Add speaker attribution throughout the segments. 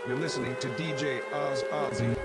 Speaker 1: You're listening to DJ Oz Ozzy.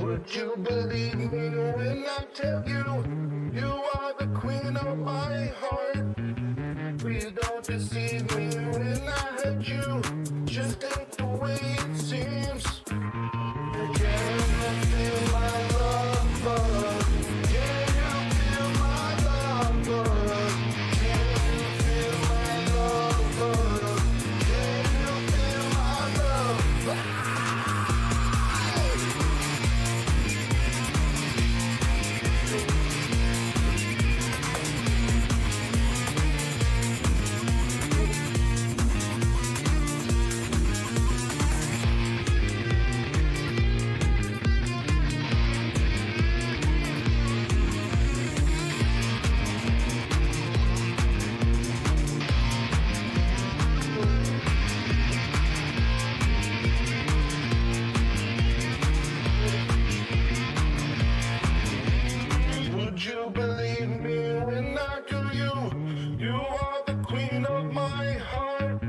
Speaker 2: Would you believe me when I tell you, you are the queen of my heart? Please don't deceive me when I hurt you, just ain't the way it seems. Can you feel my love buzz? Can you feel my love buzz? Can you feel my love buzz? Can you feel my love buzz? Would you believe me when I tell you, you are the queen of my heart?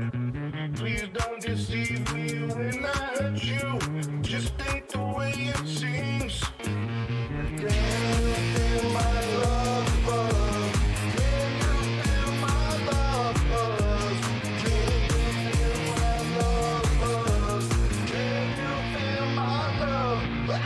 Speaker 2: Please don't deceive me when I hurt you, just ain't the way it seems. Can you feel my love buzz? Can you feel my love buzz? Can you feel my love buzz? Can you feel my love buzz?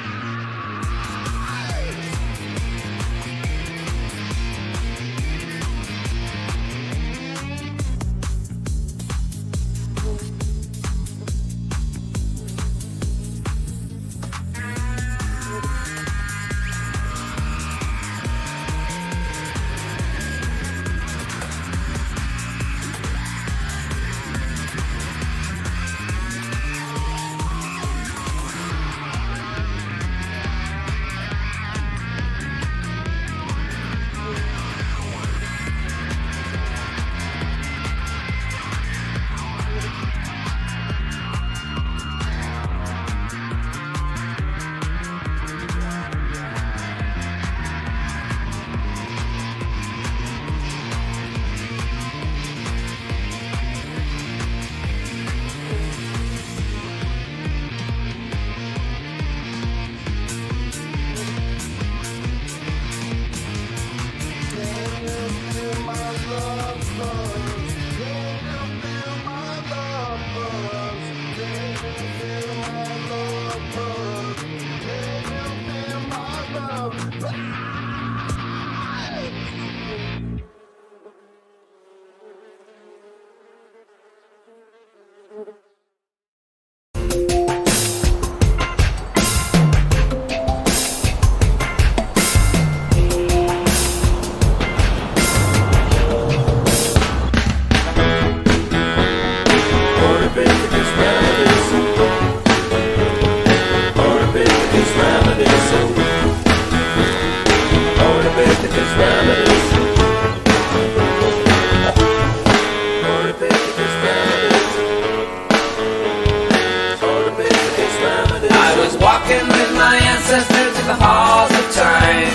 Speaker 3: I was walking with my ancestors in the halls of time.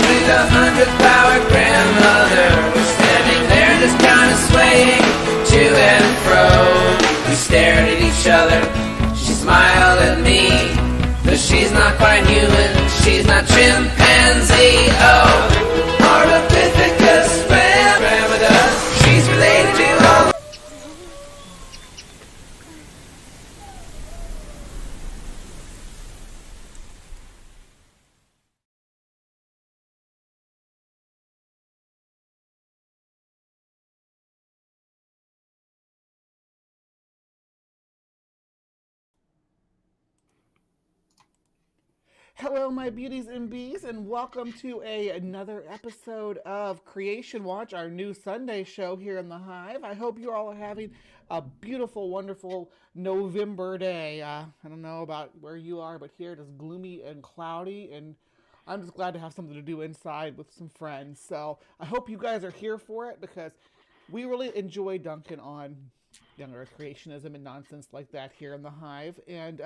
Speaker 3: With 100-power grandmother was standing there just kind of swaying to and fro. We stared at each other, she smiled at me. Though she's not quite human, she's not chimpanzee. Oh, Ardipithecus ramida, she's related to all.
Speaker 4: Hello, my beauties and bees, and welcome to another episode of Creation Watch, our new Sunday show here in the Hive. I hope you all are having a beautiful, wonderful November day. I don't know about where you are, but here it is gloomy and cloudy, and I'm just glad to have something to do inside with some friends. So I hope you guys are here for it because we really enjoy dunking on young Earth creationism and nonsense like that here in the Hive, and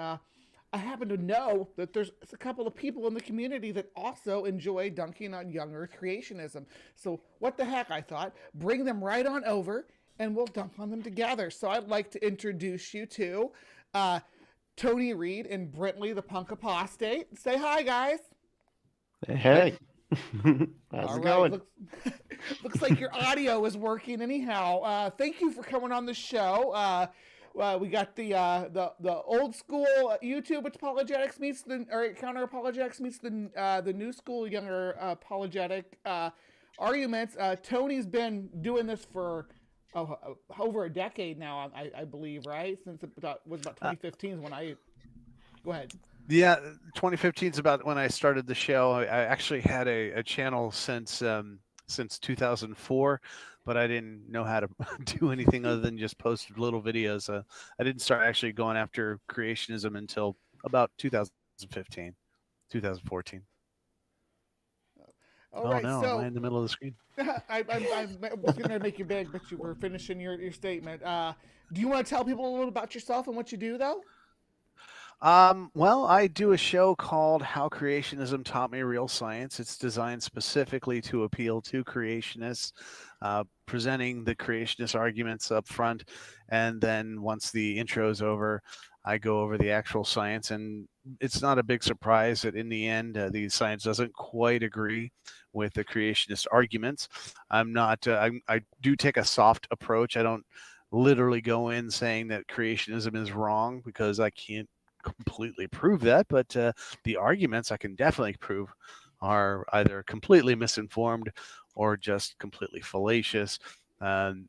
Speaker 4: I happen to know that there's a couple of people in the community that also enjoy dunking on young Earth creationism. So, what the heck, I thought, bring them right on over and we'll dunk on them together. So, I'd like to introduce you to Tony Reed and Brentley, the punk apostate. Say hi, guys.
Speaker 5: Hey, how's
Speaker 4: All
Speaker 5: it
Speaker 4: right,
Speaker 5: going?
Speaker 4: looks like your audio is working anyhow. Thank you for coming on the show. We got the old school YouTube apologetics meets the or counter apologetics meets the new school younger apologetic arguments. Tony's been doing this for over a decade now, I believe, right? Since it was about 2015 is when I go ahead.
Speaker 6: Yeah, 2015 is about when I started the show. I actually had a channel since 2004, but I didn't know how to do anything other than just post little videos. I didn't start actually going after creationism until about 2015, 2014.
Speaker 4: All right,
Speaker 6: no,
Speaker 4: so
Speaker 6: am I in the middle of the screen?
Speaker 4: I was going to make you big, but you were finishing your statement. Do you want to tell people a little about yourself and what you do, though?
Speaker 6: Well, I do a show called How Creationism Taught Me Real Science. It's designed specifically to appeal to creationists, presenting the creationist arguments up front. And then once the intro's over, I go over the actual science. And it's not a big surprise that in the end, the science doesn't quite agree with the creationist arguments. I'm not, I do take a soft approach. I don't literally go in saying that creationism is wrong because I can't completely prove that, but the arguments I can definitely prove are either completely misinformed or just completely fallacious, and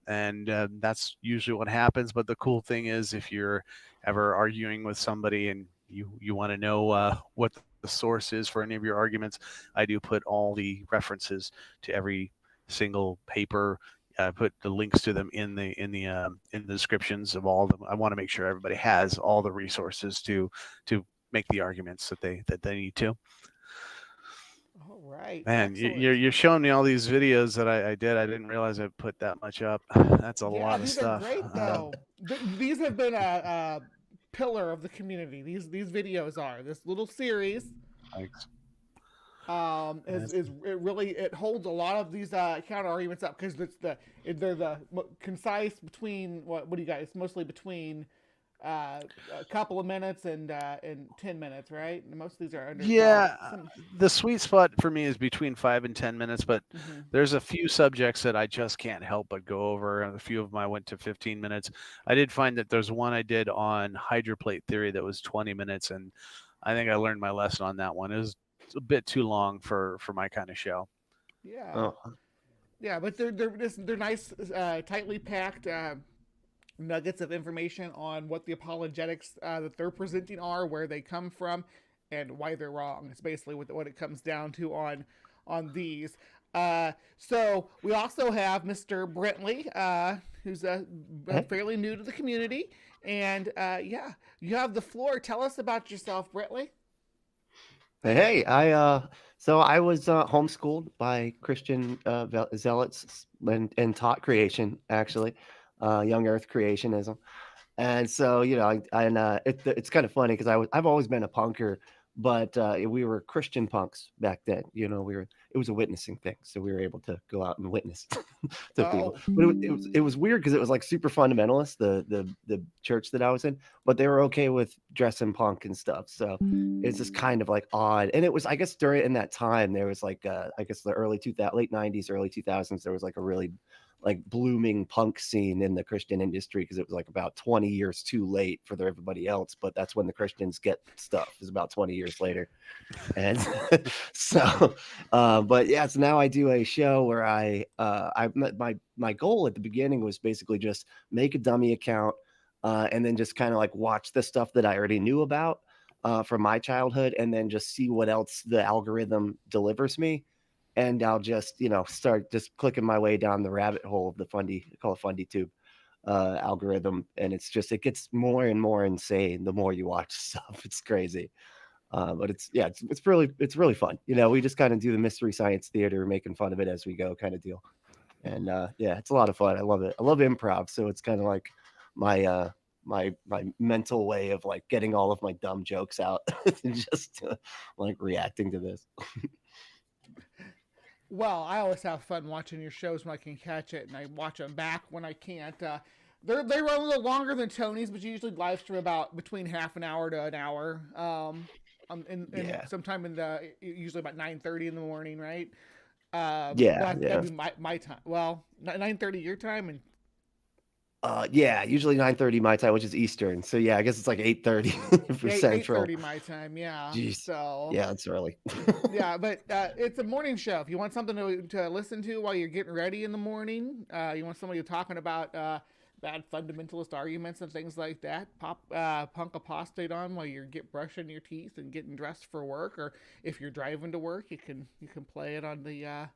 Speaker 6: that's usually what happens. But the cool thing is, if you're ever arguing with somebody and you want to know what the source is for any of your arguments, I do put all the references to every single paper. Put the links to them in the descriptions of all of them. I want to make sure everybody has all the resources to make the arguments that they need to.
Speaker 4: All right.
Speaker 6: Man, you're showing me all these videos that I did. I didn't realize I put that much up. That's a lot of stuff.
Speaker 4: These are great, though. These have been a pillar of the community. These videos are this little series.
Speaker 6: Thanks.
Speaker 4: It holds a lot of these counter arguments up because they're the concise between what do you guys mostly between a couple of minutes and 10 minutes, right? Most of these are under.
Speaker 6: The sweet spot for me is between 5 and 10 minutes, but there's a few subjects that I just can't help but go over. A few of them I went to 15 minutes. I did find that there's one I did on hydroplate theory that was 20 minutes, and I think I learned my lesson on that one. It was a bit too long for my kind of show.
Speaker 4: Yeah.
Speaker 5: Oh.
Speaker 4: Yeah, but they're nice, tightly packed nuggets of information on what the apologetics that they're presenting are, where they come from, and why they're wrong. It's basically what it comes down to on these. So we also have Mr. Brentley, who's fairly new to the community, and you have the floor. Tell us about yourself, Brentley.
Speaker 5: Hey, so I was homeschooled by Christian zealots and taught creation, actually, young Earth creationism, and so it's kind of funny because I've always been a punker, but we were Christian punks back then. It was a witnessing thing, so we were able to go out and witness to people. But it was weird because it was like super fundamentalist, the church that I was in, but they were okay with dressing punk and stuff. So it's just kind of like odd. And it was, I guess, in that time there was like I guess the late 90s, early 2000s, there was like a really like blooming punk scene in the Christian industry because it was like about 20 years too late for everybody else. But that's when the Christians get stuff, is about 20 years later. And so, but yeah, so now I do a show where my goal at the beginning was basically just make a dummy account and then just kind of like watch the stuff that I already knew about. from my childhood, and then just see what else the algorithm delivers me. And I'll just, start just clicking my way down the rabbit hole of the call it Fundy Tube algorithm. And it gets more and more insane the more you watch stuff. It's crazy. But it's really fun. We just kind of do the Mystery Science Theater, making fun of it as we go kind of deal. And it's a lot of fun. I love it. I love improv. So it's kind of like my my mental way of like getting all of my dumb jokes out and just like reacting to this.
Speaker 4: Well, I always have fun watching your shows when I can catch it, and I watch them back when I can't. They run a little longer than Tony's, but you usually live stream about between half an hour to an hour. Sometime usually about 9:30 in the morning, right? That'd be my time. Well, 9:30 your time, and
Speaker 5: usually 9:30 my time, which is Eastern. So I guess it's like 8:30 for Central.
Speaker 4: 8:30 my time, yeah.
Speaker 5: Jeez.
Speaker 4: So
Speaker 5: it's early.
Speaker 4: yeah, but it's a morning show. If you want something to listen to while you're getting ready in the morning, you want somebody talking about bad fundamentalist arguments and things like that, punk apostate on while you're brushing your teeth and getting dressed for work, or if you're driving to work, you can play it on the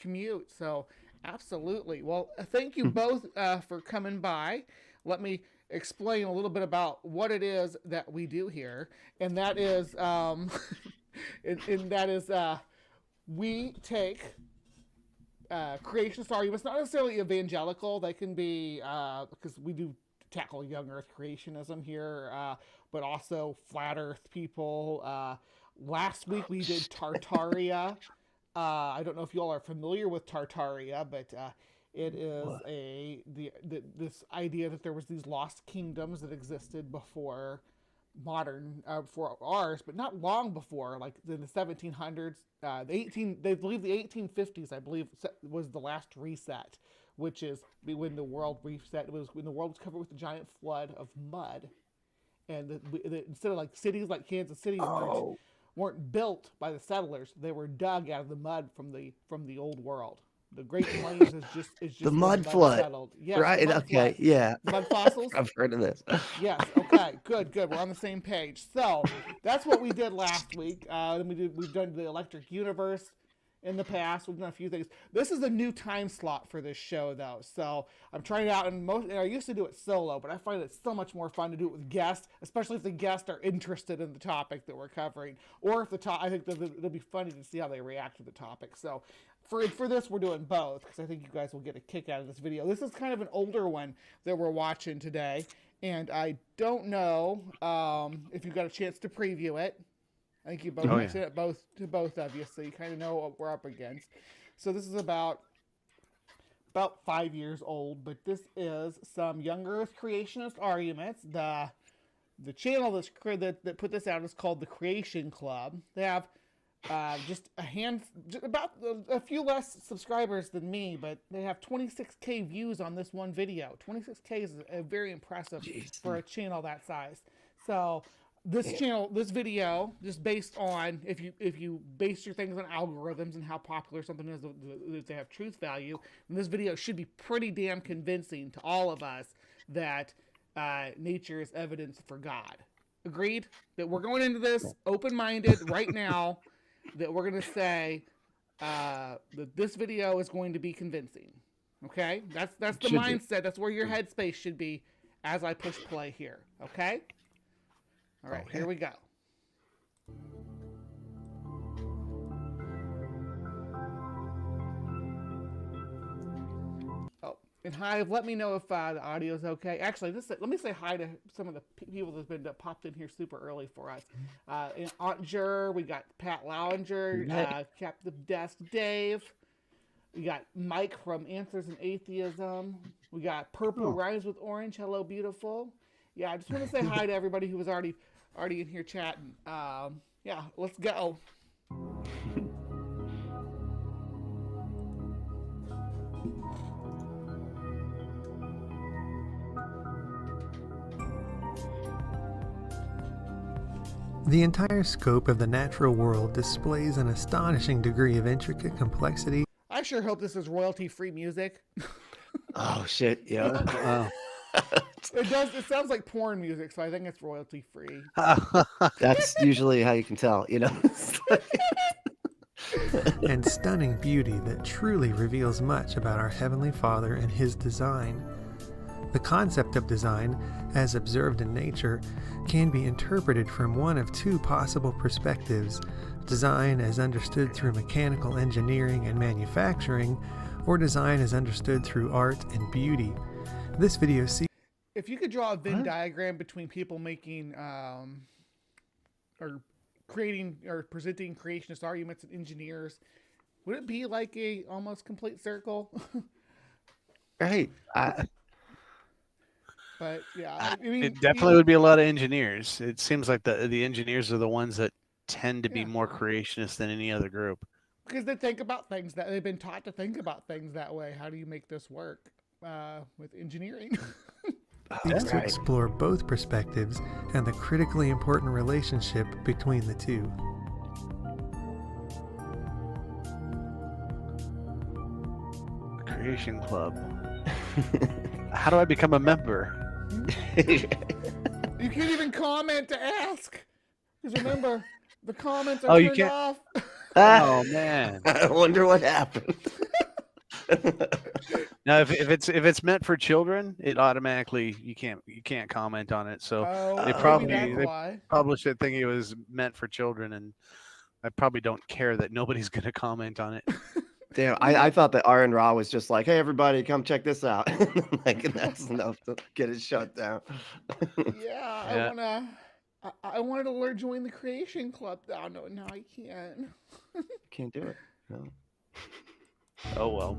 Speaker 4: commute. So absolutely. Well, thank you both for coming by. Let me explain a little bit about what it is that we do here, and that is we take creationist arguments, not necessarily evangelical. They can be because we do tackle young Earth creationism here, but also flat Earth people. Last week we did Tartaria. I don't know if you all are familiar with Tartaria, but it is this idea that there was these lost kingdoms that existed before modern, for ours, but not long before, like in the 1700s. They believe the 1850s, I believe, was the last reset, which is when the world reset. It was when the world was covered with a giant flood of mud, and instead of like cities like Kansas City weren't built by the settlers, they were dug out of the mud from the old world. The Great Plains is just
Speaker 5: the mud flood.
Speaker 4: Settled. Yes,
Speaker 5: right? Okay,
Speaker 4: flood.
Speaker 5: yeah.
Speaker 4: Mud fossils.
Speaker 5: I've heard of this.
Speaker 4: Yes. Okay. Good. We're on the same page. So that's what we did last week. We've done the Electric Universe in the past. We've done a few things. This is a new time slot for this show, though. So I'm trying it out, and I used to do it solo, but I find it so much more fun to do it with guests, especially if the guests are interested in the topic that we're covering, or if I think it'll be funny to see how they react to the topic. So for this, we're doing both, because I think you guys will get a kick out of this video. This is kind of an older one that we're watching today, and I don't know if you got a chance to preview it. I think you both mentioned it to both of you, so you kind of know what we're up against. So this is about 5 years old, but this is some young Earth creationist arguments. The channel that put this out is called the Creation Club. They have just about a few less subscribers than me, but they have 26K views on this one video. 26K is very impressive for a channel that size. So this video, just based on if you base your things on algorithms and how popular something is, if they have truth value, then this video should be pretty damn convincing to all of us that nature is evidence for God. Agreed? That we're going into this open-minded right now, that we're going to say that this video is going to be convincing. Okay? That's the mindset. That's where your headspace should be as I push play here. Okay? All right, Here we go. Oh, and Hive, let me know if the audio is okay. Actually, let me say hi to some of the people that's been popped in here super early for us. Aunt Jur, we got Pat Lowinger, Captain Desk Dave. We got Mike from Answers in Atheism. We got Purple Rhymes with Orange. Hello, beautiful. Yeah, I just want to say hi to everybody who was already in here chatting. Yeah, let's go.
Speaker 7: The entire scope of the natural world displays an astonishing degree of intricate complexity.
Speaker 4: I sure hope this is royalty-free music.
Speaker 5: Oh, shit, yeah.
Speaker 4: It does. It sounds like porn music, so I think it's royalty free.
Speaker 5: That's usually how you can tell, you know.
Speaker 7: And stunning beauty that truly reveals much about our Heavenly Father and His design. The concept of design, as observed in nature, can be interpreted from one of two possible perspectives: design as understood through mechanical engineering and manufacturing, or design as understood through art and beauty. This video
Speaker 4: If you could draw a Venn diagram between people making or creating or presenting creationist arguments and engineers, would it be like a almost complete circle?
Speaker 5: Right.
Speaker 4: But yeah, I mean,
Speaker 6: It definitely would be a lot of engineers. It seems like the engineers are the ones that tend to be more creationist than any other group.
Speaker 4: Because they think about things that they've been taught to think about things that way. How do you make this work with engineering?
Speaker 7: seeks to explore both perspectives and the critically important relationship between the two.
Speaker 6: Creation Club. How do I become a member?
Speaker 4: You can't even comment to ask. Because remember, the comments are turned off.
Speaker 6: Oh man!
Speaker 5: I wonder what happened.
Speaker 6: Now, if it's meant for children, it automatically you can't comment on it. So they published it thinking it was meant for children, and I probably don't care that nobody's going to comment on it.
Speaker 5: Damn, I thought that R and Raw was just like, hey everybody, come check this out. Like, and that's enough to get it shut down.
Speaker 4: Yeah. I wanted to join the Creation Club. Oh no, now I can't.
Speaker 5: Can't do it. No.
Speaker 6: Oh well.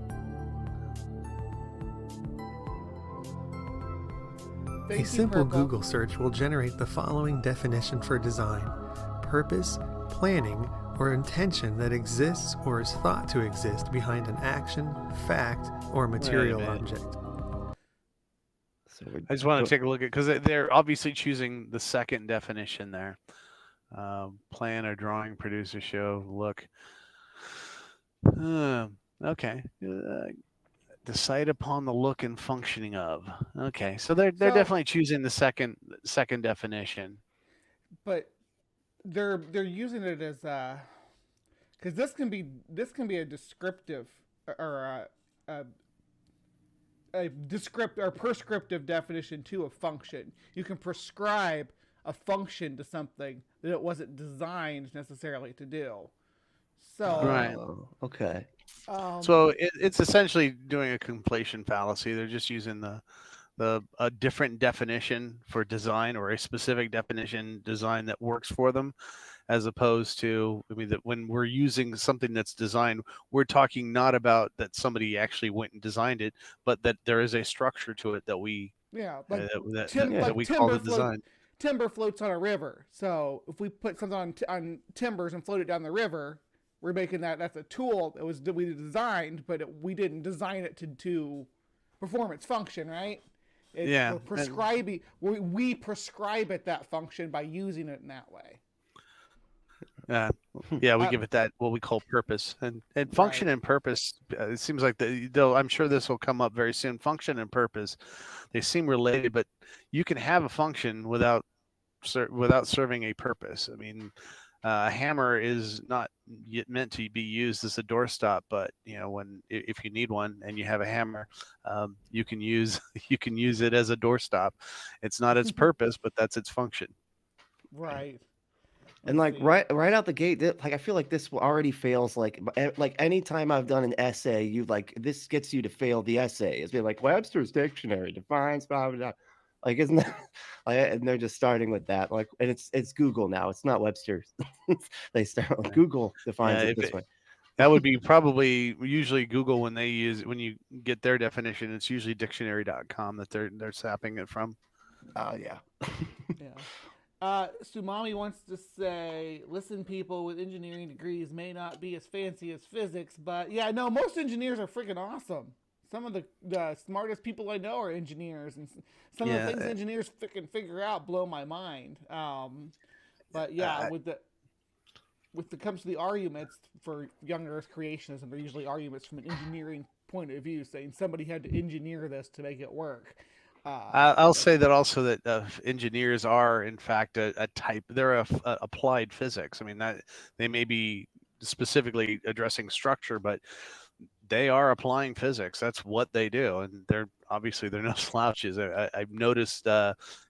Speaker 7: A simple Google search will generate the following definition for design: purpose, planning, or intention that exists or is thought to exist behind an action, fact, or material object.
Speaker 5: So
Speaker 6: I just want to take a look at, because they're obviously choosing the second definition there. Plan or drawing, produce or show, look. Okay. Decide upon the look and functioning of. Okay, so they're definitely choosing the second definition.
Speaker 4: But they're using it as because this can be a descriptive or a descriptive or prescriptive definition to a function. You can prescribe a function to something that it wasn't designed necessarily to do. So
Speaker 6: right.
Speaker 5: Okay.
Speaker 6: So it's essentially doing a completion fallacy. They're just using a different definition for design, or a specific definition design that works for them, as opposed to, I mean, that when we're using something that's designed, we're talking not about that somebody actually went and designed it, but that there is a structure to it that we that we call the design.
Speaker 4: Timber floats on a river. So if we put something on timbers and float it down the river, we're making that's a tool that we designed, but we didn't design it to perform its function, right? We're prescribing. We prescribe it that function by using it in that way.
Speaker 6: We give it that what we call purpose and function and purpose. It seems like though I'm sure this will come up very soon. Function and purpose, they seem related, but you can have a function without serving a purpose. I mean, a hammer is not yet meant to be used as a doorstop, but if you need one and you have a hammer, you can use it as a doorstop. It's not its purpose, but that's its function.
Speaker 4: Right.
Speaker 5: And like right out the gate, like I feel like this already fails. Like anytime I've done an essay, this gets you to fail the essay. It's been like Webster's dictionary defines blah blah blah. Like, isn't that? And they're just starting with that. Like, and it's Google now. It's not Webster's. They start with Google defines it this way.
Speaker 6: That would be probably usually Google when you get their definition. It's usually dictionary.com that they're sapping it from.
Speaker 5: Oh yeah.
Speaker 4: Yeah. Sumami wants to say, listen, people with engineering degrees may not be as fancy as physics, but yeah, no, most engineers are freaking awesome. Some of the smartest people I know are engineers, and some of the things engineers freaking figure out blow my mind. But yeah, when it comes to the arguments for young Earth creationism, they're usually arguments from an engineering point of view, saying somebody had to engineer this to make it work.
Speaker 6: I'll say that also that engineers are in fact a type. They're a applied physics. I mean that they may be specifically addressing structure, but they are applying physics. That's what they do, and they're no slouches. I've noticed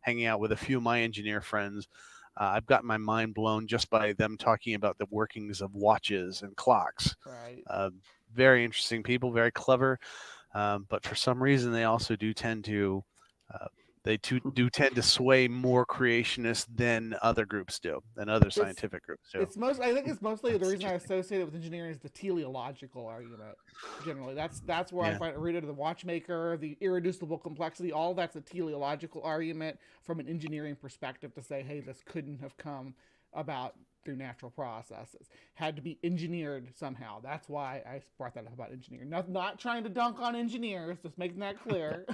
Speaker 6: hanging out with a few of my engineer friends. I've gotten my mind blown just by them talking about the workings of watches and clocks.
Speaker 4: Right.
Speaker 6: Very interesting people, very clever, but for some reason they also do tend to do tend to sway more creationist than other groups do, than other scientific groups do.
Speaker 4: I think it's mostly the reason I associate it with engineering is the teleological argument. Generally, that's where I find it rooted in the watchmaker, the irreducible complexity. All that's a teleological argument from an engineering perspective to say, hey, this couldn't have come about through natural processes. Had to be engineered somehow. That's why I brought that up about engineering. Not trying to dunk on engineers, just making that clear.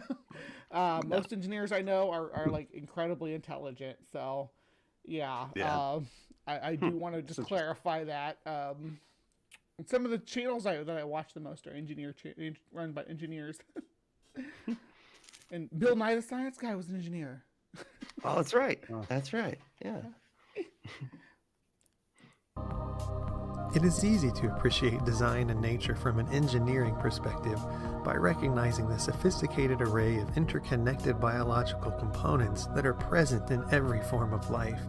Speaker 4: Most engineers I know are like incredibly intelligent. So, yeah. I do want to just clarify that. Some of the channels that I watch the most are run by engineers. And Bill Nye the Science Guy was an engineer.
Speaker 5: Oh, that's right. That's right. Yeah.
Speaker 7: It is easy to appreciate design and nature from an engineering perspective by recognizing the sophisticated array of interconnected biological components that are present in every form of life.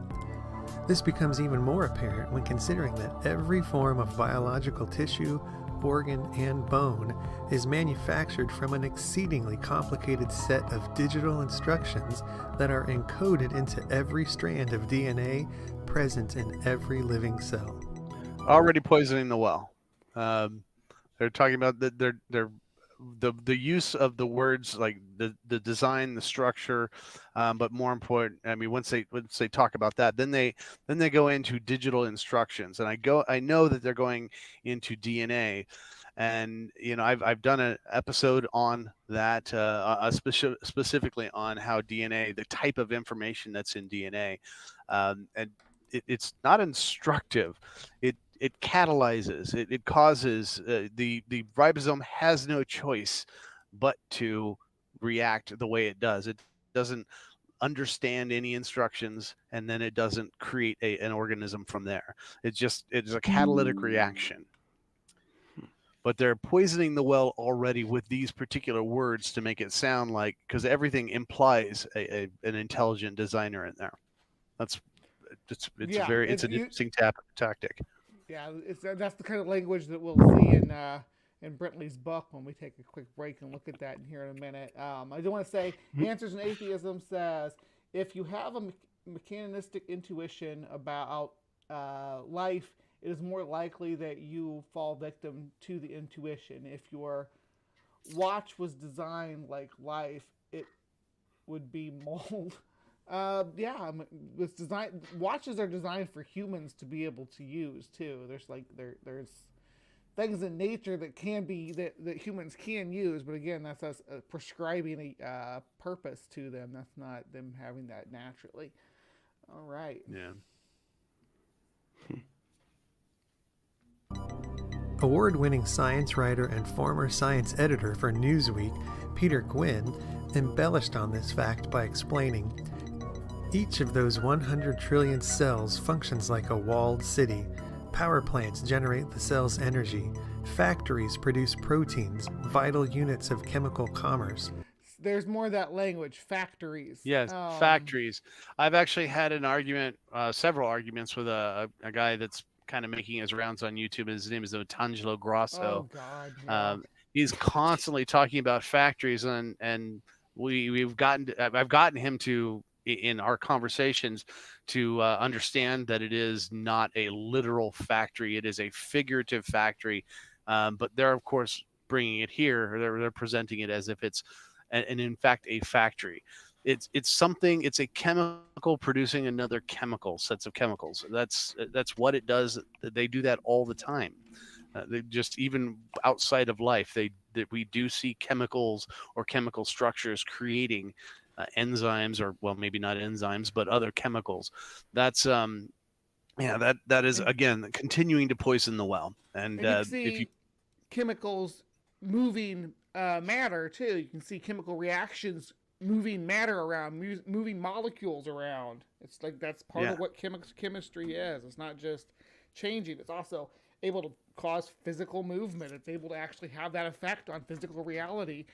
Speaker 7: This becomes even more apparent when considering that every form of biological tissue, organ, and bone is manufactured from an exceedingly complicated set of digital instructions that are encoded into every strand of DNA present in every living cell.
Speaker 6: Already poisoning the well. They're talking about the use of the words like the design, the structure, but more important, I mean, once they talk about that, then they go into digital instructions, and I know that they're going into DNA, and I've done an episode on that, specifically on how DNA, the type of information that's in DNA, and it's not instructive. It catalyzes, it causes, the ribosome has no choice but to react the way it does. It doesn't understand any instructions, and then it doesn't create an organism from there. It's a catalytic reaction. But they're poisoning the well already with these particular words to make it sound like, because everything implies an intelligent designer in there. It's an interesting tactic.
Speaker 4: Yeah, that's the kind of language that we'll see in Brentley's book when we take a quick break and look at that here in a minute. I do want to say, Answers in Atheism says, if you have a mechanistic intuition about life, it is more likely that you fall victim to the intuition. If your watch was designed like life, it would be mold. It's designed. Watches are designed for humans to be able to use too. There's things in nature that humans can use, but again, that's us prescribing a purpose to them. That's not them having that naturally. All right.
Speaker 6: Yeah.
Speaker 7: Award-winning science writer and former science editor for Newsweek, Peter Gwynn, embellished on this fact by explaining, each of those 100 trillion cells functions like a walled city. Power plants generate the cell's energy. Factories produce proteins, vital units of chemical commerce.
Speaker 4: There's more of that language, factories.
Speaker 6: Yes, factories. I've actually had an argument, several arguments with a guy that's kind of making his rounds on YouTube. His name is Otangelo Grosso.
Speaker 4: Oh, God. Yeah.
Speaker 6: He's constantly talking about factories, and I've gotten him to, in our conversations, to understand that it is not a literal factory. It is a figurative factory. But they're, of course, bringing it here. They're presenting it as if it's, and in fact, a factory. It's something. It's a chemical producing another chemical, sets of chemicals. That's what it does. They do that all the time. They just, even outside of life, that we do see chemicals or chemical structures creating enzymes, or, well, maybe not enzymes, but other chemicals. That's that is, again, continuing to poison the well. And
Speaker 4: you see if you chemicals moving matter too, you can see chemical reactions moving matter around, moving molecules around. It's like that's part of what chemistry is. It's not just changing. It's also able to cause physical movement. It's able to actually have that effect on physical reality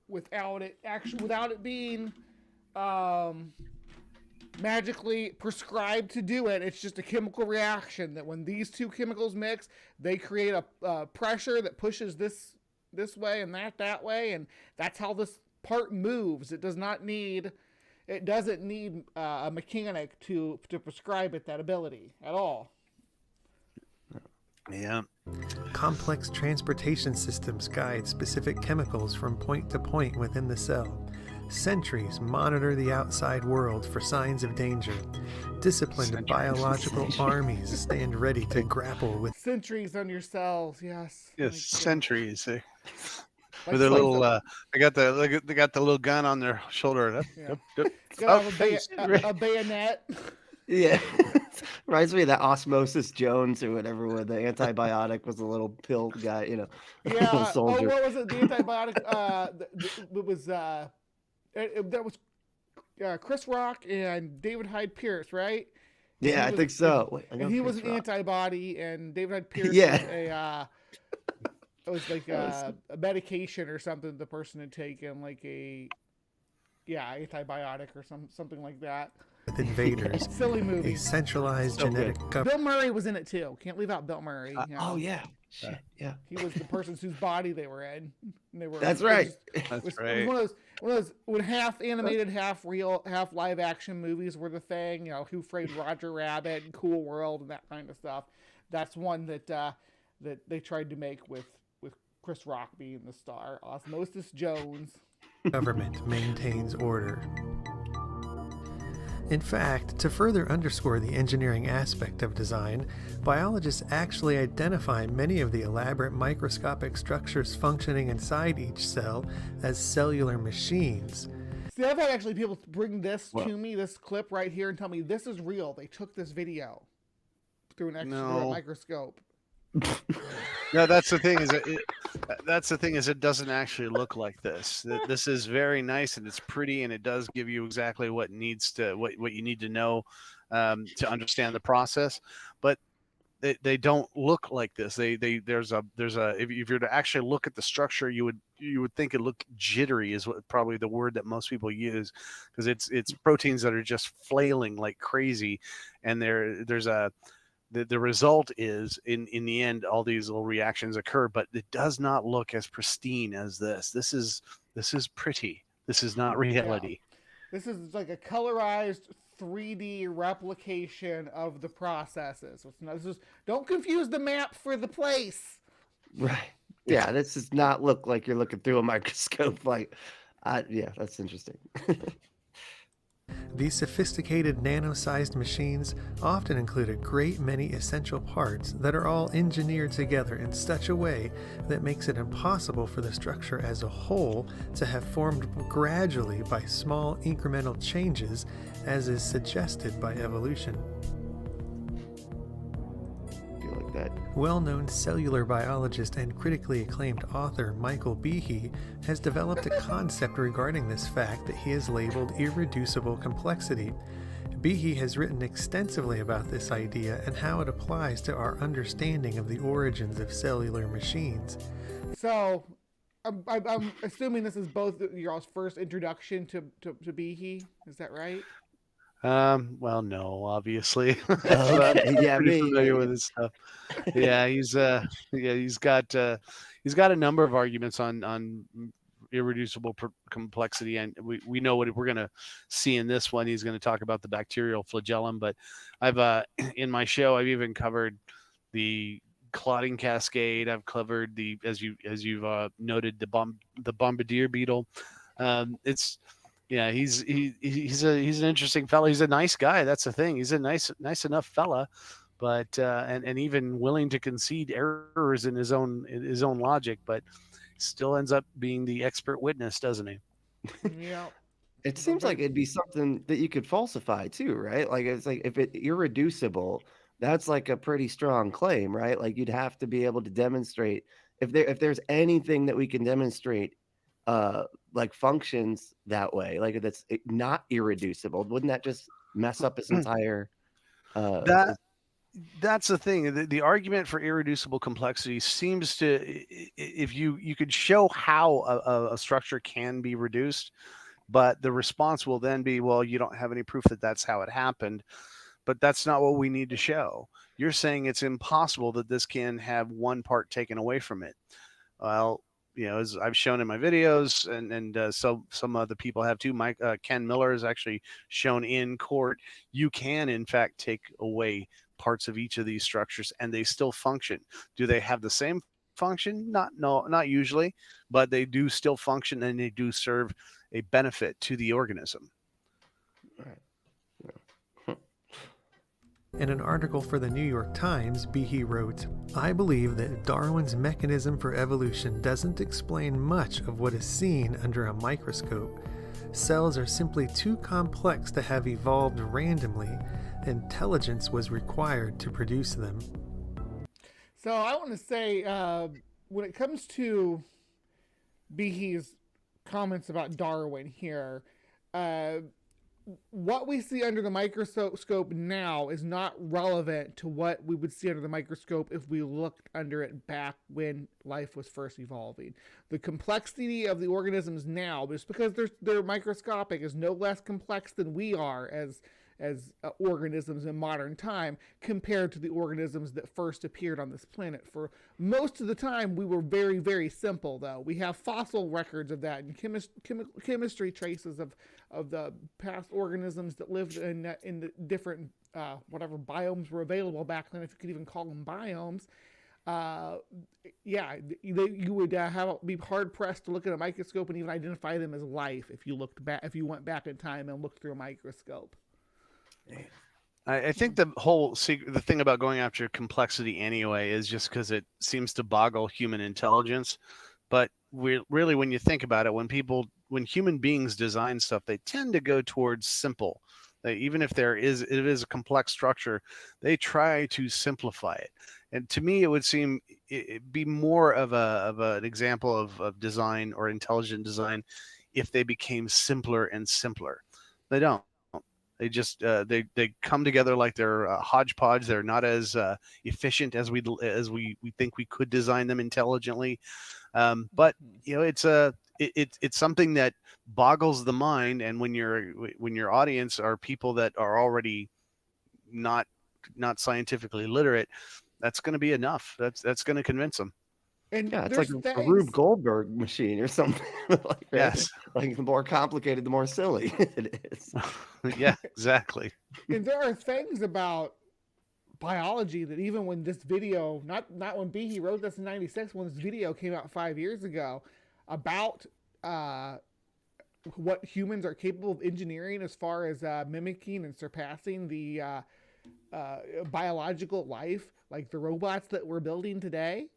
Speaker 4: without it being magically prescribed to do it. It's just a chemical reaction that when these two chemicals mix, they create a pressure that pushes this way and that way, and that's how this part moves. It doesn't need a mechanic to prescribe it that ability at all.
Speaker 6: Yeah.
Speaker 7: Complex transportation systems guide specific chemicals from point to point within the cell. Sentries monitor the outside world for signs of danger. Disciplined biological armies stand ready to grapple with
Speaker 4: Sentries on your cells, yes.
Speaker 6: Yes, sentries.
Speaker 4: Like
Speaker 6: with their little, they got the little gun on their shoulder.
Speaker 4: A bayonet.
Speaker 5: Yeah. Reminds me of that Osmosis Jones or whatever, where the antibiotic was a little pill guy, you know.
Speaker 4: Yeah.
Speaker 5: Soldier.
Speaker 4: What was it? The antibiotic. It was that was Chris Rock and David Hyde Pierce, right?
Speaker 5: Yeah, I think so. Wait,
Speaker 4: and he was an antibody, and David Hyde Pierce
Speaker 5: Yeah.
Speaker 4: was it was like a medication or something the person had taken, like antibiotic or something like that.
Speaker 7: invaders.
Speaker 4: Silly movie.
Speaker 7: A centralized genetic government.
Speaker 4: Bill Murray was in it too. Can't leave out Bill Murray.
Speaker 5: Oh yeah. Shit, yeah.
Speaker 4: He was the person whose body they were in.
Speaker 5: That's right.
Speaker 6: That's right.
Speaker 4: It was one of those when half animated, half real, half live action movies were the thing. You know, Who Framed Roger Rabbit and Cool World and that kind of stuff. That's one that they tried to make with Chris Rock being the star. Osmosis Jones.
Speaker 7: Government maintains order. In fact, to further underscore the engineering aspect of design, biologists actually identify many of the elaborate microscopic structures functioning inside each cell as cellular machines.
Speaker 4: See, I've had actually people bring this to me, this clip right here, and tell me this is real. They took this video through through a microscope.
Speaker 6: No, that's the thing is it doesn't actually look like this. This is very nice and it's pretty and it does give you exactly what you need to know to understand the process. But they don't look like this. There's a if you were to actually look at the structure, you would think it looked jittery is probably the word that most people use, because it's proteins that are just flailing like crazy, and the result is in the end all these little reactions occur, but it does not look as pristine as this. This is pretty. This is not reality.
Speaker 4: Yeah. This is like a colorized 3D replication of the processes. Don't confuse the map for the place.
Speaker 5: Right. Yeah, this does not look like you're looking through a microscope. Yeah, that's interesting.
Speaker 7: These sophisticated nano-sized machines often include a great many essential parts that are all engineered together in such a way that makes it impossible for the structure as a whole to have formed gradually by small incremental changes, as is suggested by evolution.
Speaker 5: That.
Speaker 7: Well-known cellular biologist and critically acclaimed author Michael Behe has developed a concept regarding this fact that he has labeled irreducible complexity. Behe has written extensively about this idea and how it applies to our understanding of the origins of cellular machines.
Speaker 4: So, I'm assuming this is both your first introduction to Behe. Is that right?
Speaker 6: Well, no, obviously.
Speaker 5: Yeah,
Speaker 6: pretty familiar with his stuff. Yeah, he's got a number of arguments on irreducible complexity, and we know what we're going to see in this one. He's going to talk about the bacterial flagellum, but I've in my show I've even covered the clotting cascade. I've covered as you've noted the bombardier beetle. Yeah, he's an interesting fella. He's a nice guy. That's the thing. He's a nice enough fella, but and even willing to concede errors in his own logic, but still ends up being the expert witness, doesn't he?
Speaker 4: Yeah.
Speaker 5: It seems like it'd be something that you could falsify too, right? Like it's like if it's irreducible, that's like a pretty strong claim, right? Like you'd have to be able to demonstrate if there's anything that we can demonstrate like functions that way, like that's not irreducible, wouldn't that just mess up his entire
Speaker 6: That that's the thing. The argument for irreducible complexity seems to, if you could show how a structure can be reduced, but the response will then be, well, you don't have any proof that that's how it happened. But that's not what we need to show. You're saying it's impossible that this can have one part taken away from it. Well, as I've shown in my videos, and so some other people have too. Ken Miller has actually shown in court, you can in fact take away parts of each of these structures and they still function. Do they have the same function? Not usually, but they do still function and they do serve a benefit to the organism.
Speaker 7: In an article for the New York Times, Behe wrote, "I believe that Darwin's mechanism for evolution doesn't explain much of what is seen under a microscope. Cells are simply too complex to have evolved randomly. Intelligence was required to produce them."
Speaker 4: So I want to say, when it comes to Behe's comments about Darwin here, what we see under the microscope now is not relevant to what we would see under the microscope if we looked under it back when life was first evolving. The complexity of the organisms now, just because they're microscopic, is no less complex than we are as organisms in modern time compared to the organisms that first appeared on this planet. For most of the time, we were very, very simple, though. We have fossil records of that and chemistry traces of the past organisms that lived in the different whatever biomes were available back then, if you could even call them biomes. You would be hard pressed to look at a microscope and even identify them as life if you went back in time and looked through a microscope.
Speaker 6: I think the thing about going after complexity anyway is just because it seems to boggle human intelligence. But really, when you think about it, when human beings design stuff, they tend to go towards simple. Even if it is a complex structure, they try to simplify it. And to me, it would seem it'd be more of an example of design or intelligent design if they became simpler and simpler. They don't. They just they come together like they're hodgepodge. They're not as efficient as we think we could design them intelligently. But it's something that boggles the mind. And when your audience are people that are already not scientifically literate, that's going to be enough. That's going to convince them.
Speaker 4: And
Speaker 5: yeah, it's like a Rube Goldberg machine or something. Like,
Speaker 6: yes.
Speaker 5: Like the more complicated, the more silly it is.
Speaker 6: Yeah, exactly.
Speaker 4: And there are things about biology that even when this video, not when Behe wrote this in '96, when this video came out 5 years ago about what humans are capable of engineering as far as mimicking and surpassing the biological life, like the robots that we're building today.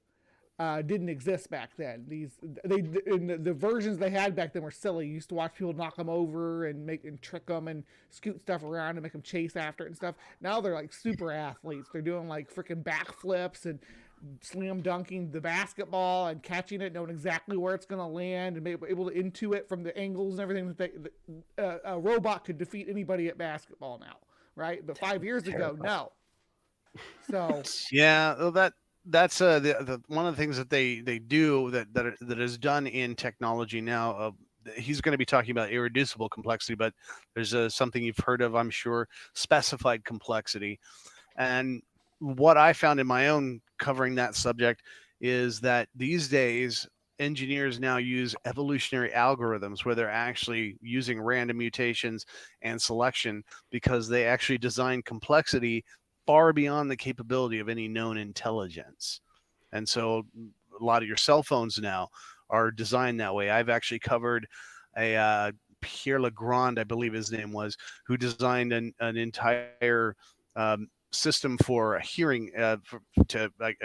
Speaker 4: Didn't exist back then. The versions they had back then were silly. You used to watch people knock them over and trick them and scoot stuff around and make them chase after it and stuff. Now they're like super athletes. They're doing like freaking backflips and slam dunking the basketball and catching it, knowing exactly where it's going to land and be able to intuit from the angles and everything that a robot could defeat anybody at basketball now, right? But 5 years ago, no. So
Speaker 6: yeah, well, that's the one of the things that they do that is done in technology now. He's going to be talking about irreducible complexity, but there's something you've heard of, I'm sure, specified complexity. And what I found in my own covering that subject is that these days engineers now use evolutionary algorithms where they're actually using random mutations and selection because they actually design complexity far beyond the capability of any known intelligence. And so a lot of your cell phones now are designed that way. I've actually covered a Pierre Legrand, I believe his name was, who designed an entire system for a hearing I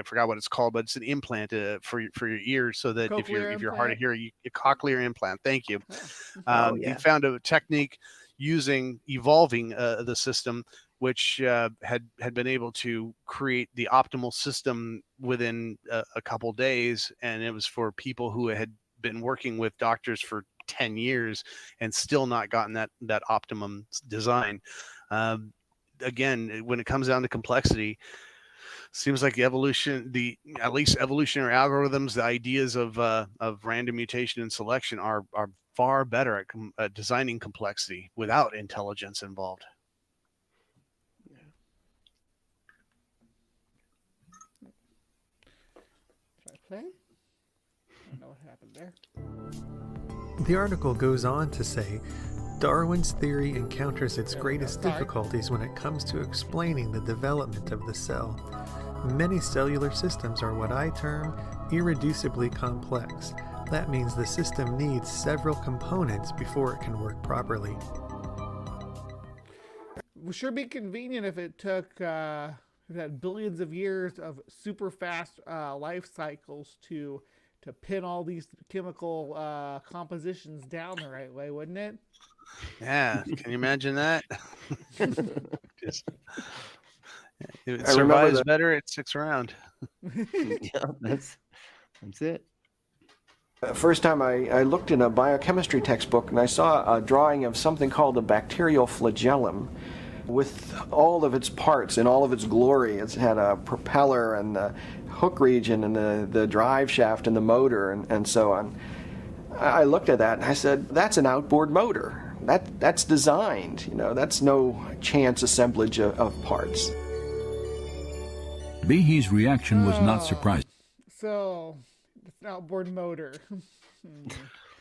Speaker 6: forgot what it's called, but it's an implant for your ears, so that if you're hard of hearing, a cochlear implant. Thank you. He found a technique evolving the system, which had been able to create the optimal system within a couple days, and it was for people who had been working with doctors for 10 years and still not gotten that optimum design. Again, when it comes down to complexity, seems like at least evolutionary algorithms, the ideas of random mutation and selection are far better at designing complexity without intelligence involved.
Speaker 4: I don't know what happened there.
Speaker 7: The article goes on to say, Darwin's theory encounters its greatest difficulties when it comes to explaining the development of the cell. Many cellular systems are what I term irreducibly complex. That means the system needs several components before it can work properly.
Speaker 4: It would sure be convenient if it took if it had billions of years of super fast life cycles to pin all these chemical compositions down the right way, wouldn't it?
Speaker 6: Yeah, can you imagine that? It
Speaker 5: I
Speaker 6: survives better, it sticks around.
Speaker 5: Yeah, that's it.
Speaker 8: First time I looked in a biochemistry textbook and I saw a drawing of something called a bacterial flagellum with all of its parts in all of its glory. It's had a propeller and the hook region and the drive shaft and the motor and so on. I looked at that and I said, that's an outboard motor. That's designed, that's no chance assemblage of parts.
Speaker 9: Behe's reaction was not surprising.
Speaker 4: So, it's an outboard motor.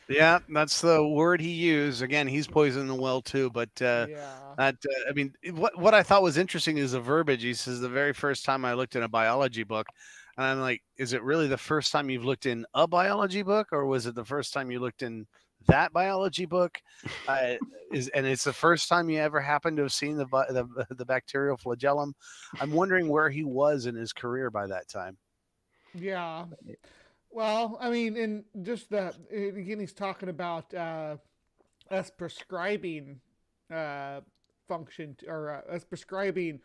Speaker 6: Yeah, that's the word he used. Again, he's poisoning the well too. But I mean, what I thought was interesting is the verbiage. He says the very first time I looked in a biology book, and I'm like, is it really the first time you've looked in a biology book, or was it the first time you looked in that biology book? And it's the first time you ever happened to have seen the bacterial flagellum. I'm wondering where he was in his career by that time.
Speaker 4: Yeah. Well, I mean, and just again, he's talking about us prescribing function or us prescribing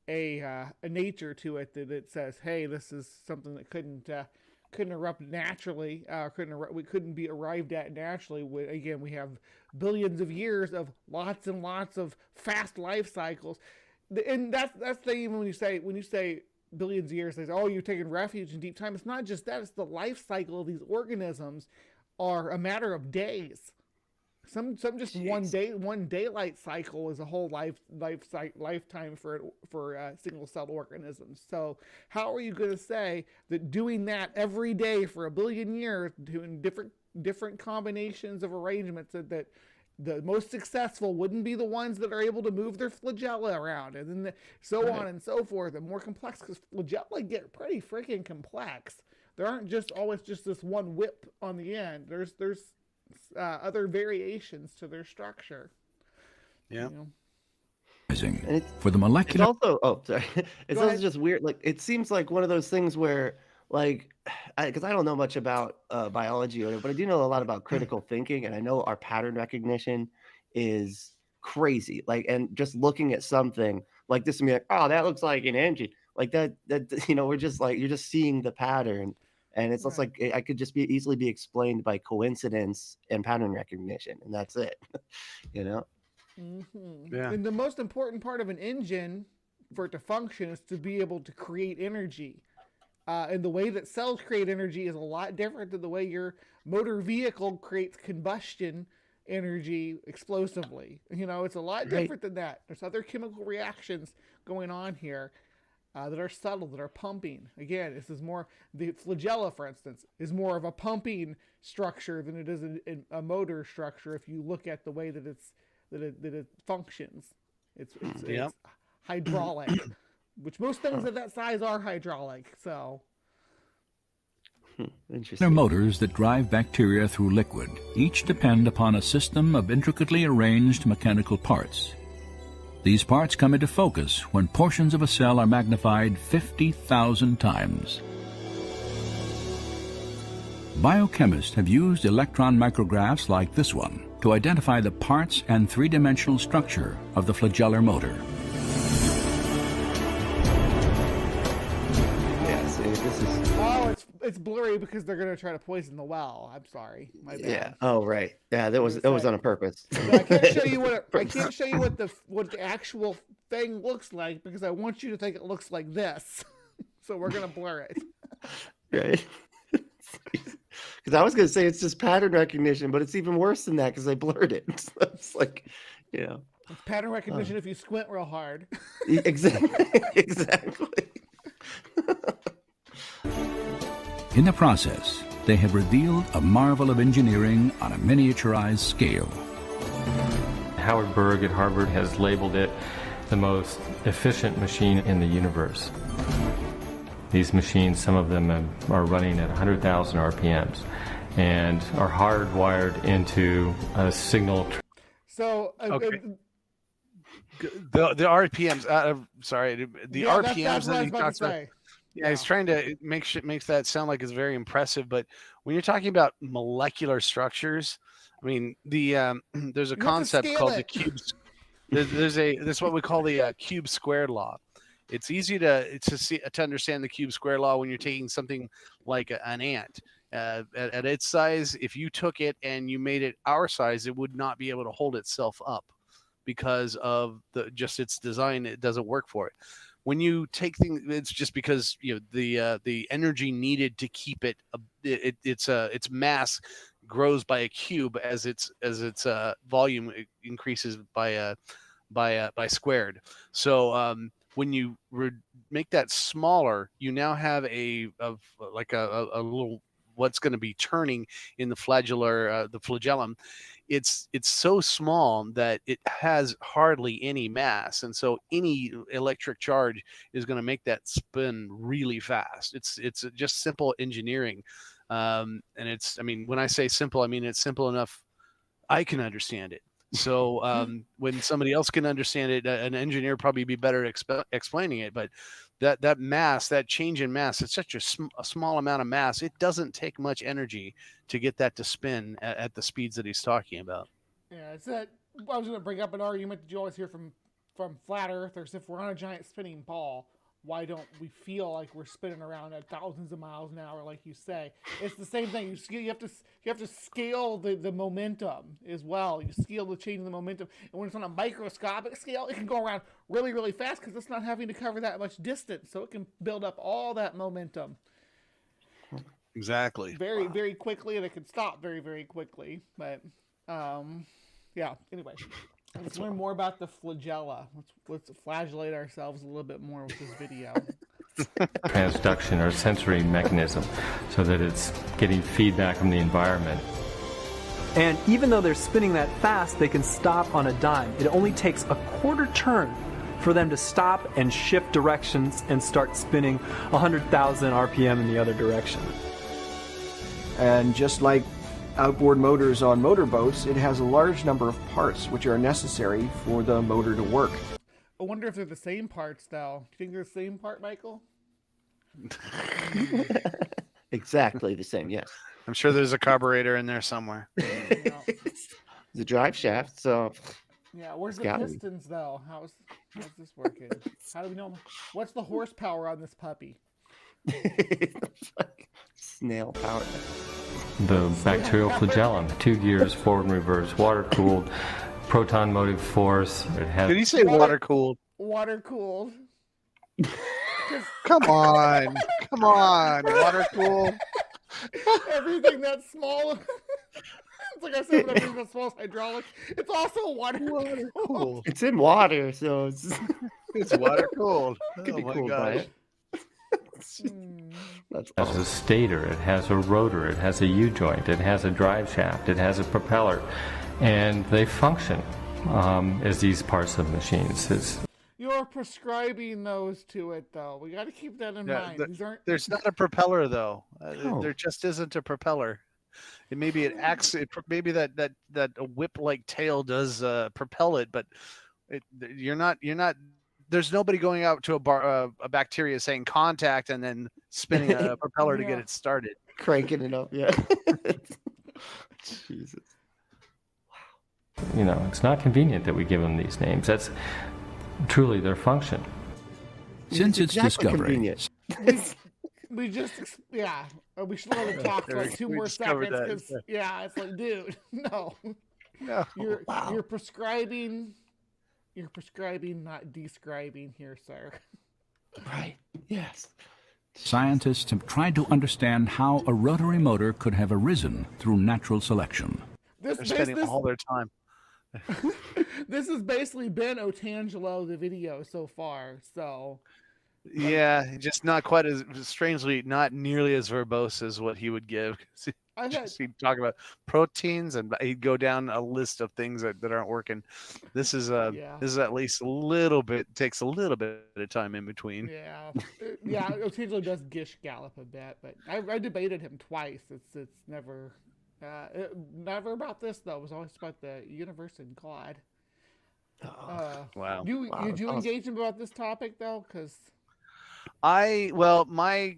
Speaker 4: a nature to it that says, hey, this is something that couldn't erupt naturally, we couldn't be arrived at naturally. Again, we have billions of years of lots and lots of fast life cycles, and that's the even when you say billions of years, they say, oh, you're taking refuge in deep time. It's not just that; it's the life cycle of these organisms are a matter of days. Some just Jeez. one daylight cycle is a whole lifetime for single celled organisms. So how are you going to say that doing that every day for a billion years, doing different combinations of arrangements that the most successful wouldn't be the ones that are able to move their flagella around, and then so on and so forth, and more complex, because flagella get pretty freaking complex. There aren't just always just this one whip on the end. There's other variations to their structure. Yeah.
Speaker 9: For the molecular.
Speaker 5: It's also, it's also just weird. Like, it seems like one of those things where, like, because I don't know much about biology or whatever, but I do know a lot about critical thinking, and I know our pattern recognition is crazy. Like, and just looking at something like this and be like, oh, that looks like an engine. Like that, we're just like, you're just seeing the pattern. And it's just like, I could just easily be explained by coincidence and pattern recognition, and that's it,
Speaker 4: Mm-hmm. Yeah. And the most important part of an engine for it to function is to be able to create energy. And the way that cells create energy is a lot different than the way your motor vehicle creates combustion energy explosively. It's a lot different than that. There's other chemical reactions going on here. That are subtle, that are pumping. Again, this is more, the flagella, for instance, is more of a pumping structure than it is a motor structure. If you look at the way that it functions, it's hydraulic, which most things of that size are hydraulic. So,
Speaker 9: interesting. There are motors that drive bacteria through liquid. Each depend upon a system of intricately arranged mechanical parts. These parts come into focus when portions of a cell are magnified 50,000 times. Biochemists have used electron micrographs like this one to identify the parts and three-dimensional structure of the flagellar motor.
Speaker 4: it's blurry because they're gonna try to poison the well. I'm sorry, my bad.
Speaker 5: Yeah. Oh, right. Yeah, that was on purpose.
Speaker 4: So I can't show you what the actual thing looks like because I want you to think it looks like this. So we're gonna blur it.
Speaker 5: Right. Because I was gonna say it's just pattern recognition, but it's even worse than that because I blurred it. So it's like, you know.
Speaker 4: It's pattern recognition if you squint real hard.
Speaker 5: Exactly. Exactly.
Speaker 9: In the process, they have revealed a marvel of engineering on a miniaturized scale.
Speaker 10: Howard Berg at Harvard has labeled it the most efficient machine in the universe. These machines, some of them are running at 100,000 RPMs and are hardwired into a signal.
Speaker 4: So,
Speaker 6: okay. The RPMs. Sorry, the RPMs that he talks about. Yeah, he's trying to make that sound like it's very impressive, but when you're talking about molecular structures, I mean there's a concept called the cubes. There's what we call the cube squared law. It's easy to understand the cube squared law when you're taking something like an ant. At its size, if you took it and you made it our size, it would not be able to hold itself up because of its design. It doesn't work for it. When you take things, it's just because the energy needed to keep its mass grows by a cube as its volume increases by squared. So when you make that smaller, you now have a little what's going to be turning in the flagellum. It's so small that it has hardly any mass, and so any electric charge is going to make that spin really fast. It's just simple engineering, and when I say simple, I mean it's simple enough I can understand it. So when somebody else can understand it, an engineer probably be better explaining it. But that mass, that change in mass, it's such a small amount of mass. It doesn't take much energy to get that to spin at the speeds that he's talking about.
Speaker 4: Yeah, it's that. I was going to bring up an argument that you always hear from flat earthers. If we're on a giant spinning ball, why don't we feel like we're spinning around at thousands of miles an hour, like you say? It's the same thing. You have to scale the momentum as well. You scale the change in the momentum, and when it's on a microscopic scale, it can go around really, really fast because it's not having to cover that much distance, so it can build up all that momentum.
Speaker 6: Exactly.
Speaker 4: Very, very quickly, and it can stop very, very quickly. But yeah. Anyway. Let's learn more about the flagella. Let's flagellate ourselves a little bit more with this video.
Speaker 10: Transduction or sensory mechanism so that it's getting feedback from the environment.
Speaker 11: And even though they're spinning that fast, they can stop on a dime. It only takes a quarter turn for them to stop and shift directions and start spinning 100,000 RPM in the other direction.
Speaker 8: And just like outboard motors on motorboats, it has a large number of parts which are necessary for the motor to work.
Speaker 4: I wonder if they're the same parts, though. Do you think they're the same part, Michael?
Speaker 5: Exactly the same, yes.
Speaker 6: I'm sure there's a carburetor in there somewhere.
Speaker 5: The drive shaft, so...
Speaker 4: Yeah, where's the pistons, though? How's this working? How do we know? What's the horsepower on this puppy?
Speaker 5: Snail power.
Speaker 10: The bacterial flagellum, 2 gears, forward and reverse, water-cooled, proton motive force. It has.
Speaker 6: Did he say water-cooled?
Speaker 4: Water-cooled.
Speaker 6: Come on, water-cooled.
Speaker 4: Everything that's small. It's like I said, everything that's small is hydraulic. It's also water-cooled.
Speaker 5: It's in water, so
Speaker 6: it's water-cooled.
Speaker 5: Could be cooled by it.
Speaker 10: It has a stator, it has a rotor, it has a U-joint, it has a drive shaft, it has a propeller, and they function as these parts of machines.
Speaker 4: You're prescribing those to it, though. We got to keep that in mind.
Speaker 6: There's not a propeller, though. There just isn't a propeller. It maybe it acts. Maybe that a whip-like tail does propel it, but you're not. There's nobody going out to a bacteria saying contact and then spinning a propeller to get it started.
Speaker 5: Cranking it up, yeah. Jesus.
Speaker 10: Wow. It's not convenient that we give them these names. That's truly their function.
Speaker 9: Since its discovery,
Speaker 4: we just we should let him talk for like 2
Speaker 6: We
Speaker 4: more
Speaker 6: discovered
Speaker 4: seconds
Speaker 6: that,
Speaker 4: because it's like, dude, no,
Speaker 6: No.
Speaker 4: you're prescribing not describing here, sir.
Speaker 5: Right. Yes.
Speaker 9: Scientists have tried to understand how a rotary motor could have arisen through natural selection.
Speaker 6: They're spending all their time.
Speaker 4: This has basically been Otangelo, the video so far. So
Speaker 6: Yeah, just not quite as strangely, not nearly as verbose as what he would give. He'd talk about proteins and he'd go down a list of things that aren't working. This is at least a little bit, takes a little bit of time in between.
Speaker 4: Yeah, Otangelo does gish gallop a bit, but I debated him twice. It's never never about this though. It was always about the universe and God.
Speaker 6: Wow.
Speaker 4: Did you engage him about this topic though? Because
Speaker 6: my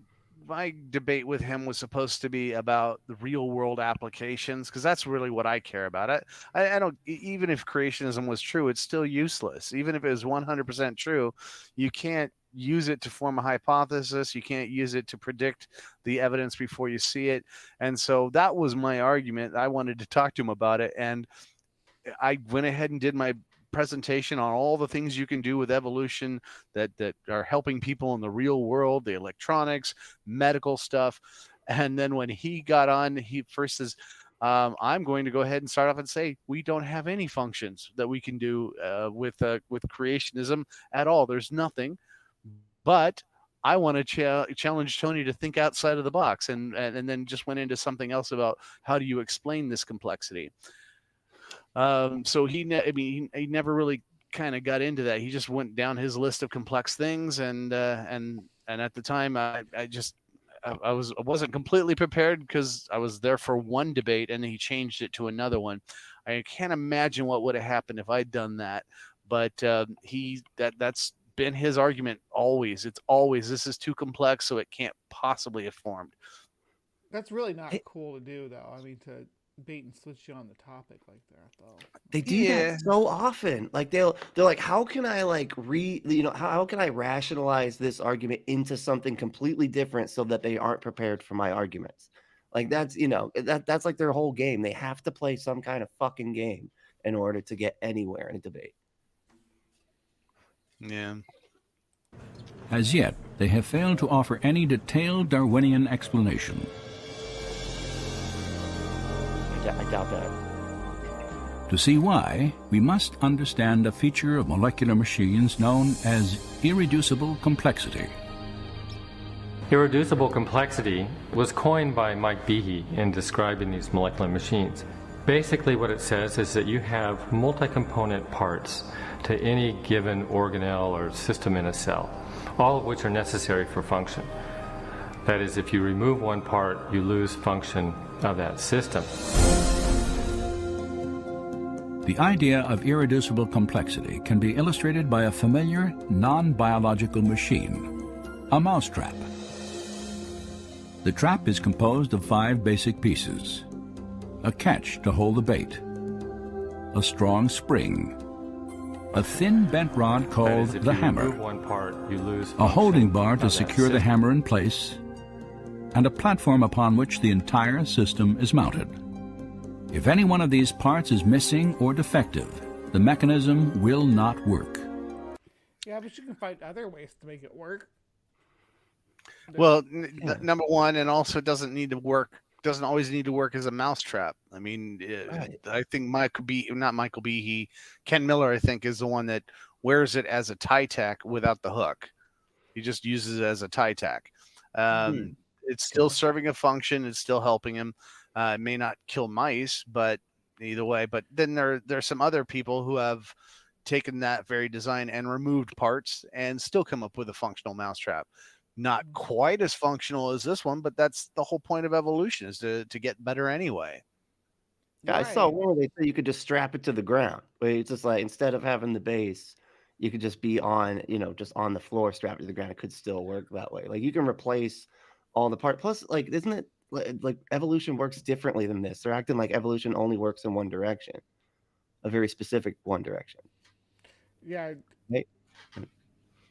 Speaker 6: debate with him was supposed to be about the real world applications, because that's really what I care about. I don't, even if creationism was true, it's still useless. Even if it was 100% true, you can't use it to form a hypothesis. You can't use it to predict the evidence before you see it. And so that was my argument. I wanted to talk to him about it, and I went ahead and did my presentation on all the things you can do with evolution that are helping people in the real world, the electronics, medical stuff. And then when he got on, he first says, I'm going to go ahead and start off and say we don't have any functions that we can do with creationism at all. There's nothing. But I want to challenge Tony to think outside of the box, and then just went into something else about how do you explain this complexity. So he never really kind of got into that. He just went down his list of complex things, and at the time I wasn't completely prepared because I was there for one debate and he changed it to another one. I can't imagine what would have happened if I'd done that, but that's been his argument always. It's always, this is too complex, so it can't possibly have formed.
Speaker 4: That's really not cool to do, though. I mean, to bait and switch you on the topic like that, though.
Speaker 5: They do that so often. Like they're like, how can I how can I rationalize this argument into something completely different so that they aren't prepared for my arguments? Like that's that's like their whole game. They have to play some kind of fucking game in order to get anywhere in a debate.
Speaker 6: Yeah.
Speaker 9: As yet, they have failed to offer any detailed Darwinian explanation.
Speaker 5: I doubt that.
Speaker 9: To see why, we must understand a feature of molecular machines known as irreducible complexity.
Speaker 10: Irreducible complexity was coined by Mike Behe in describing these molecular machines. Basically what it says is that you have multi-component parts to any given organelle or system in a cell, all of which are necessary for function. That is, if you remove one part, you lose function of that system.
Speaker 9: The idea of irreducible complexity can be illustrated by a familiar, non-biological machine, a mousetrap. The trap is composed of 5 basic pieces: a catch to hold the bait, a strong spring, a thin bent rod called the hammer, a holding bar to secure the hammer in place, and a platform upon which the entire system is mounted. If any one of these parts is missing or defective, the mechanism will not work.
Speaker 4: Yeah, but you can find other ways to make it work.
Speaker 6: Well, number one, and also it doesn't always need to work as a mousetrap. I mean, I think Ken Miller, I think, is the one that wears it as a tie tack without the hook. He just uses it as a tie tack. It's still serving a function. It's still helping him. It may not kill mice, but either way. But then there's some other people who have taken that very design and removed parts and still come up with a functional mousetrap. Not quite as functional as this one, but that's the whole point of evolution, is to get better anyway.
Speaker 5: Yeah, right. I saw one where they said you could just strap it to the ground. Where it's just like, instead of having the base, you could just be on, just on the floor, strapped to the ground. It could still work that way. Like you can replace all the parts. Plus, like, isn't it like evolution works differently than this? They're acting like evolution only works in one direction, a very specific one direction.
Speaker 4: Yeah.
Speaker 5: Right?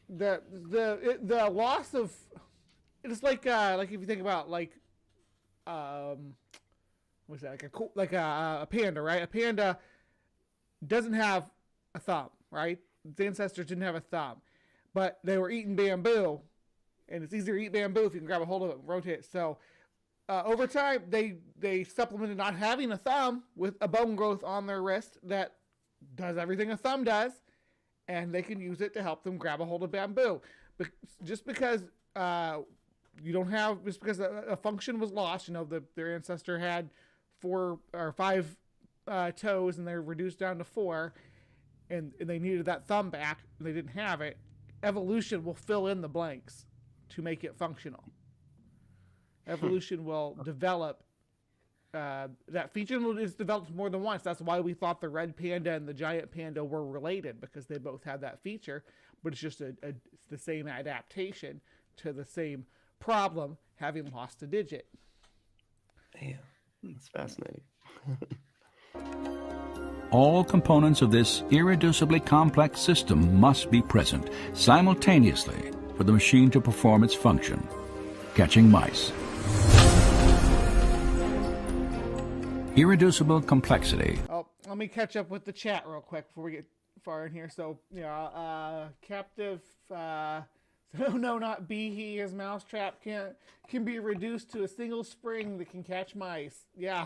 Speaker 4: The loss of it's like if you think about what's that, like a panda, right? A panda doesn't have a thumb, right? Its ancestors didn't have a thumb, but they were eating bamboo, and it's easier to eat bamboo if you can grab a hold of it and rotate it. So over time, they supplemented not having a thumb with a bone growth on their wrist that does everything a thumb does, and they can use it to help them grab a hold of bamboo. But just because you don't have, just because a function was lost, their ancestor had 4 or 5 toes and they're reduced down to 4, and they needed that thumb back and they didn't have it, evolution will fill in the blanks to make it functional. Evolution will develop that feature is developed more than once. That's why we thought the red panda and the giant panda were related, because they both had that feature, but it's just it's the same adaptation to the same problem, having lost a digit.
Speaker 5: Yeah, that's fascinating.
Speaker 9: All components of this irreducibly complex system must be present simultaneously for the machine to perform its function, catching mice. Irreducible complexity.
Speaker 4: Oh, let me catch up with the chat real quick before we get far in here. So, captive. No, not Behe. His mousetrap can be reduced to a single spring that can catch mice. Yeah,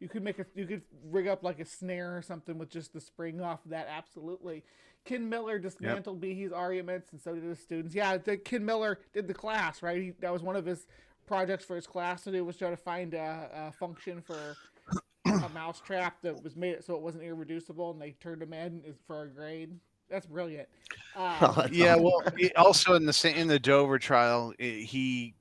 Speaker 4: you could rig up like a snare or something with just the spring off of that. Absolutely. Ken Miller dismantled Behe's arguments, and so did his students. Yeah, Ken Miller did the class, right? That was one of his projects for his class to do, was try to find a function for a mousetrap that was made so it wasn't irreducible, and they turned him in for a grade. That's brilliant.
Speaker 6: Well, also in the Dover trial, Behe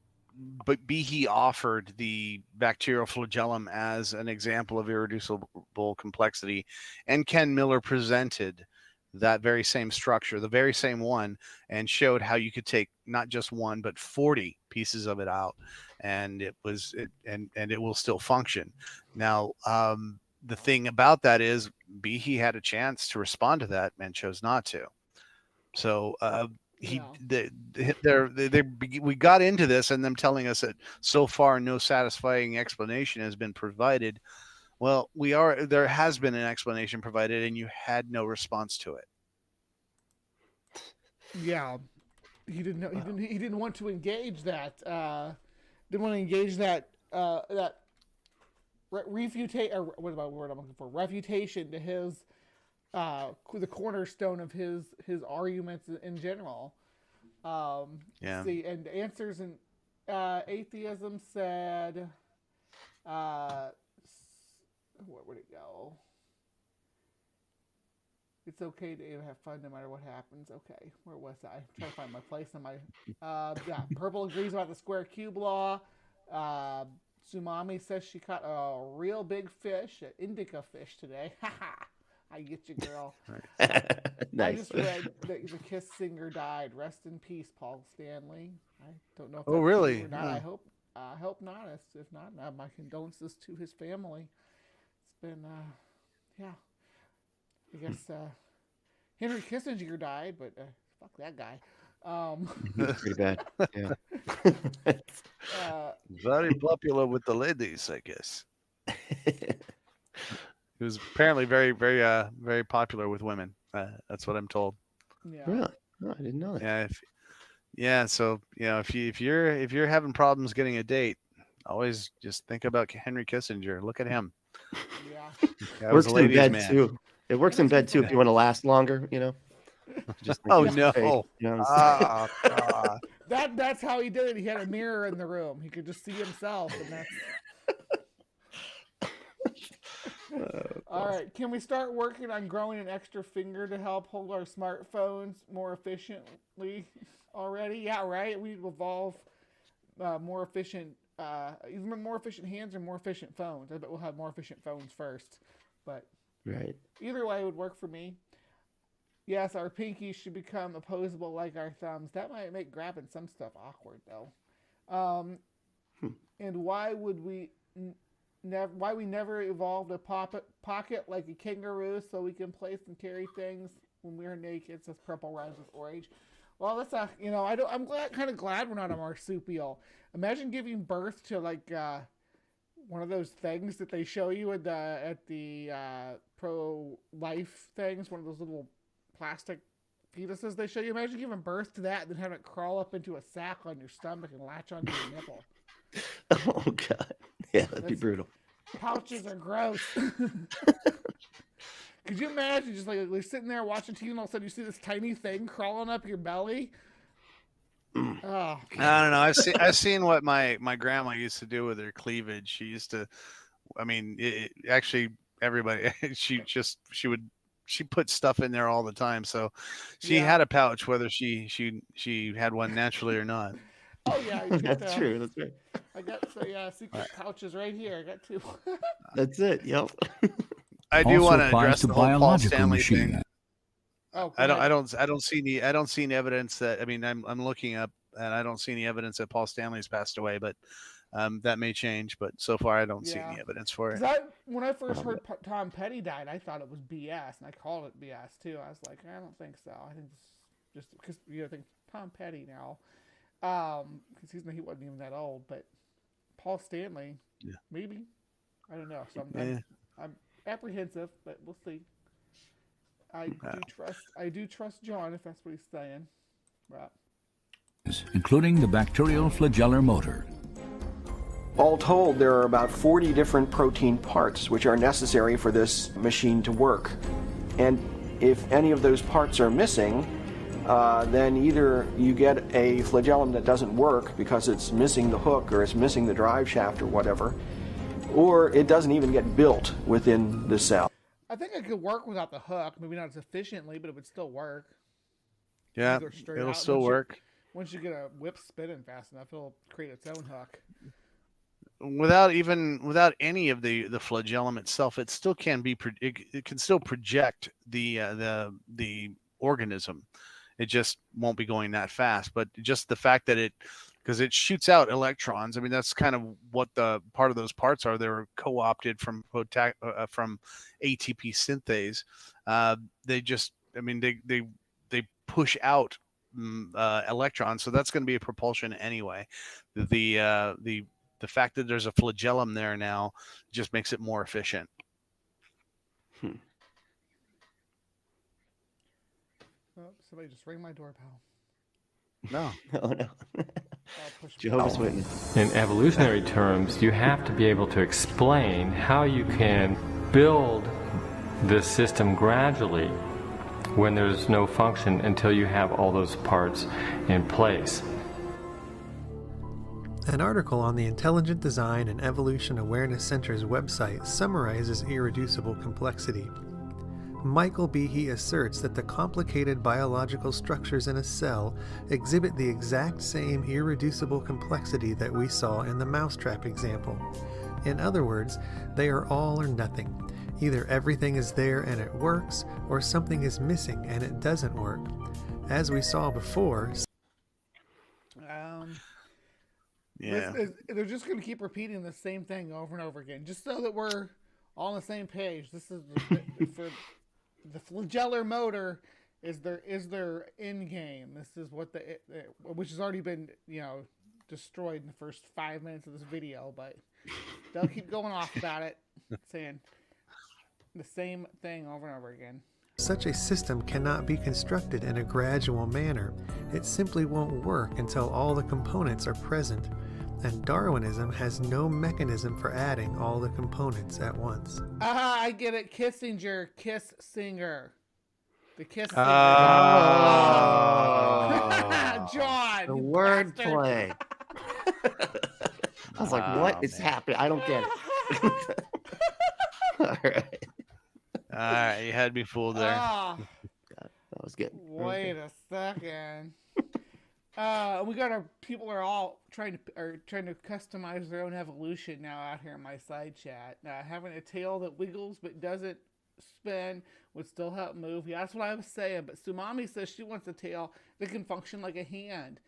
Speaker 6: offered the bacterial flagellum as an example of irreducible complexity, and Ken Miller presented that very same structure, the very same one, and showed how you could take not just one but 40 pieces of it out, and it will still function. Now, the thing about that is Behe had a chance to respond to that and chose not to. So we got into this and them telling us that so far no satisfying explanation has been provided. Well, there has been an explanation provided, and you had no response to it.
Speaker 4: Yeah, he didn't know. He didn't want to engage that. Didn't want to engage that. That refutation, or what about the word I'm looking for? Refutation to his the cornerstone of his arguments in general. See, and answers in atheism said. Where would it go? It's okay to have fun no matter what happens. Okay, where was I? I'm trying to find my place on my. Purple agrees about the square cube law. Sumami says she caught a real big fish, an indica fish today. Haha, I get you, girl.
Speaker 5: Nice.
Speaker 4: I just read that the Kiss singer died. Rest in peace, Paul Stanley. I don't know if
Speaker 6: that's really
Speaker 4: true or not. Yeah. I hope not. If not, my condolences to his family. It's been, I guess Henry Kissinger died, but fuck that guy.
Speaker 5: Pretty bad. Yeah.
Speaker 6: Very popular with the ladies, I guess. He was apparently very, very, very popular with women. That's what I'm told.
Speaker 4: Yeah.
Speaker 5: Really? No, I didn't know that.
Speaker 6: Yeah. So if you're having problems getting a date, always just think about Henry Kissinger. Look at him.
Speaker 4: Yeah.
Speaker 5: Works in bed too. It works in bed too if you want to last longer. Just
Speaker 6: no.
Speaker 4: That's how he did it. He had a mirror in the room. He could just see himself, and that's. All right, can we start working on growing an extra finger to help hold our smartphones more efficiently already? Yeah, right. We'd evolve more efficient, either more efficient hands or more efficient phones. I bet we'll have more efficient phones first, but
Speaker 5: right.
Speaker 4: Either way would work for me. Yes, our pinkies should become opposable like our thumbs. That might make grabbing some stuff awkward, though. And why would we never evolved a pocket like a kangaroo so we can place and carry things when we're naked? Says purple rhymes with orange. Well, that's I'm kind of glad we're not a marsupial. Imagine giving birth to like one of those things that they show you at the pro-life things, one of those little plastic fetuses they show you. Imagine giving birth to that and then having it crawl up into a sack on your stomach and latch onto your nipple.
Speaker 5: Oh God, yeah, that'd be brutal.
Speaker 4: Pouches are gross. Could you imagine just like you're sitting there watching TV and all of a sudden you see this tiny thing crawling up your belly? Oh,
Speaker 6: I don't know. I've seen what my grandma used to do with her cleavage. She used to, I mean, actually everybody. She put stuff in there all the time. So she had a pouch, whether she had one naturally or not.
Speaker 4: Oh yeah,
Speaker 5: that's true. That's right.
Speaker 4: I got secret pouches right here. I got two.
Speaker 5: That's it. Yep.
Speaker 6: I do want to
Speaker 9: applies
Speaker 6: address
Speaker 9: to
Speaker 6: the whole Paul
Speaker 9: biological
Speaker 6: Stanley
Speaker 9: machine.
Speaker 6: thing.
Speaker 4: Oh,
Speaker 6: I don't see any evidence that, I mean, I'm looking up and I don't see any evidence that Paul Stanley's passed away, but that may change. But so far, I don't see any evidence for it.
Speaker 4: When I first heard Tom Petty died, I thought it was BS, and I called it BS too. I was like, I don't think so. I think this just because I think Tom Petty now, because he wasn't even that old, but Paul Stanley, maybe, I don't know. So I'm apprehensive, but we'll see. I do trust John if that's what he's saying. Right.
Speaker 9: Including the bacterial flagellar motor.
Speaker 8: All told, there are about 40 different protein parts which are necessary for this machine to work. And if any of those parts are missing, then either you get a flagellum that doesn't work because it's missing the hook or it's missing the drive shaft or whatever, or it doesn't even get built within the cell.
Speaker 4: I think it could work without the hook, maybe not as efficiently, but it would still work.
Speaker 6: Yeah, it'll still work.
Speaker 4: Once you get a whip spinning fast enough, it'll create its own hook.
Speaker 6: Without any of the flagellum itself, it still can be. It can still project the organism. It just won't be going that fast. But just the fact that because it shoots out electrons. I mean, that's kind of what the part of those parts are. They're co-opted from ATP synthase. They push out electrons, so that's going to be a propulsion anyway. The fact that there's a flagellum there now just makes it more efficient.
Speaker 4: Oh, somebody just rang my doorbell.
Speaker 6: No.
Speaker 5: Oh no. Jehovah's Witness.
Speaker 10: In evolutionary terms, you have to be able to explain how you can build this system gradually when there's no function until you have all those parts in place.
Speaker 7: An article on the Intelligent Design and Evolution Awareness Center's website summarizes irreducible complexity. Michael Behe asserts that the complicated biological structures in a cell exhibit the exact same irreducible complexity that we saw in the mousetrap example. In other words, they are all or nothing. Either everything is there and it works, or something is missing and it doesn't work. As we saw before,
Speaker 4: they're just going to keep repeating the same thing over and over again, just so that we're all on the same page. This is for the flagellar motor is their end game. This is what which has already been destroyed in the first 5 minutes of this video, but they'll keep going off about it, saying the same thing over and over again.
Speaker 7: Such a system cannot be constructed in a gradual manner. It simply won't work until all the components are present, and Darwinism has no mechanism for adding all the components at once.
Speaker 4: I get it. Kissinger, Kiss Singer. The Kiss Singer. John.
Speaker 5: The wordplay. I was like, what is happening? I don't get it. All right.
Speaker 6: All right, you had me fooled there.
Speaker 5: God, that was good.
Speaker 4: Wait a second. We got our people are all trying to customize their own evolution now out here in my side chat. Having a tail that wiggles but doesn't spin would still help move. Yeah, that's what I was saying. But Sumami says she wants a tail that can function like a hand.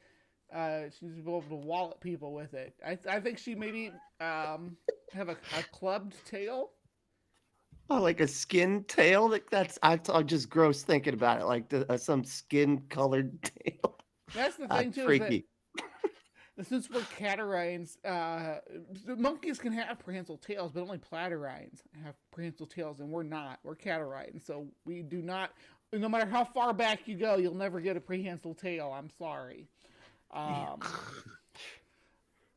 Speaker 4: She needs to be able to wallet people with it. I think she maybe have a clubbed tail.
Speaker 5: Oh, like a skin tail? I'm just gross thinking about it. Like some skin-colored tail.
Speaker 4: That's the thing too.
Speaker 5: Freaky.
Speaker 4: Since we're catarrhines, monkeys can have prehensile tails, but only platyrrhines have prehensile tails, and we're not. We're catarrhines, so we do not. No matter how far back you go, you'll never get a prehensile tail. I'm sorry.
Speaker 5: You're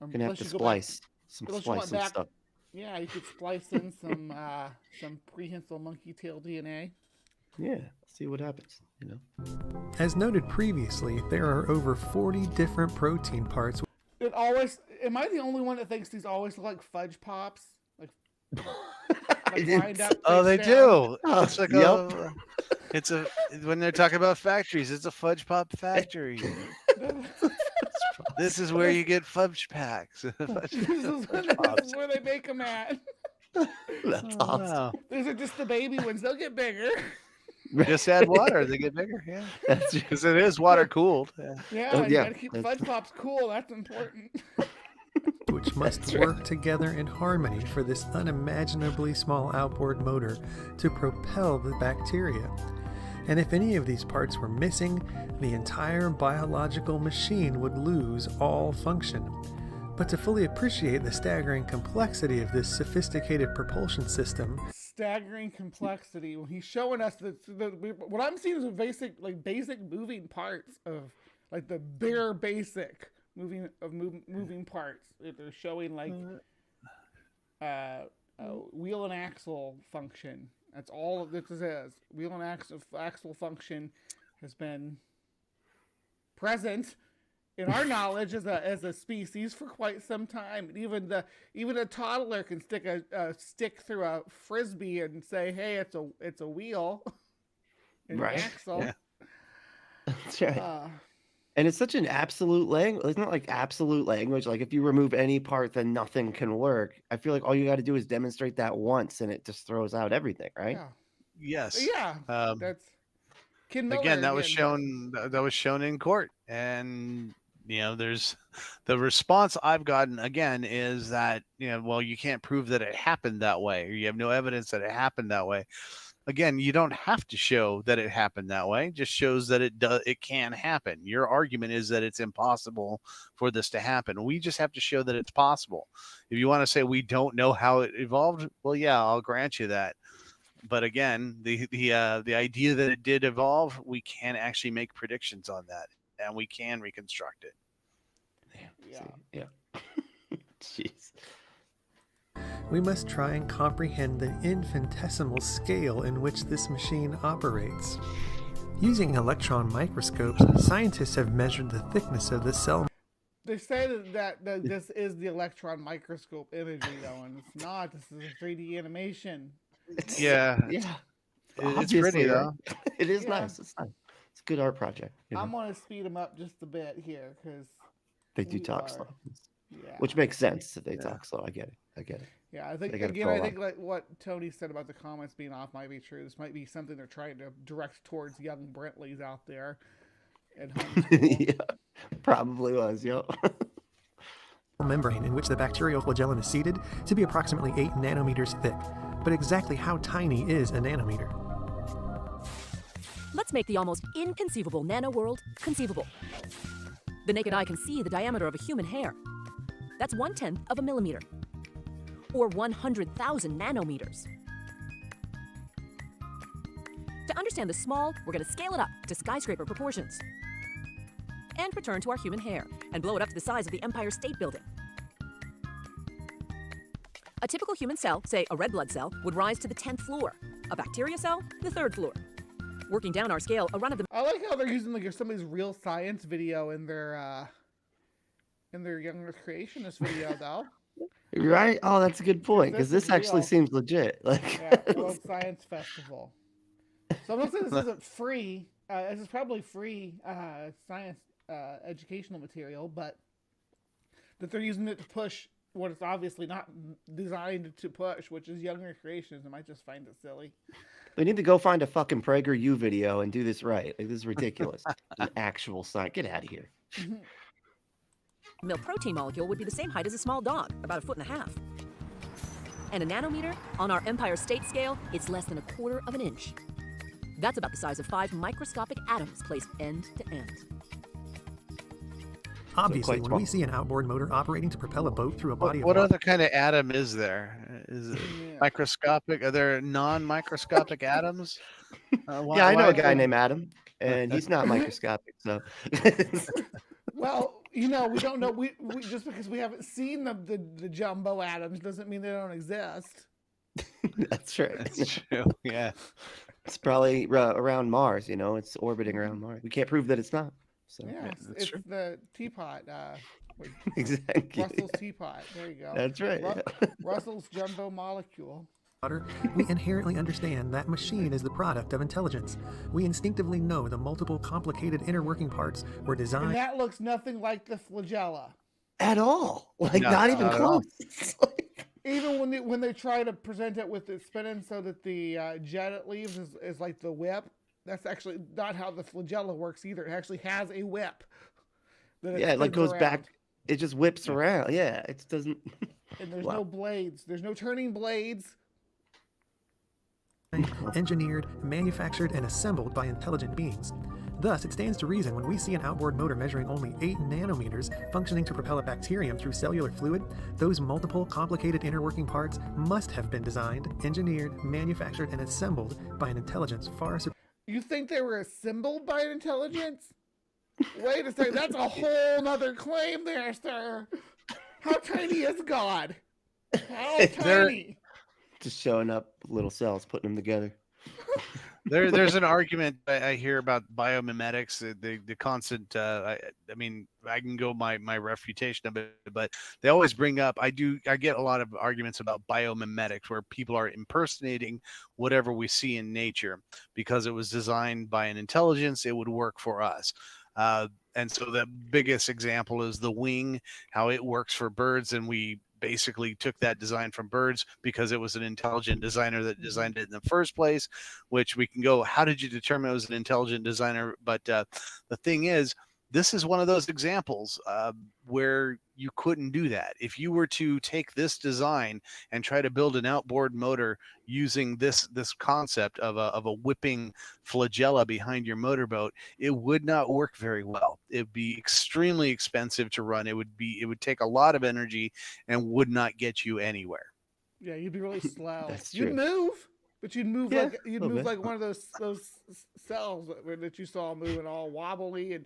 Speaker 5: gonna have to splice some stuff.
Speaker 4: Yeah, you could splice in some prehensile monkey tail DNA.
Speaker 5: Yeah, see what happens,
Speaker 7: As noted previously, there are over 40 different protein parts.
Speaker 4: Am I the only one that thinks these always look like fudge pops? Like lined up
Speaker 6: they
Speaker 4: face
Speaker 6: do.
Speaker 4: down?
Speaker 6: It's like when they're talking about factories, it's a fudge pop factory. This is where you get fudge packs.
Speaker 4: This is where they make them at.
Speaker 5: That's awesome.
Speaker 6: Wow.
Speaker 4: These are just the baby ones. They'll get bigger.
Speaker 6: Just add water, they get bigger. Yeah, because it is water cooled.
Speaker 4: Yeah, you gotta keep fudge pops cool. That's important.
Speaker 7: Which must work together in harmony for this unimaginably small outboard motor to propel the bacteria. And if any of these parts were missing, the entire biological machine would lose all function. But to fully appreciate the staggering complexity of this sophisticated propulsion system,
Speaker 4: Staggering complexity. When he's showing us what I'm seeing is basic moving parts of like the bare basic moving parts. They're showing like wheel and axle function. That's all this is. Wheel and axle function has been present in our knowledge as a species for quite some time. Even a toddler can stick a stick through a frisbee and say, "Hey, it's a wheel, an axle."
Speaker 5: Yeah. That's right. And it's such an absolute language. It's not like absolute language. Like if you remove any part, then nothing can work. I feel like all you got to do is demonstrate that once, and it just throws out everything, right?
Speaker 4: Yeah.
Speaker 6: Yes.
Speaker 4: Yeah. That's Ken Miller
Speaker 6: again. That was shown. That was shown in court, and there's the response I've gotten again is that well, you can't prove that it happened that way, or you have no evidence that it happened that way. Again, you don't have to show that it happened that way. It just shows that it can happen. Your argument is that it's impossible for this to happen. We just have to show that it's possible. If you want to say we don't know how it evolved, well, yeah, I'll grant you that. But again, the idea that it did evolve, we can actually make predictions on that, and we can reconstruct it.
Speaker 5: Yeah. Jeez.
Speaker 7: we must try and comprehend the infinitesimal scale in which this machine operates. Using electron microscopes, scientists have measured the thickness of the cell.
Speaker 4: They say that this is the electron microscope imagery, though, and it's not. This is a 3D animation.
Speaker 6: Yeah. It's pretty, though.
Speaker 5: It is nice. It's nice. It's a good art project.
Speaker 4: I'm going to speed them up just a bit here, because
Speaker 5: they do talk slow.
Speaker 4: Yeah.
Speaker 5: Which makes sense if they talk slow. I get it.
Speaker 4: Yeah, I think like what Tony said about the comments being off might be true. This might be something they're trying to direct towards young Brentleys out there at home.
Speaker 5: Yeah, probably was,
Speaker 7: membrane in which the bacterial flagellum is seated to be approximately 8 nanometers thick. But exactly how tiny is a nanometer?
Speaker 12: Let's make the almost inconceivable nano world conceivable. The naked eye can see the diameter of a human hair. That's 1/10 of a millimeter, or 100,000 nanometers. To understand the small, we're going to scale it up to skyscraper proportions. And return to our human hair and blow it up to the size of the Empire State Building. A typical human cell, say a red blood cell, would rise to the 10th floor. A bacteria cell, the 3rd floor. Working down our scale, a run of the...
Speaker 4: I like how they're using like somebody's real science video in their young Earth Creationist video, though.
Speaker 5: Right? Oh, that's a good point, because this actually seems legit.
Speaker 4: World Science Festival. So I'm not saying this isn't free. This is probably free science educational material, but that they're using it to push what it's obviously not designed to push, which is younger creationism. I just find it silly.
Speaker 5: They need to go find a fucking PragerU video and do this right. Like, this is ridiculous. An actual science. Get out of here.
Speaker 12: Milk protein molecule would be the same height as a small dog, about 1.5 feet. And a nanometer, on our Empire State scale, it's less than 1/4 of an inch. That's about the size of 5 microscopic atoms placed end to end.
Speaker 7: Obviously,
Speaker 5: quite
Speaker 7: when
Speaker 5: small.
Speaker 7: we see an outboard motor operating to propel a boat through a body of
Speaker 6: What
Speaker 7: water,
Speaker 6: other kind of atom is there? Is it microscopic? Are there non-microscopic atoms?
Speaker 5: Yeah, I know
Speaker 6: Why
Speaker 5: a guy
Speaker 6: would-
Speaker 5: named Adam, and he's not microscopic. So
Speaker 4: Well, you know, we don't know. We just because we haven't seen the jumbo atoms doesn't mean they don't exist.
Speaker 5: that's right.
Speaker 6: That's true. Yeah.
Speaker 5: It's probably around Mars. You know, it's orbiting around Mars. We can't prove that it's not. So
Speaker 4: Yeah, it's the teapot.
Speaker 5: exactly.
Speaker 4: Russell's teapot. There you go.
Speaker 5: That's right.
Speaker 4: Russell's jumbo molecule.
Speaker 7: we inherently understand that machine is the product of intelligence. We instinctively know the multiple complicated inner working parts were
Speaker 4: And
Speaker 7: designed.
Speaker 4: that looks nothing like the flagella.
Speaker 5: At all. Like
Speaker 6: No,
Speaker 5: not even
Speaker 6: not at all.
Speaker 5: close. It's like-
Speaker 4: Even when they try to present it with it spinning so that the jet it leaves is like the whip, that's actually not how the flagella works either. It actually has a whip. that
Speaker 5: yeah, it like
Speaker 4: spins
Speaker 5: goes back.
Speaker 4: around.
Speaker 5: It just whips around. Yeah, it doesn't.
Speaker 4: And there's
Speaker 5: Wow.
Speaker 4: no blades. There's no turning blades.
Speaker 7: engineered, manufactured, and assembled by intelligent beings. Thus, it stands to reason when we see an outboard motor measuring only 8 nanometers functioning to propel a bacterium through cellular fluid, those multiple complicated inner working parts must have been designed, engineered, manufactured, and assembled by an intelligence far superior.
Speaker 4: You think they were assembled by an intelligence? Wait a second, that's a whole nother claim there, sir. How tiny is God? How tiny?
Speaker 5: Just showing up little cells, putting them together.
Speaker 6: There's an argument I hear about biomimetics, the constant. I mean, I can go my refutation of it, but they always bring up. I get a lot of arguments about biomimetics, where people are impersonating whatever we see in nature because it was designed by an intelligence. It would work for us. And so the biggest example is the wing, how it works for birds, and we basically took that design from birds because it was an intelligent designer that designed it in the first place, which we can go, how did you determine it was an intelligent designer? But the thing is, this is one of those examples where you couldn't do that. If you were to take this design and try to build an outboard motor using this concept of a whipping flagella behind your motorboat, it would not work very well. It'd be extremely expensive to run. It would take a lot of energy and would not get you anywhere.
Speaker 4: Yeah, you'd be really slow.
Speaker 5: That's
Speaker 4: You'd
Speaker 5: true.
Speaker 4: move, but you'd move
Speaker 5: Yeah,
Speaker 4: like
Speaker 5: a little bit.
Speaker 4: one of those cells that you saw moving all wobbly and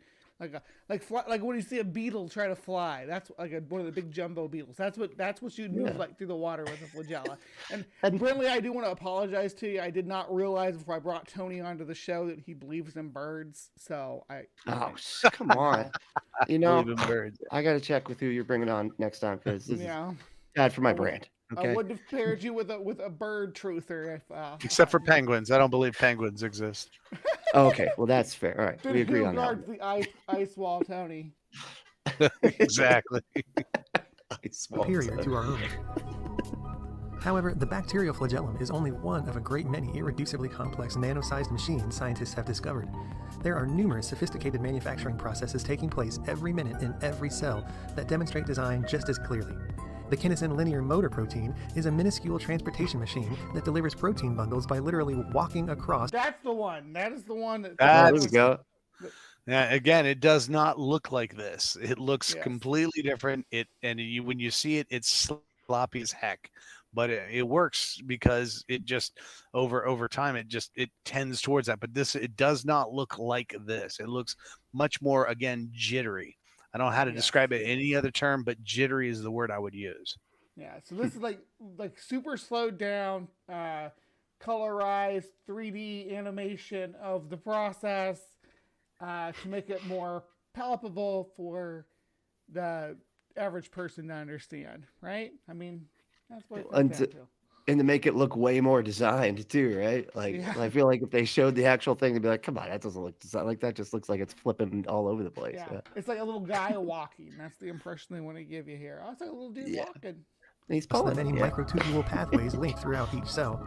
Speaker 4: like when you see a beetle try to fly. That's like one of the big jumbo beetles. That's what you'd move like through the water with a flagella. And Brinley, I do want to apologize to you. I did not realize before I brought Tony onto the show that he believes in birds. So
Speaker 5: Come on. You know,
Speaker 6: Believe in birds.
Speaker 5: I got to check with who you're bringing on next time because this
Speaker 4: yeah.
Speaker 5: is bad for my brand.
Speaker 4: I
Speaker 5: Okay.
Speaker 4: wouldn't have paired you with a bird truther if
Speaker 6: Except for penguins. I don't believe penguins exist.
Speaker 5: Okay. Well, that's fair. All right. We agree on that.
Speaker 4: Guards the ice wall, Tony.
Speaker 6: Exactly.
Speaker 7: superior to our own. However, the bacterial flagellum is only one of a great many irreducibly complex nano-sized machines scientists have discovered. There are numerous sophisticated manufacturing processes taking place every minute in every cell that demonstrate design just as clearly. The kinesin linear motor protein is a minuscule transportation machine that delivers protein bundles by literally walking across.
Speaker 4: That's the one. That is the one that.
Speaker 5: There we go.
Speaker 6: Yeah, again, it does not look like this. It looks
Speaker 4: Yes.
Speaker 6: completely different. When you see it, it's sloppy as heck. But it works because it just over time it tends towards that. But it does not look like this. It looks much more, again, jittery. I don't know how to describe it any other term, but jittery is the word I would use.
Speaker 4: Yeah, so this is like super slowed down, colorized 3D animation of the process to make it more palpable for the average person to understand, right? I mean, that's what it comes down to.
Speaker 5: And to make it look way more designed too, right? Like
Speaker 4: Yeah.
Speaker 5: I feel like if they showed the actual thing, they'd be like, "Come on, that doesn't look designed like that. Just looks like it's flipping all over the place."
Speaker 4: Yeah.
Speaker 5: Yeah.
Speaker 4: It's like a little guy walking. That's the impression they want to give you here. Oh, it's like a little dude walking.
Speaker 5: He's
Speaker 7: The
Speaker 5: pulling.
Speaker 7: many microtubule pathways linked throughout each cell.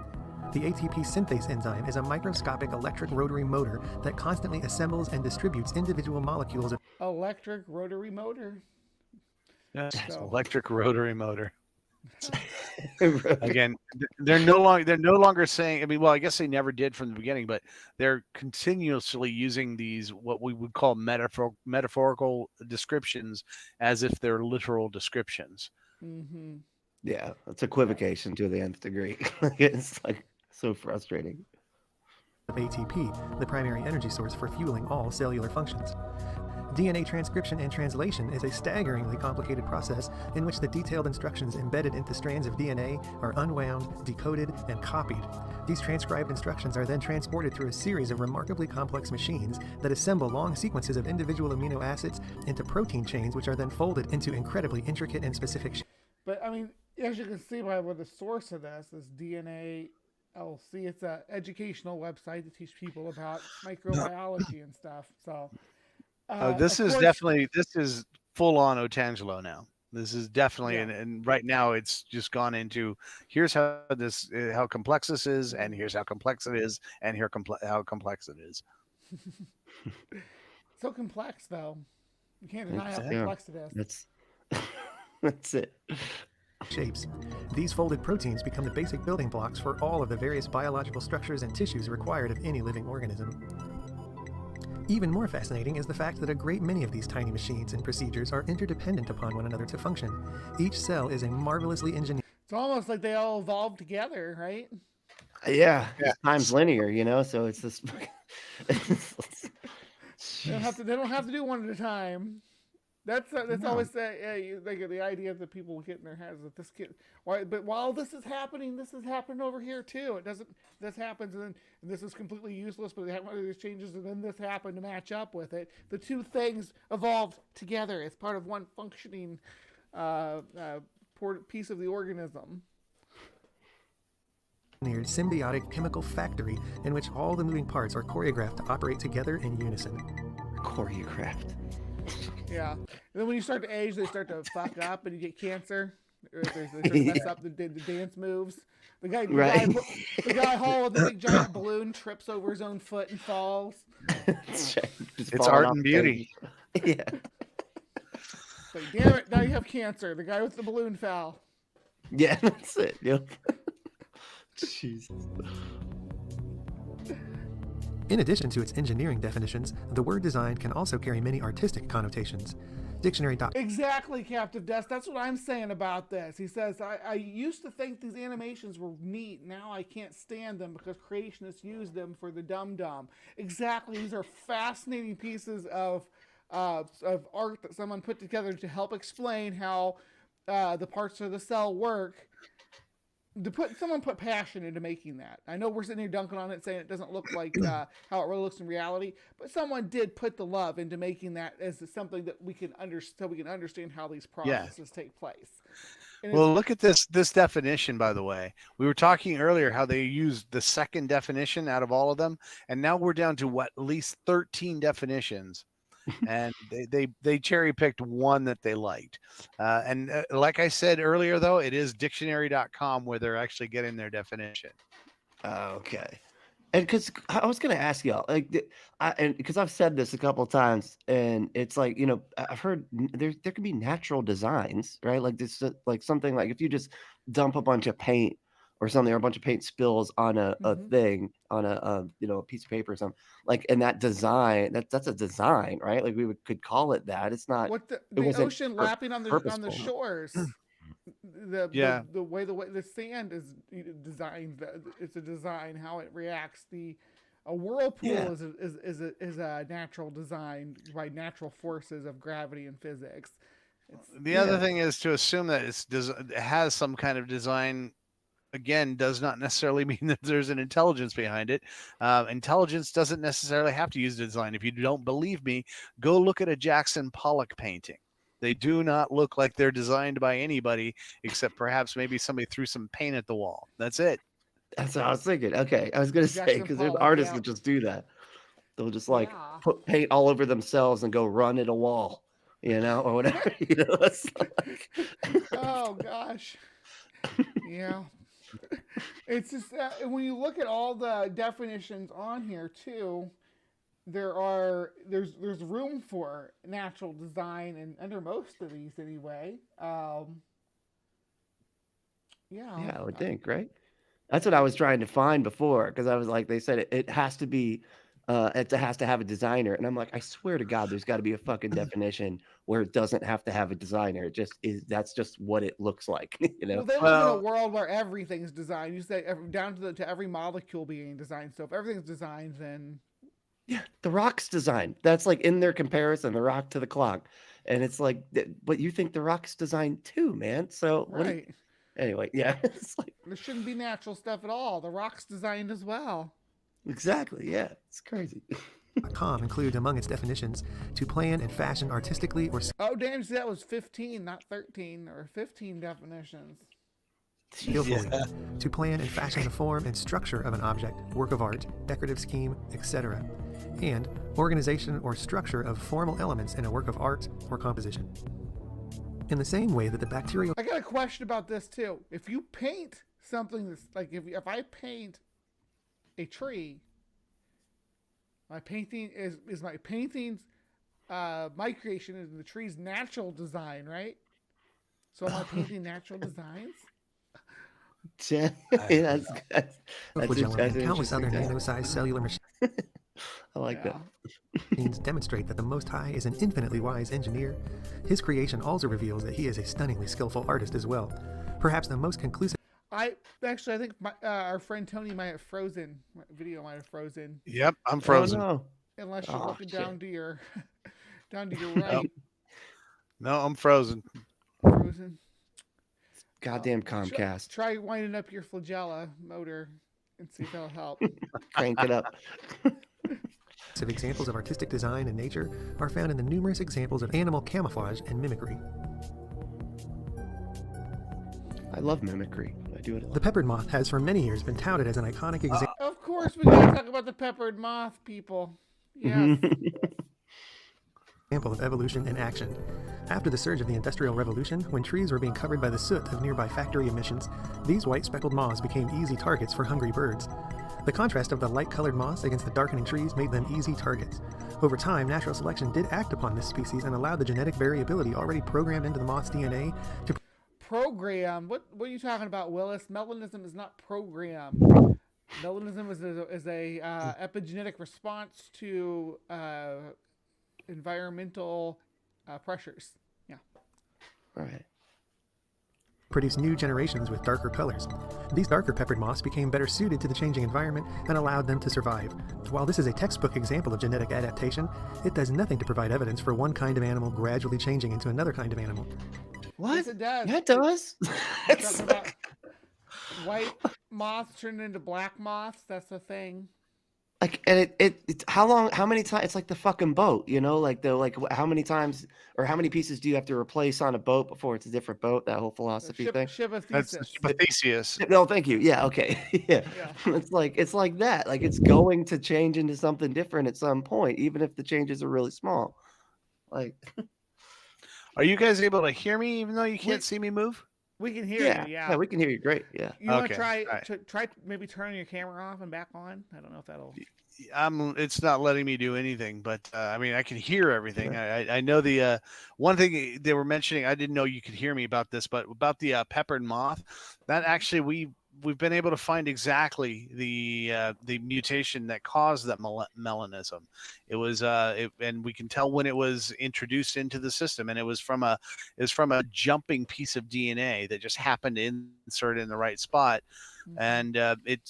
Speaker 7: The ATP synthase enzyme is a microscopic electric rotary motor that constantly assembles and distributes individual molecules of
Speaker 4: Electric rotary motor.
Speaker 6: Yes,
Speaker 4: So-
Speaker 6: electric rotary motor. Again, they're no longer saying. I mean, well, I guess they never did from the beginning, but they're continuously using these what we would call metaphorical descriptions as if they're literal descriptions.
Speaker 4: Mm-hmm.
Speaker 5: Yeah, it's equivocation to the nth degree. It's like so frustrating.
Speaker 7: Of ATP, the primary energy source for fueling all cellular functions. DNA transcription and translation is a staggeringly complicated process in which the detailed instructions embedded into strands of DNA are unwound, decoded, and copied. These transcribed instructions are then transported through a series of remarkably complex machines that assemble long sequences of individual amino acids into protein chains, which are then folded into incredibly intricate and specific shapes.
Speaker 4: But I mean, as you can see by the source of this DNA LC, it's an educational website to teach people about microbiology and stuff. So
Speaker 6: This is full on Otangelo now. This is definitely,
Speaker 4: Yeah.
Speaker 6: and right now it's just gone into here's how complex this is, and here's how complex it is, and how complex it is.
Speaker 4: So complex, though. You can't deny how
Speaker 5: Yeah.
Speaker 4: complex it is.
Speaker 5: That's it.
Speaker 7: Shapes. These folded proteins become the basic building blocks for all of the various biological structures and tissues required of any living organism. Even more fascinating is the fact that a great many of these tiny machines and procedures are interdependent upon one another to function. Each cell is a marvelously engineered.
Speaker 4: It's almost like they all evolved together, right?
Speaker 5: Yeah. Time's linear, so it's this.
Speaker 4: They don't have to do one at a time. That's always the idea that people get in their heads that this kid. But while this is happening over here too. This happens and this is completely useless. But they have one of these changes and then this happened to match up with it. The two things evolved together as part of one functioning piece of the organism.
Speaker 7: Symbiotic chemical factory in which all the moving parts are choreographed to operate together in unison.
Speaker 5: Choreographed.
Speaker 4: Yeah. And then when you start to age, they start to fuck up and you get cancer. They start to mess up the dance moves. The guy Hall with the big giant balloon trips over his own foot and falls.
Speaker 6: It's art and beauty.
Speaker 5: Yeah.
Speaker 4: Like, damn it, now you have cancer. The guy with the balloon fell.
Speaker 5: Yeah, that's it. Yep. Jesus.
Speaker 7: In addition to its engineering definitions, the word design can also carry many artistic connotations. Dictionary.
Speaker 4: Exactly, Captive Desk. That's what I'm saying about this. He says, I used to think these animations were neat. Now I can't stand them because creationists use them for the dum-dum. Exactly. These are fascinating pieces of art that someone put together to help explain how the parts of the cell work. Someone put passion into making that. I know we're sitting here dunking on it, saying it doesn't look like how it really looks in reality, but someone did put the love into making that as something that we can understand how these processes take place.
Speaker 6: Well, look at this definition, by the way. We were talking earlier how they used the second definition out of all of them, and now we're down to at least 13 definitions. And they cherry picked one that they liked. And like I said earlier, though, it is dictionary.com where they're actually getting their definition.
Speaker 5: Okay. And because I was going to ask y'all, because I've said this a couple of times, and it's like, I've heard there can be natural designs, right? Like this, like something like if you just dump a bunch of paint or something, or a bunch of paint spills on a thing, on a piece of paper or something, like, and that design, that's a design, right? Like could call it that. It's not
Speaker 4: what the ocean lapping on the shores. The way the sand is designed, it's a design how it reacts. A whirlpool is a natural design by natural forces of gravity and physics.
Speaker 6: The other thing is to assume that it has some kind of design. Again, does not necessarily mean that there's an intelligence behind it. Intelligence doesn't necessarily have to use design. If you don't believe me, go look at a Jackson Pollock painting. They do not look like they're designed by anybody except perhaps maybe somebody threw some paint at the wall. That's it.
Speaker 5: That's what I was thinking. Okay, I was going to say, because there's artists that just do that. They'll just put paint all over themselves and go run at a wall, or whatever. It's like...
Speaker 4: Oh, gosh. Yeah. It's just when you look at all the definitions on here too, there's room for natural design and under most of these anyway. Yeah.
Speaker 5: Yeah, I would think, right? That's what I was trying to find before, because I was like, they said it has to be, it has to have a designer, and I'm like, I swear to God, there's got to be a fucking definition where it doesn't have to have a designer. It just is. That's just what it looks like, you know.
Speaker 4: Well, they live in a world where everything's designed. You say down to every molecule being designed. So if everything's designed, then
Speaker 5: Yeah, the Rock's design. That's like in their comparison, the Rock to the clock, and it's like, but you think the Rock's designed too, man. So what?
Speaker 4: right.
Speaker 5: Anyway, yeah, it's like
Speaker 4: There shouldn't be natural stuff at all. The Rock's designed as well.
Speaker 5: exactly, yeah, it's crazy.
Speaker 7: .com includes among its definitions to plan and fashion artistically or
Speaker 4: Oh, damn, see, that was 15, not 13, or 15 definitions.
Speaker 7: skillfully, to plan and fashion the form and structure of an object, work of art, decorative scheme, etc., and organization or structure of formal elements in a work of art or composition. In the same way that the bacterial...
Speaker 4: I got a question about this too. If you paint something that's like, if I paint a tree, my painting is my painting's my creation is the tree's natural design, right? So am I painting natural designs?
Speaker 5: Yeah, that's
Speaker 7: countless other nano-sized cellular machines.
Speaker 5: I like that.
Speaker 7: Demonstrate that the Most High is an infinitely wise engineer. His creation also reveals that he is a stunningly skillful artist as well. Perhaps the most conclusive...
Speaker 4: I think our friend Tony might have frozen. My video might have frozen.
Speaker 6: Yep, I'm frozen.
Speaker 5: Oh, no.
Speaker 4: Unless you're looking
Speaker 5: shit.
Speaker 4: down to your right.
Speaker 6: No, I'm frozen.
Speaker 4: Frozen.
Speaker 5: Goddamn Comcast.
Speaker 4: Try winding up your flagella motor and see if that'll help.
Speaker 5: Crank it up.
Speaker 7: Examples of artistic design in nature are found in the numerous examples of animal camouflage and mimicry.
Speaker 5: I love mimicry. I do it a lot.
Speaker 7: The peppered moth has for many years been touted as an iconic example.
Speaker 4: Of course, we gotta talk about the peppered moth, people. Yes.
Speaker 7: Example of evolution in action. After the surge of the Industrial Revolution, when trees were being covered by the soot of nearby factory emissions, these white speckled moths became easy targets for hungry birds. The contrast of the light-colored moths against the darkening trees made them easy targets. Over time, natural selection did act upon this species and allowed the genetic variability already programmed into the moth's DNA to...
Speaker 4: Program? What are you talking about, Willis? Melanism is not programmed. Melanism is a epigenetic response to environmental pressures. Yeah.
Speaker 5: Right.
Speaker 7: produce new generations with darker colors. These darker peppered moths became better suited to the changing environment and allowed them to survive. While this is a textbook example of genetic adaptation, it does nothing to provide evidence for one kind of animal gradually changing into another kind of animal.
Speaker 5: What?
Speaker 4: Yes, it does.
Speaker 5: Yeah, it does.
Speaker 4: Talking about white moths turned into black moths. That's the thing.
Speaker 5: Like, and it's how many times? It's like the fucking boat, you know, like how many times or how many pieces do you have to replace on a boat before it's a different boat? That whole philosophy thing.
Speaker 4: Ship of
Speaker 6: That's
Speaker 4: thesis.
Speaker 6: ship of Theseus.
Speaker 5: No, thank you. Yeah, okay. Yeah. It's like that. Like it's going to change into something different at some point, even if the changes are really small. Like,
Speaker 6: are you guys able to hear me even though you can't see me move?
Speaker 4: We can hear you. Yeah.
Speaker 5: Yeah, we can hear you great. Yeah.
Speaker 4: You want to
Speaker 6: Okay.
Speaker 4: try maybe turning your camera off and back on? I don't know if that'll.
Speaker 6: It's not letting me do anything, but I mean, I can hear everything. I know the one thing they were mentioning. I didn't know you could hear me about this, but about the peppered moth, that actually we've been able to find exactly the mutation that caused that melanism. It was and we can tell when it was introduced into the system, and it was from a jumping piece of DNA that just happened to insert in the right spot. And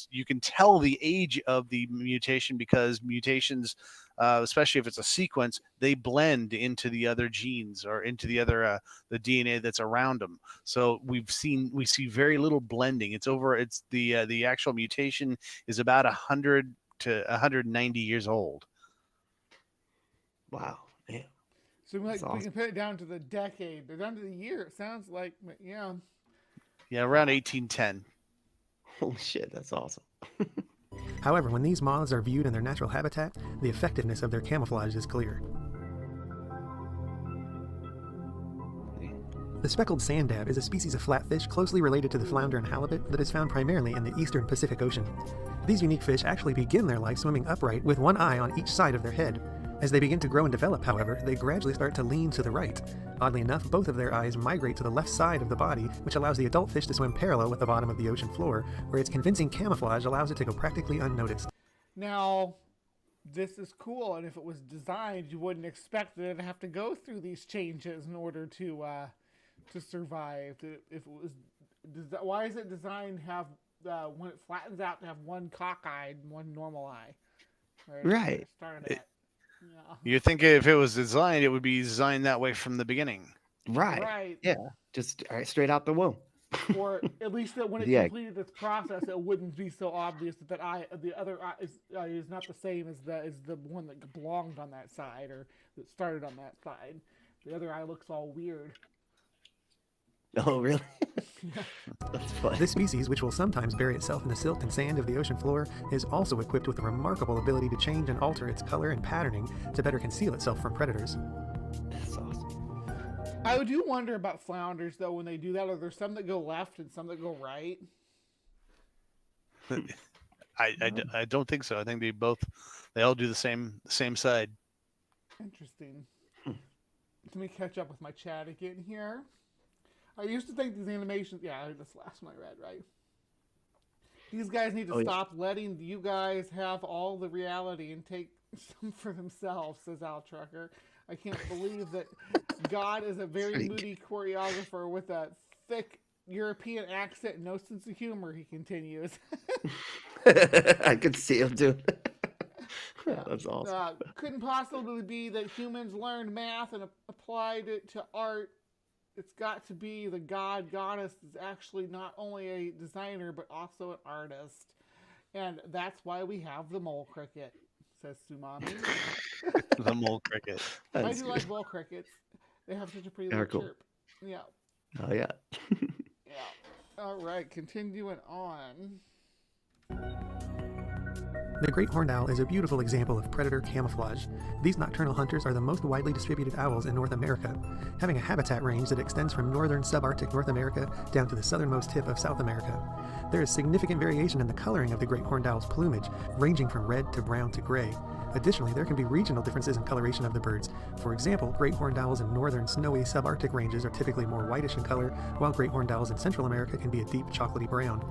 Speaker 6: you can tell the age of the mutation because mutations, especially if it's a sequence, they blend into the other genes or into the other the DNA that's around them. So we see very little blending. It's the actual mutation is about 100 to 190 years old.
Speaker 5: Wow. Yeah.
Speaker 4: So we
Speaker 5: awesome.
Speaker 4: can put it down to the decade, or down to the year. It sounds like, yeah.
Speaker 6: Yeah, around 1810.
Speaker 5: Holy shit, that's awesome.
Speaker 7: However, when these moths are viewed in their natural habitat, the effectiveness of their camouflage is clear. The speckled sand dab is a species of flatfish closely related to the flounder and halibut that is found primarily in the eastern Pacific Ocean. These unique fish actually begin their life swimming upright with one eye on each side of their head. As they begin to grow and develop, however, they gradually start to lean to the right. Oddly enough, both of their eyes migrate to the left side of the body, which allows the adult fish to swim parallel with the bottom of the ocean floor, where its convincing camouflage allows it to go practically unnoticed.
Speaker 4: Now, this is cool, and if it was designed, you wouldn't expect that it'd have to go through these changes in order to survive. If it was, why is it designed to have when it flattens out to have one cockeyed and one normal eye?
Speaker 5: Right.
Speaker 4: Yeah.
Speaker 6: You'd think if it was designed, it would be designed that way from the beginning.
Speaker 4: Right.
Speaker 5: Yeah. Just straight out the womb.
Speaker 4: Or at least that when it completed its process, it wouldn't be so obvious that the other eye is not the same as the one that belonged on that side or that started on that side. The other eye looks all weird.
Speaker 5: Oh, really? That's funny.
Speaker 7: This species, which will sometimes bury itself in the silt and sand of the ocean floor, is also equipped with a remarkable ability to change and alter its color and patterning to better conceal itself from predators.
Speaker 5: That's awesome.
Speaker 4: I do wonder about flounders, though, when they do that. Are there some that go left and some that go right?
Speaker 6: I don't think so. I think they all do the same side.
Speaker 4: Interesting. Let me catch up with my chat again here. I used to think these animations... Yeah, this last one I read, right? These guys need to stop letting you guys have all the reality and take some for themselves, says Al Trucker. I can't believe that God is a very moody choreographer with a thick European accent and no sense of humor, he continues.
Speaker 5: I could see him too. That's awesome.
Speaker 4: Couldn't possibly be that humans learned math and applied it to art. It's got to be the goddess is actually not only a designer, but also an artist. And that's why we have the mole cricket, says Sumami.
Speaker 6: The mole cricket.
Speaker 4: I do like mole crickets. They have such a pretty little chirp. Yeah.
Speaker 5: Oh, yeah.
Speaker 4: Yeah. All right, continuing on.
Speaker 7: The great horned owl is a beautiful example of predator camouflage. These nocturnal hunters are the most widely distributed owls in North America, having a habitat range that extends from northern subarctic North America down to the southernmost tip of South America. There is significant variation in the coloring of the great horned owl's plumage, ranging from red to brown to gray. Additionally, there can be regional differences in coloration of the birds. For example, great horned owls in northern snowy subarctic ranges are typically more whitish in color, while great horned owls in Central America can be a deep chocolatey brown.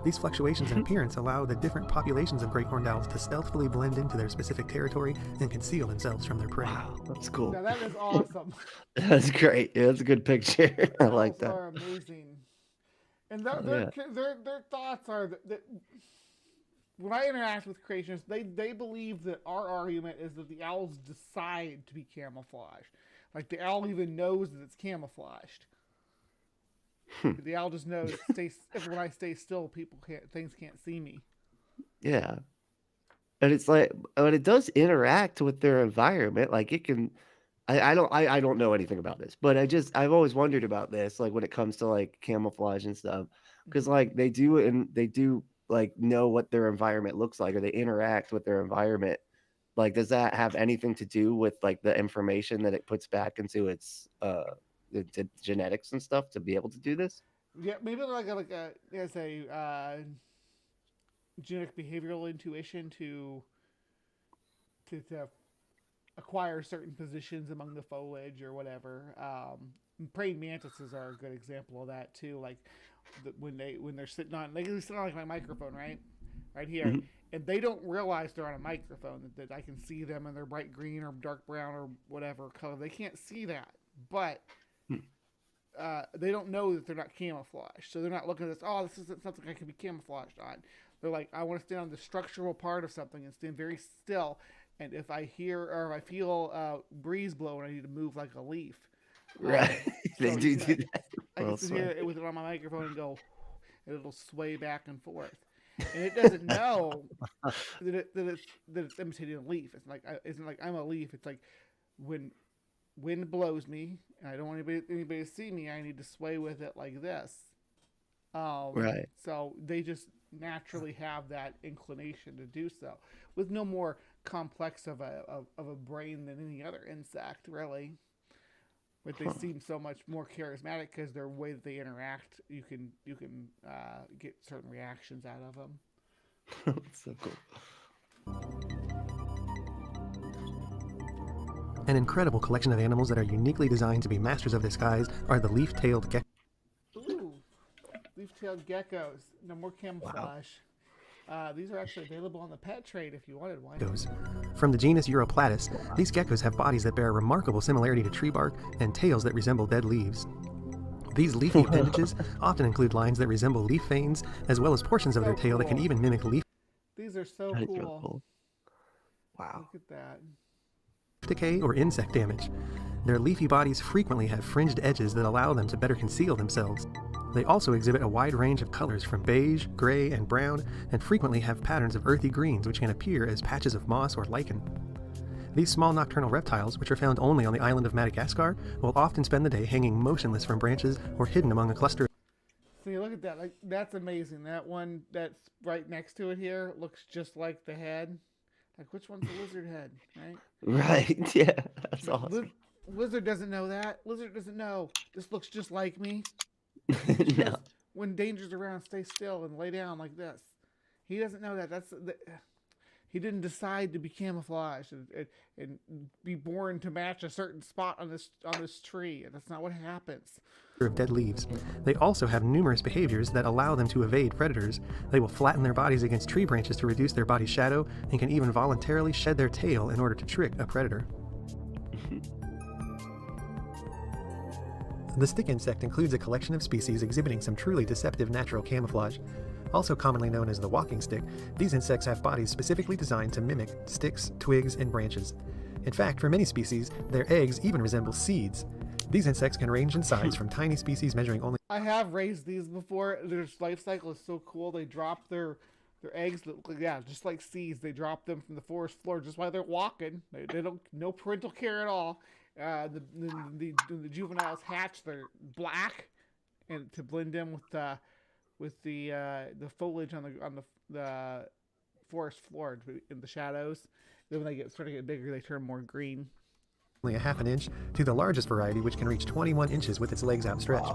Speaker 7: These fluctuations in appearance allow the different populations of great horned owls to stealthily blend into their specific territory and conceal themselves from their prey.
Speaker 5: Wow, that's cool.
Speaker 4: Now that is awesome.
Speaker 5: That's great. Yeah, that's a good picture. I like that.
Speaker 4: Are amazing. And their thoughts are that when I interact with creationists, they believe that our argument is that the owls decide to be camouflaged. Like the owl even knows that it's camouflaged. The owl just knows when I stay still, things can't see me.
Speaker 5: Yeah. And it's like, but it does interact with their environment. Like it can, I don't know anything about this, but I've always wondered about this, like when it comes to like camouflage and stuff, because like they do like know what their environment looks like, or they interact with their environment. Like, does that have anything to do with like the information that it puts back into its genetics and stuff to be able to do this?
Speaker 4: Yeah, maybe like a genetic behavioral intuition to acquire certain positions among the foliage or whatever. Praying mantises are a good example of that too. Like when they're sitting on, they sit on like my microphone, right here,
Speaker 5: Mm-hmm.
Speaker 4: and they don't realize they're on a microphone, that I can see them and they're bright green or dark brown or whatever color. They can't see that, but they don't know that they're not camouflaged. So they're not looking at this, oh, this isn't something I can be camouflaged on. They're like, I want to stand on the structural part of something and stand very still. And if I hear or if I feel breeze blowing, I need to move like a leaf.
Speaker 5: Right. They do that.
Speaker 4: I can sit here with it on my microphone and go, and it'll sway back and forth. And it doesn't know that it's imitating a leaf. It's like I'm a leaf. It's like when wind blows me and I don't want anybody to see me, I need to sway with it like this.
Speaker 5: Right.
Speaker 4: So they just naturally have that inclination to do so, with no more complex of a brain than any other insect, really. But they seem so much more charismatic because their way that they interact, you can get certain reactions out of them.
Speaker 5: That's so cool.
Speaker 7: An incredible collection of animals that are uniquely designed to be masters of their skies are the leaf-tailed geckos.
Speaker 4: Ooh, leaf-tailed geckos. No more camouflage. These are actually available on the pet trade if you wanted one.
Speaker 7: From the genus Europlatus, these geckos have bodies that bear a remarkable similarity to tree bark and tails that resemble dead leaves. These leafy appendages often include lines that resemble leaf veins, as well as portions of their tail that can even mimic leaf.
Speaker 4: These are so
Speaker 5: That is
Speaker 4: cool.
Speaker 5: real cool. Wow.
Speaker 4: Look at that.
Speaker 7: Decay or insect damage. Their leafy bodies frequently have fringed edges that allow them to better conceal themselves. They also exhibit a wide range of colors from beige, gray, and brown, and frequently have patterns of earthy greens which can appear as patches of moss or lichen. These small nocturnal reptiles, which are found only on the island of Madagascar, will often spend the day hanging motionless from branches or hidden among a cluster.
Speaker 4: See, look at that. Like, that's amazing. That one that's right next to it here looks just like the head. Like, which one's the lizard head, right?
Speaker 5: Right, yeah, that's awesome.
Speaker 4: Lizard doesn't know that. Lizard doesn't know. This looks just like me.
Speaker 5: No.
Speaker 4: When danger's around, stay still and lay down like this. He doesn't know that. He didn't decide to be camouflaged and be born to match a certain spot on this tree. That's not what happens.
Speaker 7: Of dead leaves. They also have numerous behaviors that allow them to evade predators. They will flatten their bodies against tree branches to reduce their body's shadow and can even voluntarily shed their tail in order to trick a predator. The stick insect includes a collection of species exhibiting some truly deceptive natural camouflage. Also commonly known as the walking stick, these insects have bodies specifically designed to mimic sticks, twigs, and branches. In fact, for many species, their eggs even resemble seeds. These insects can range in size from tiny species measuring only...
Speaker 4: I have raised these before. Their life cycle is so cool. They drop their eggs, just like seeds. They drop them from the forest floor just while they're walking. They don't, no parental care at all. The juveniles hatch. They're black, and to blend in with the foliage on the forest floor in the shadows. Then when they start to get bigger, they turn more green.
Speaker 7: Only a half an inch to the largest variety, which can reach 21 inches with its legs outstretched.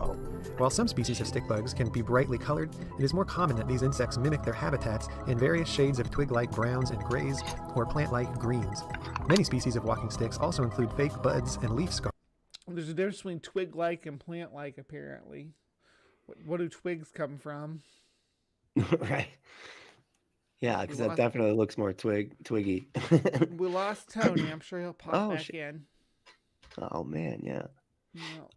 Speaker 7: While some species of stick bugs can be brightly colored, it is more common that these insects mimic their habitats in various shades of twig-like browns and grays or plant-like greens. Many species of walking sticks also include fake buds and leaf scars.
Speaker 4: There's a difference between twig-like and plant-like, apparently. What do twigs come from?
Speaker 5: Right. Yeah, because that definitely looks more twiggy.
Speaker 4: We lost Tony. I'm sure he'll pop back in.
Speaker 5: Oh man, yeah.
Speaker 4: No.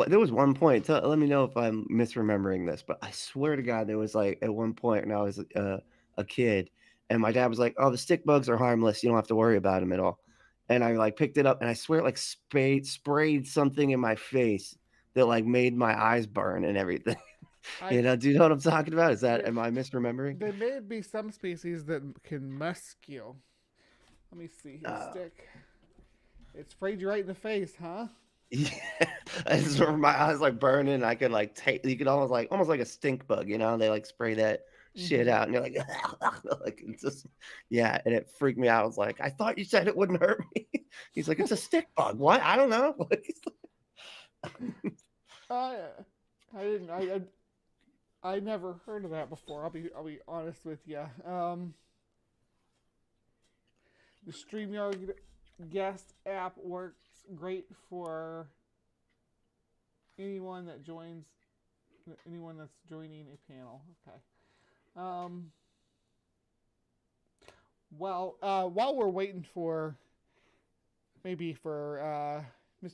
Speaker 5: There was one point. Let me know if I'm misremembering this, but I swear to God, there was like at one point when I was a kid, and my dad was like, "Oh, the stick bugs are harmless. You don't have to worry about them at all." And I like picked it up, and I swear, it like sprayed something in my face that like made my eyes burn and everything. Do you know what I'm talking about? Am I misremembering?
Speaker 4: There may be some species that can musk you. Let me see here. Stick. It sprayed you right in the face, huh?
Speaker 5: Yeah, I just remember my eyes like burning. I could like you could almost like a stink bug, they like spray that shit out, and you're like, like it's just, yeah, and it freaked me out. I was like, I thought you said it wouldn't hurt me. He's like, it's a stick bug. What? I don't know.
Speaker 4: I didn't. I never heard of that before. I'll be honest with you. The StreamYard guest app works great for anyone that's joining a panel. Okay. While we're waiting for Mr.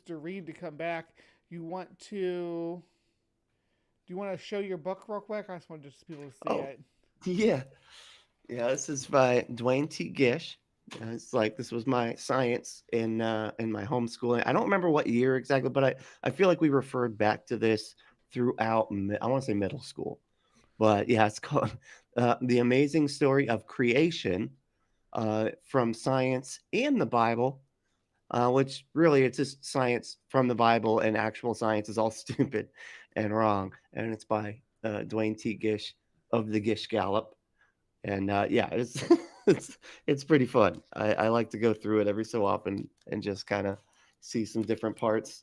Speaker 4: Reed to come back, do you want to show your book real quick? I just want people to see it.
Speaker 5: Yeah. This is by Dwayne T. Gish. It's like this was my science in my homeschooling. I don't remember what year exactly, but I feel like we referred back to this throughout. I want to say middle school, but yeah, it's called "The Amazing Story of Creation," from science and the Bible. Which really it's just science from the Bible, and actual science is all stupid and wrong. And it's by Dwayne T. Gish of the Gish Gallop. And it's pretty fun. I like to go through it every so often and just kind of see some different parts.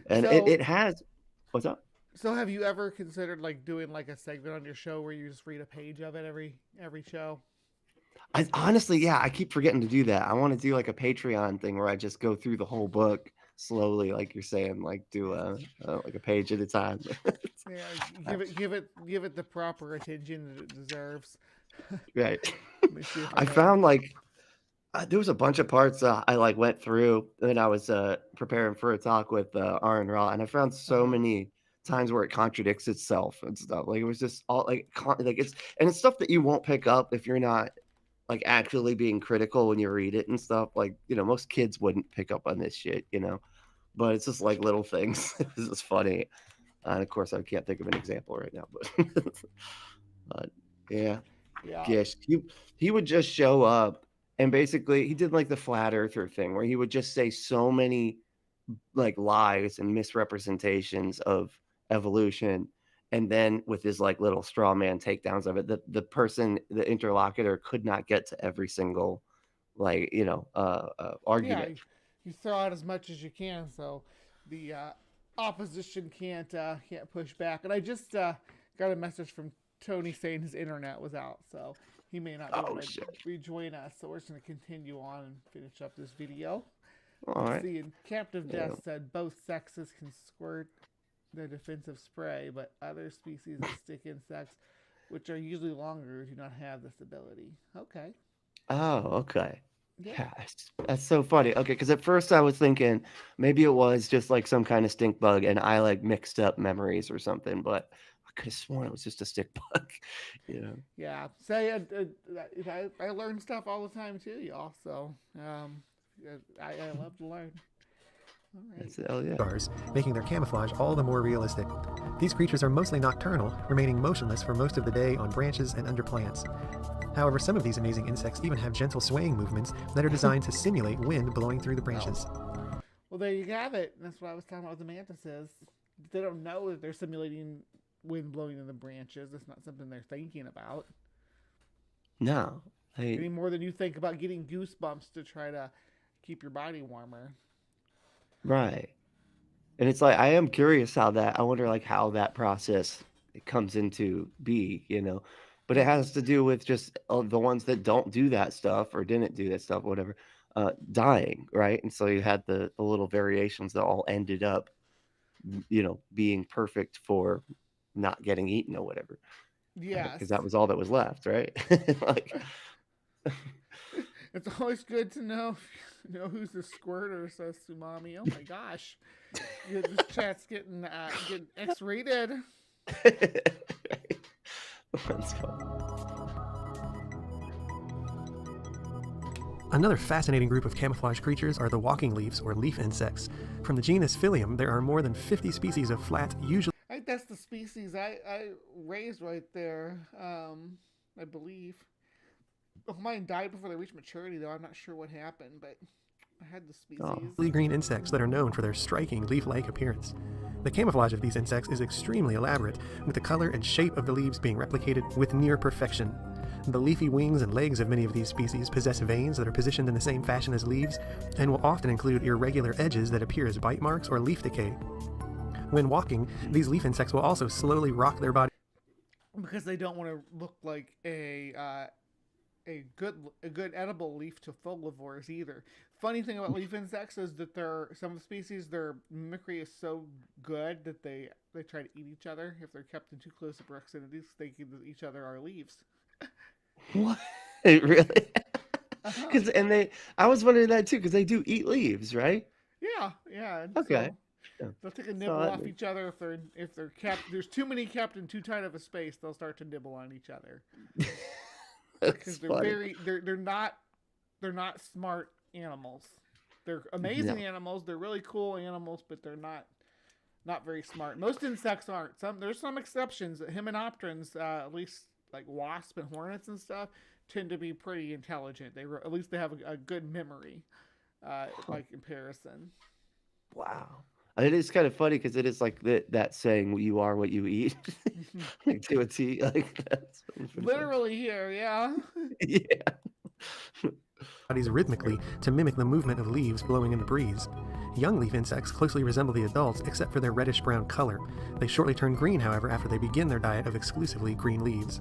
Speaker 5: And it has, what's up?
Speaker 4: So have you ever considered like doing like a segment on your show where you just read a page of it every show?
Speaker 5: I honestly, yeah, I keep forgetting to do that. I want to do like a Patreon thing where I just go through the whole book slowly, like you're saying, like do like a page at a time.
Speaker 4: Yeah, give it the proper attention that it deserves.
Speaker 5: Right.
Speaker 4: Let me see if
Speaker 5: I
Speaker 4: have
Speaker 5: found like there was a bunch of parts I like went through when I was preparing for a talk with R and Raw, and I found so many times where it contradicts itself and stuff. Like it was just all like like it's stuff that you won't pick up if you're not like actually being critical when you read it and stuff. Like, you know, most kids wouldn't pick up on this shit, you know. But it's just like little things. It's just funny. And of course I can't think of an example right now, but yeah.
Speaker 4: Yeah.
Speaker 5: Gish. He would just show up and basically he did like the flat earther thing where he would just say so many like lies and misrepresentations of evolution, and then with his like little straw man takedowns of it, the interlocutor could not get to every single like, you know, argument.
Speaker 4: Yeah, you throw out as much as you can, so the opposition can't push back. And I just got a message from Tony saying his internet was out, so he may not be able to rejoin us. So we're just going to continue on and finish up this video.
Speaker 5: All right.
Speaker 4: See, and Captive Death said both sexes can squirt the defensive spray, but other species of stick insects, which are usually longer, do not have this ability. Okay.
Speaker 5: Oh, okay. Yeah, that's so funny. Okay, because at first I was thinking maybe it was just like some kind of stink bug, and I like mixed up memories or something, but I could have sworn it was just a stick bug. You know?
Speaker 4: Yeah. Say I learn stuff all the time too, y'all. So I love to learn. All right.
Speaker 5: Hell yeah.
Speaker 7: Stars, making their camouflage all the more realistic. These creatures are mostly nocturnal, remaining motionless for most of the day on branches and under plants. However, some of these amazing insects even have gentle swaying movements that are designed to simulate wind blowing through the branches.
Speaker 4: Well, there you have it. That's what I was talking about with the mantises. They don't know that they're simulating wind blowing in the branches. It's not something they're thinking about.
Speaker 5: No.
Speaker 4: Any more than you think about getting goosebumps to try to keep your body warmer.
Speaker 5: Right. And it's like I am curious I wonder like how that process comes into be, you know. But it has to do with just the ones that don't do that stuff or didn't do that stuff, whatever, dying, right? And so you had the little variations that all ended up, you know, being perfect for not getting eaten or whatever.
Speaker 4: Yeah.
Speaker 5: Because that was all that was left, right? Like,
Speaker 4: it's always good to know who's the squirt or says Sumami. Oh my gosh. This chat's getting X-rated.
Speaker 5: That's fun.
Speaker 7: Another fascinating group of camouflage creatures are the walking leaves or leaf insects. From the genus Phyllium, there are more than 50 species of flat, usually...
Speaker 4: I think that's the species I raised right there, I believe. Oh, mine died before they reached maturity, though. I'm not sure what happened, but I had the species.
Speaker 7: Green insects that are known for their striking leaf-like appearance. The camouflage of these insects is extremely elaborate, with the color and shape of the leaves being replicated with near perfection. The leafy wings and legs of many of these species possess veins that are positioned in the same fashion as leaves, and will often include irregular edges that appear as bite marks or leaf decay. When walking, these leaf insects will also slowly rock their body
Speaker 4: because they don't want to look like a good edible leaf to folivores either. Funny thing about leaf insects is that some species, their mimicry is so good that they try to eat each other. If they're kept in too close of proximity, they give each other our leaves.
Speaker 5: What? Really? Because I was wondering that too, because they do eat leaves, right?
Speaker 4: Yeah.
Speaker 5: Okay.
Speaker 4: So they'll take a nibble off each other if they're kept. There's too many kept in too tight of a space. They'll start to nibble on each other. Because they're not smart animals. They're amazing animals. They're really cool animals, but they're not very smart. Most insects aren't. There's some exceptions. Hymenopterans, at least like wasps and hornets and stuff, tend to be pretty intelligent. At least they have a good memory, by comparison.
Speaker 5: Wow. It is kind of funny because it is like that saying, "You are what you eat," like to a T. Like that's
Speaker 4: literally here, yeah.
Speaker 5: Yeah.
Speaker 7: bodies rhythmically to mimic the movement of leaves blowing in the breeze. Young leaf insects closely resemble the adults except for their reddish-brown color. They shortly turn green, however, after they begin their diet of exclusively green leaves.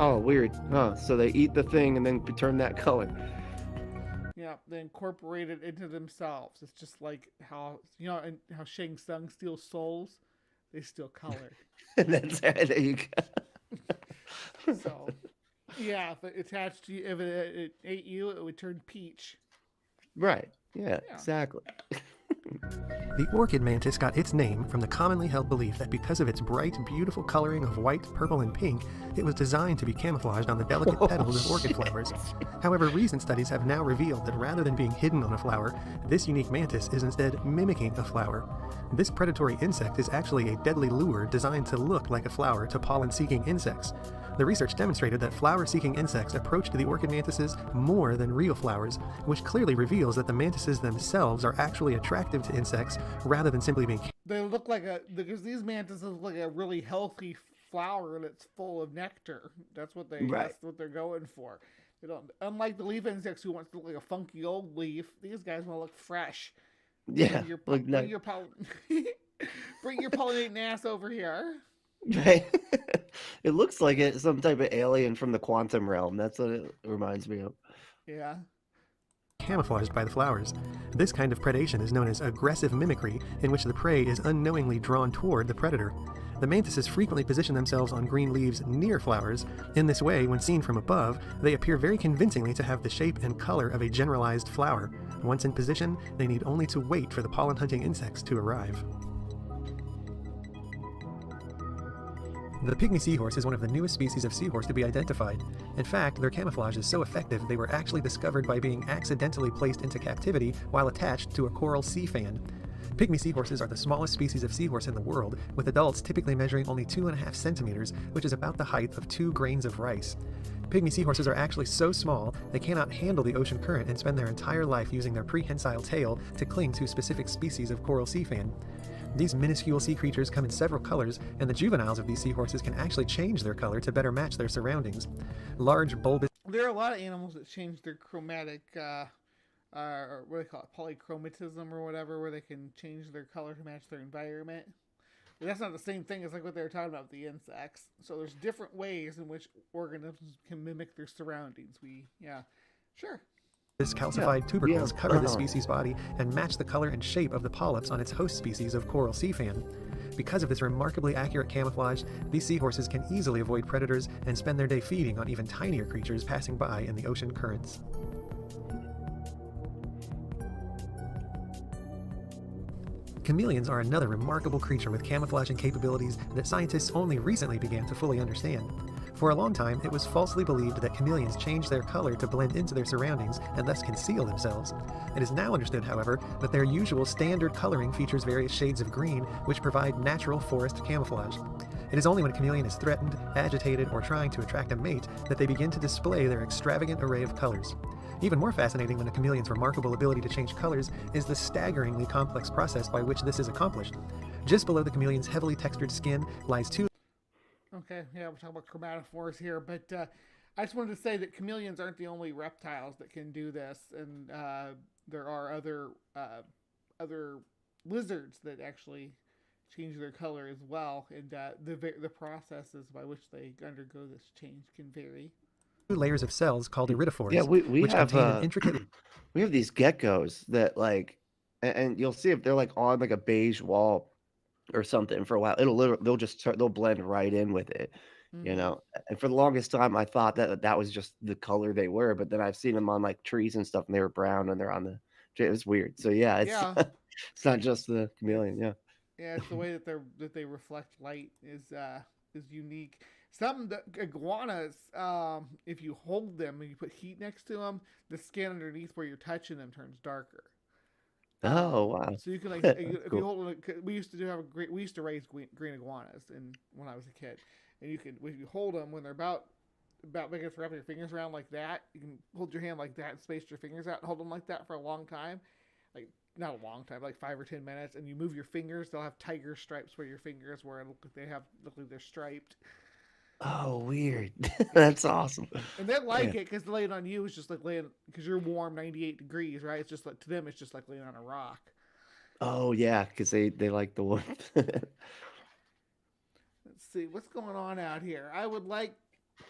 Speaker 5: Oh, weird. Huh. So they eat the thing and then turn that color.
Speaker 4: Yeah, they incorporate it into themselves. It's just like how and how Shang Tsung steals souls, they steal color.
Speaker 5: That's there you go.
Speaker 4: So, yeah, if it attached to you, if it ate you, it would turn peach.
Speaker 5: Right. Yeah. Exactly.
Speaker 7: The orchid mantis got its name from the commonly held belief that because of its bright, beautiful coloring of white, purple, and pink, it was designed to be camouflaged on the delicate petals of orchid flowers. However, recent studies have now revealed that rather than being hidden on a flower, this unique mantis is instead mimicking a flower. This predatory insect is actually a deadly lure designed to look like a flower to pollen-seeking insects. The research demonstrated that flower-seeking insects approached the orchid mantises more than real flowers, which clearly reveals that the mantises themselves are actually attractive to insects rather than simply being...
Speaker 4: They look like because these mantises look like a really healthy flower that's full of nectar. That's what that's what they're going for. They don't, unlike the leaf insects who want to look like a funky old leaf, these guys want to look fresh.
Speaker 5: Yeah.
Speaker 4: Bring your pollinating ass over here.
Speaker 5: Right. It looks like it's some type of alien from the quantum realm. That's what it reminds me of.
Speaker 4: Yeah.
Speaker 7: Camouflaged by the flowers. This kind of predation is known as aggressive mimicry, in which the prey is unknowingly drawn toward the predator. The mantises frequently position themselves on green leaves near flowers. In this way, when seen from above, they appear very convincingly to have the shape and color of a generalized flower. Once in position, they need only to wait for the pollen-hunting insects to arrive. The pygmy seahorse is one of the newest species of seahorse to be identified. In fact, their camouflage is so effective they were actually discovered by being accidentally placed into captivity while attached to a coral sea fan. Pygmy seahorses are the smallest species of seahorse in the world, with adults typically measuring only 2.5 centimeters, which is about the height of 2 grains of rice. Pygmy seahorses are actually so small they cannot handle the ocean current and spend their entire life using their prehensile tail to cling to specific species of coral sea fan. These minuscule sea creatures come in several colors, and the juveniles of these seahorses can actually change their color to better match their surroundings. Large bulbous...
Speaker 4: There are a lot of animals that change their chromatic, or what do they call it, polychromatism or whatever, where they can change their color to match their environment. But that's not the same thing as like what they were talking about with the insects. So there's different ways in which organisms can mimic their surroundings. Sure.
Speaker 7: This calcified tubercles cover the species' body and match the color and shape of the polyps on its host species of coral sea fan. Because of this remarkably accurate camouflage, these seahorses can easily avoid predators and spend their day feeding on even tinier creatures passing by in the ocean currents. Chameleons are another remarkable creature with camouflaging capabilities that scientists only recently began to fully understand. For a long time, it was falsely believed that chameleons change their color to blend into their surroundings and thus conceal themselves. It is now understood, however, that their usual standard coloring features various shades of green, which provide natural forest camouflage. It is only when a chameleon is threatened, agitated, or trying to attract a mate that they begin to display their extravagant array of colors. Even more fascinating than a chameleon's remarkable ability to change colors is the staggeringly complex process by which this is accomplished. Just below the chameleon's heavily textured skin lies two...
Speaker 4: Okay, yeah, we're talking about chromatophores here, but I just wanted to say that chameleons aren't the only reptiles that can do this, and there are other lizards that actually change their color as well, and the processes by which they undergo this change can vary.
Speaker 7: Layers of cells called iridophores,
Speaker 5: Yeah, we
Speaker 7: which
Speaker 5: have
Speaker 7: contain an intricate...
Speaker 5: we have these geckos that like, and you'll see if they're like on like a beige wall or something for a while, they'll blend right in with it, you know. And for the longest time, I thought that was just the color they were, but then I've seen them on like trees and stuff, and they were brown, and they're on the. It was weird. So yeah, it's not just the chameleon.
Speaker 4: Yeah, it's the way that they reflect light is unique. Something that iguanas, if you hold them and you put heat next to them, the skin underneath where you're touching them turns darker.
Speaker 5: Oh wow!
Speaker 4: So you can like if you hold. We used to raise green iguanas, and when I was a kid, and if you hold them when they're about big enough to wrap your fingers around like that, you can hold your hand like that and space your fingers out and hold them like that for a long time, like not a long time, like 5 or 10 minutes, and you move your fingers, they'll have tiger stripes where your fingers were, and look like they're striped.
Speaker 5: Oh, weird. That's awesome.
Speaker 4: And they like it because laying on you is just like laying, because you're warm 98 degrees, right? It's just like, to them, it's just like laying on a rock.
Speaker 5: Oh, yeah, because they like the warmth.
Speaker 4: Let's see, what's going on out here? I would like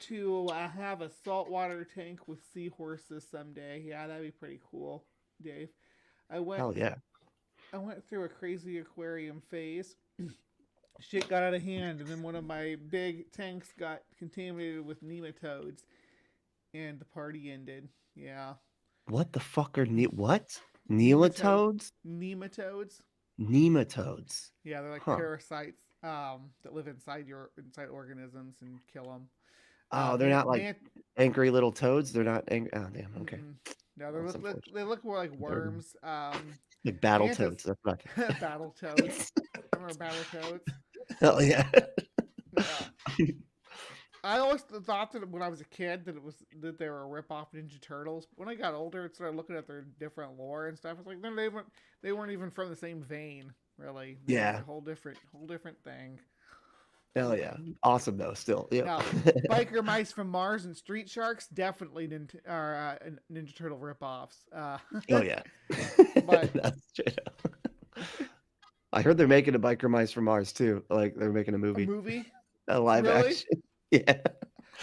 Speaker 4: to have a saltwater tank with seahorses someday. Yeah, that'd be pretty cool, Dave.
Speaker 5: Hell yeah.
Speaker 4: I went through a crazy aquarium phase. Shit got out of hand, and then one of my big tanks got contaminated with nematodes, and the party ended. Yeah.
Speaker 5: What the fuck are what? Nematodes?
Speaker 4: Nematodes.
Speaker 5: Nematodes.
Speaker 4: Yeah, they're like parasites that live inside organisms and kill them.
Speaker 5: Oh, they're not like angry little toads. They're not angry. Oh, damn. Okay.
Speaker 4: No, they look more like worms.
Speaker 5: Like battle toads. That's not...
Speaker 4: battle toads. Remember battle toads?
Speaker 5: Hell yeah.
Speaker 4: I always thought that when I was a kid that they were a ripoff Ninja Turtles. When I got older and started looking at their different lore and stuff, I was like, no, they weren't even from the same vein, really. They were a whole different thing.
Speaker 5: Hell yeah. Awesome though, still. Yeah.
Speaker 4: Now, Biker Mice from Mars and Street Sharks definitely are Ninja Turtle ripoffs.
Speaker 5: Oh yeah.
Speaker 4: But
Speaker 5: that's true. I heard they're making a Biker Mice from Mars too. Like they're making a movie.
Speaker 4: A movie?
Speaker 5: A live action. Yeah.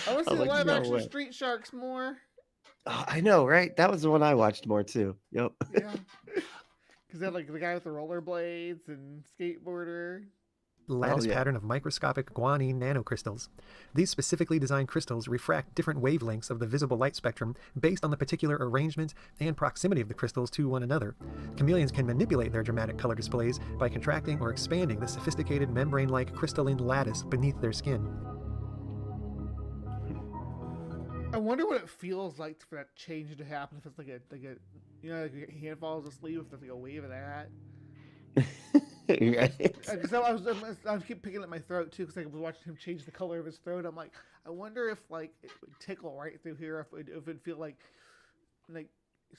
Speaker 4: I want to see the live action Street Sharks more.
Speaker 5: Oh, I know, right? That was the one I watched more too. Yep.
Speaker 4: Yeah. Because they had like the guy with the rollerblades and skateboarder.
Speaker 7: Lattice pattern of microscopic guanine nanocrystals. These specifically designed crystals refract different wavelengths of the visible light spectrum based on the particular arrangement and proximity of the crystals to one another. Chameleons can manipulate their dramatic color displays by contracting or expanding the sophisticated membrane-like crystalline lattice beneath their skin.
Speaker 4: I wonder what it feels like for that change to happen. If it's like like your hand falls asleep, if there's like a wave of that.
Speaker 5: Right.
Speaker 4: I keep picking at my throat too because I was watching him change the color of his throat. I'm like, I wonder if like it would tickle right through here, if it'd feel like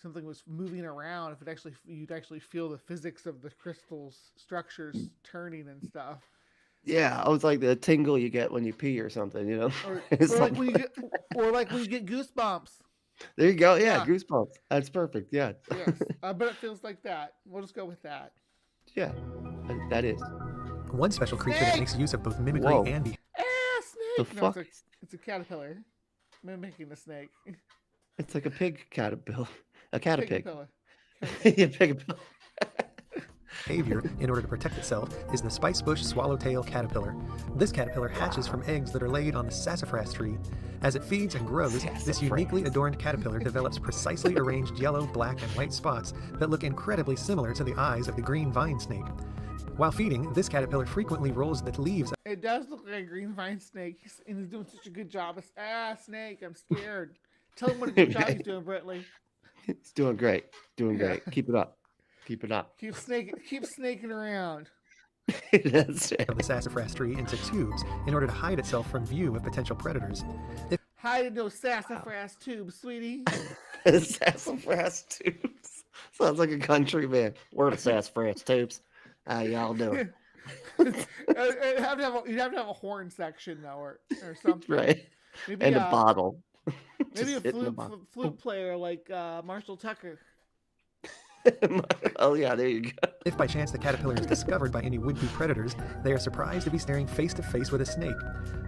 Speaker 4: something was moving around, if you'd actually feel the physics of the crystal's structures turning and stuff.
Speaker 5: Yeah, I was like the tingle you get when you pee or something, you know.
Speaker 4: Or like when you get goosebumps.
Speaker 5: There you go. Yeah, goosebumps. That's perfect. Yeah.
Speaker 4: Yes, I bet it feels like that. We'll just go with that.
Speaker 5: Yeah, that is.
Speaker 7: One special creature that makes use of both mimicry and
Speaker 4: snake!
Speaker 5: The fuck?
Speaker 4: It's a caterpillar mimicking a snake.
Speaker 5: It's like a pig caterpillar. A caterpillar.
Speaker 7: Yeah, pigapillar. Behavior in order to protect itself is the spicebush swallowtail caterpillar. This caterpillar hatches from eggs that are laid on the sassafras tree. As it feeds and grows, this uniquely adorned caterpillar develops precisely arranged yellow, black, and white spots that look incredibly similar to the eyes of the green vine snake. While feeding, this caterpillar frequently rolls the leaves.
Speaker 4: It does look like a green vine snake, and he's doing such a good job. Snake, I'm scared. Tell him what a good job he's doing, Britley.
Speaker 5: He's doing great. Great. Keep it up. Keep it up.
Speaker 4: Keep snaking around.
Speaker 5: That's it.
Speaker 7: Of the sassafras tree into tubes in order to hide itself from view of potential predators.
Speaker 4: Hide in those sassafras tubes, sweetie.
Speaker 5: Sassafras tubes. Sounds like a country band. We're the sassafras tubes. How y'all doing?
Speaker 4: You'd have to have a horn section though, or something.
Speaker 5: Right. Maybe and a bottle.
Speaker 4: Maybe a flute player like Marshall Tucker.
Speaker 5: Oh yeah, there you go.
Speaker 7: If by chance the caterpillar is discovered by any would-be predators, they are surprised to be staring face to face with a snake.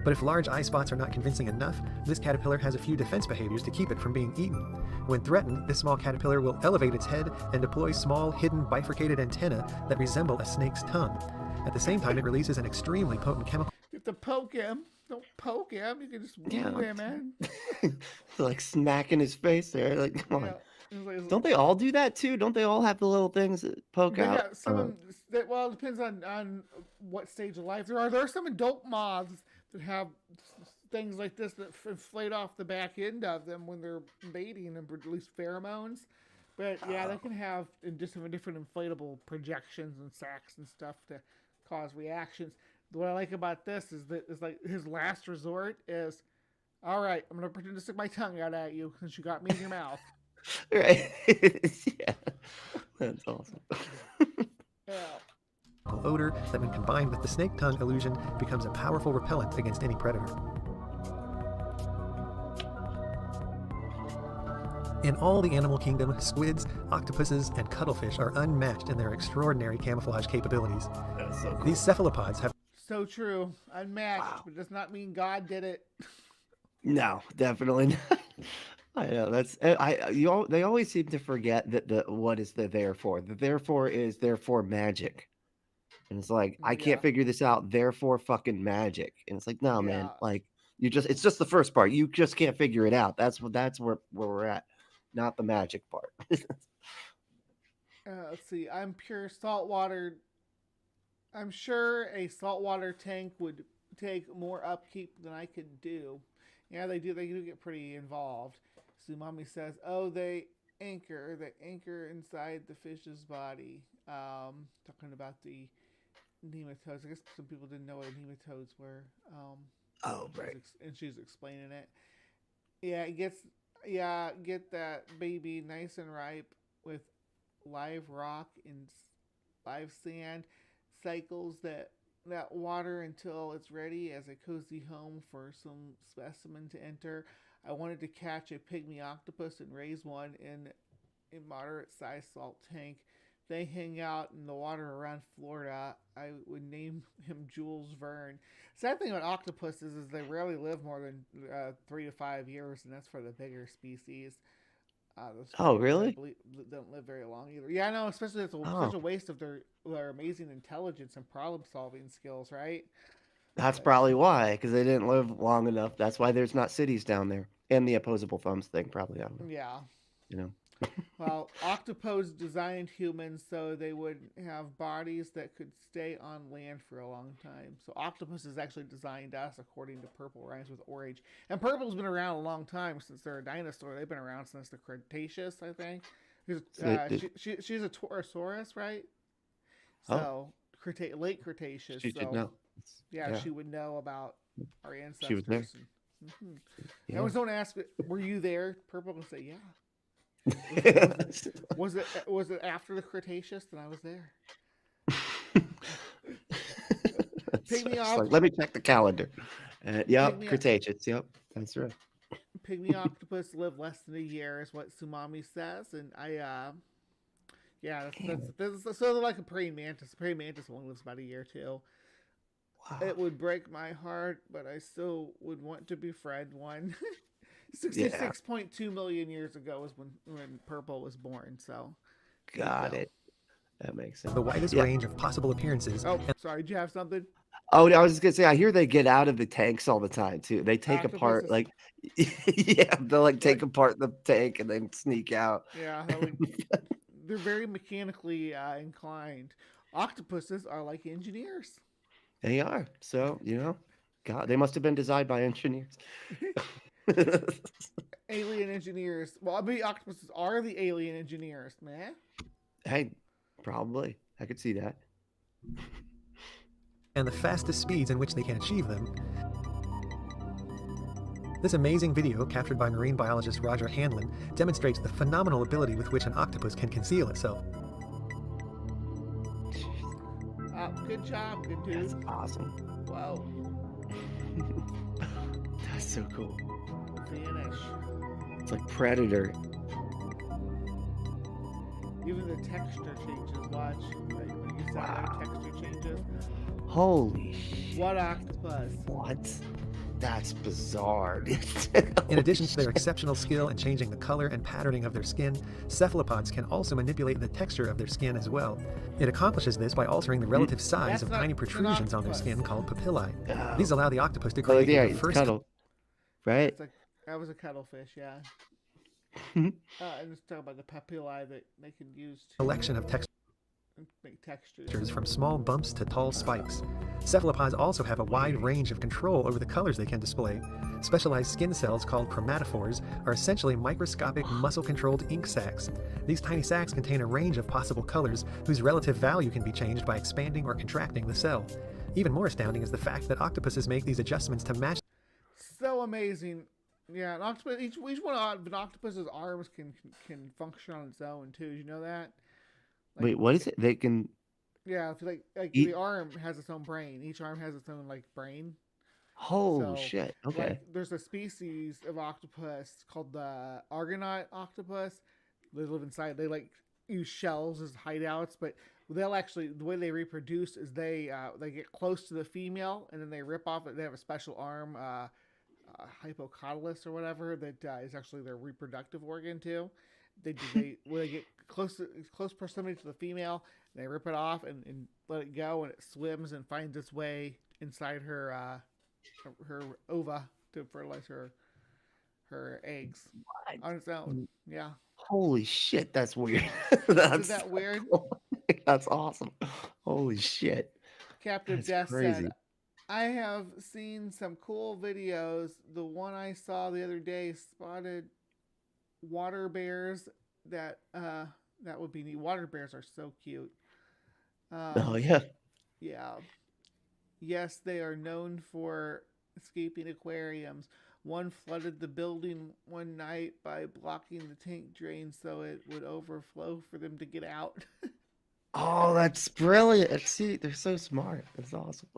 Speaker 7: But if large eye spots are not convincing enough, this caterpillar has a few defense behaviors to keep it from being eaten. When threatened, this small caterpillar will elevate its head and deploy small, hidden, bifurcated antennae that resemble a snake's tongue. At the same time, it releases an extremely potent chemical.
Speaker 4: You have to poke him. Don't poke him. You can just woo him, man.
Speaker 5: Like smacking his face there. Like, come on. Don't they all do that too? Don't they all have the little things that poke out?
Speaker 4: Well, it depends on what stage of life. There are some adult moths that have things like this that inflate off the back end of them when they're mating and release pheromones. But yeah, they can have different inflatable projections and sacs and stuff to cause reactions. What I like about this is that it's like his last resort is, all right, I'm going to pretend to stick my tongue out at you since you got me in your mouth.
Speaker 5: Right. Yeah. That's awesome.
Speaker 4: Yeah.
Speaker 7: Odor that, when combined with the snake tongue illusion, becomes a powerful repellent against any predator. In all the animal kingdom, squids, octopuses, and cuttlefish are unmatched in their extraordinary camouflage capabilities.
Speaker 5: That's so cool.
Speaker 7: These cephalopods have...
Speaker 4: So true. Unmatched, but does not mean God did it.
Speaker 5: No, definitely not. I know that's they always seem to forget that the what is the therefore. The therefore is therefore magic. And it's like, I can't
Speaker 4: Yeah.
Speaker 5: figure this out, therefore fucking magic. And it's like, no, man,
Speaker 4: Yeah.
Speaker 5: like it's just the first part. You just can't figure it out. That's where we're at, not the magic part.
Speaker 4: Let's see. I'm pure saltwater. I'm sure a saltwater tank would take more upkeep than I could do. Yeah, they do. They do get pretty involved. Sumami says, "Oh, they anchor. They anchor inside the fish's body." Talking about the nematodes. I guess some people didn't know what nematodes were.
Speaker 5: Oh, right.
Speaker 4: And she's explaining it. Yeah, it gets. Yeah, get that baby nice and ripe with live rock and live sand, cycles that water until it's ready as a cozy home for some specimen to enter. I wanted to catch a pygmy octopus and raise one in a moderate sized salt tank. They hang out in the water around Florida. I would name him Jules Verne. Sad thing about octopuses is they rarely live more than 3 to 5 years, and that's for the bigger species.
Speaker 5: Oh, really?
Speaker 4: Don't live very long either. Yeah, I know. Especially it's such a waste of their amazing intelligence and problem solving skills, right?
Speaker 5: That's probably why, because they didn't live long enough. That's why there's not cities down there. And the opposable thumbs thing, probably. I don't know.
Speaker 4: Yeah.
Speaker 5: You know.
Speaker 4: Well, octopus designed humans so they would have bodies that could stay on land for a long time. So octopuses actually designed us, according to Purple Rhymes with Orange. And purple's been around a long time since they're a dinosaur. They've been around since the Cretaceous, I think. She's a Torosaurus, right? So late Cretaceous.
Speaker 5: She should know.
Speaker 4: Yeah, she would know about our ancestors.
Speaker 5: She was there.
Speaker 4: I always don't ask, were you there? Purple will say, yeah. Was it after the Cretaceous? Then I was there.
Speaker 5: Like, let me check the calendar. Yep, Cretaceous. Yep, that's right.
Speaker 4: Pygmy octopus live less than a year, is what Sumami says, and that's so they're like a praying mantis. A praying mantis only lives about a year too. Wow. It would break my heart, but I still would want to befriend one. 66.2 million years ago was when Purple was born. So,
Speaker 5: got it. That makes sense.
Speaker 7: The widest range of possible appearances.
Speaker 4: Oh, sorry. Did you have something?
Speaker 5: Oh, I was just gonna say. I hear they get out of the tanks all the time too. They take apart like, yeah, they'll like take apart the tank and then sneak out.
Speaker 4: Yeah, they're very mechanically inclined. Octopuses are like engineers.
Speaker 5: They are. So God, they must have been designed by engineers.
Speaker 4: Alien engineers. Well, I mean, octopuses are the alien engineers, man.
Speaker 5: Hey, probably. I could see that.
Speaker 7: And the fastest speeds in which they can achieve them. This amazing video, captured by marine biologist Roger Hanlon, demonstrates the phenomenal ability with which an octopus can conceal itself.
Speaker 4: Good job, good dude.
Speaker 5: That's awesome.
Speaker 4: Wow.
Speaker 5: That's so cool.
Speaker 4: Vanish.
Speaker 5: It's like Predator.
Speaker 4: Even the texture changes. Watch. Like, when you saw texture changes.
Speaker 5: Holy shit.
Speaker 4: What octopus?
Speaker 5: What? That's bizarre.
Speaker 7: In addition to their exceptional skill in changing the color and patterning of their skin, cephalopods can also manipulate the texture of their skin as well. It accomplishes this by altering the relative size of tiny protrusions on their skin called papillae.
Speaker 5: Oh.
Speaker 7: These allow the octopus to create the first
Speaker 5: cuddle. Right?
Speaker 4: That was a cuttlefish, yeah. And let's talk about the papillae that they can use to
Speaker 7: collection of
Speaker 4: make textures
Speaker 7: from small bumps to tall spikes. Cephalopods also have a wide range of control over the colors they can display. Specialized skin cells called chromatophores are essentially microscopic muscle-controlled ink sacs. These tiny sacs contain a range of possible colors whose relative value can be changed by expanding or contracting the cell. Even more astounding is the fact that octopuses make these adjustments to match.
Speaker 4: So amazing. Yeah, an octopus. Each one of an octopus's arms can function on its own too. Did you know that?
Speaker 5: Like, wait, what is it? They can.
Speaker 4: Yeah, the arm has its own brain. Each arm has its own brain.
Speaker 5: Holy shit! Okay.
Speaker 4: There's a species of octopus called the Argonaut octopus. They live inside. They use shells as hideouts, but they'll actually, the way they reproduce is they get close to the female and then they rip off it. They have a special arm. hypocotyledus or whatever that is actually their reproductive organ too. When they get close proximity to the female, they rip it off and let it go, and it swims and finds its way inside her ova to fertilize her eggs on its own. Yeah.
Speaker 5: Holy shit, that's weird.
Speaker 4: Isn't that weird?
Speaker 5: Cool. That's awesome. Holy shit.
Speaker 4: Captain Death said, I have seen some cool videos. The one I saw the other day spotted water bears that would be neat. Water bears are so cute.
Speaker 5: Oh yeah.
Speaker 4: Yeah. Yes, they are known for escaping aquariums. One flooded the building one night by blocking the tank drain so it would overflow for them to get out.
Speaker 5: Oh, that's brilliant. See, they're so smart. That's awesome.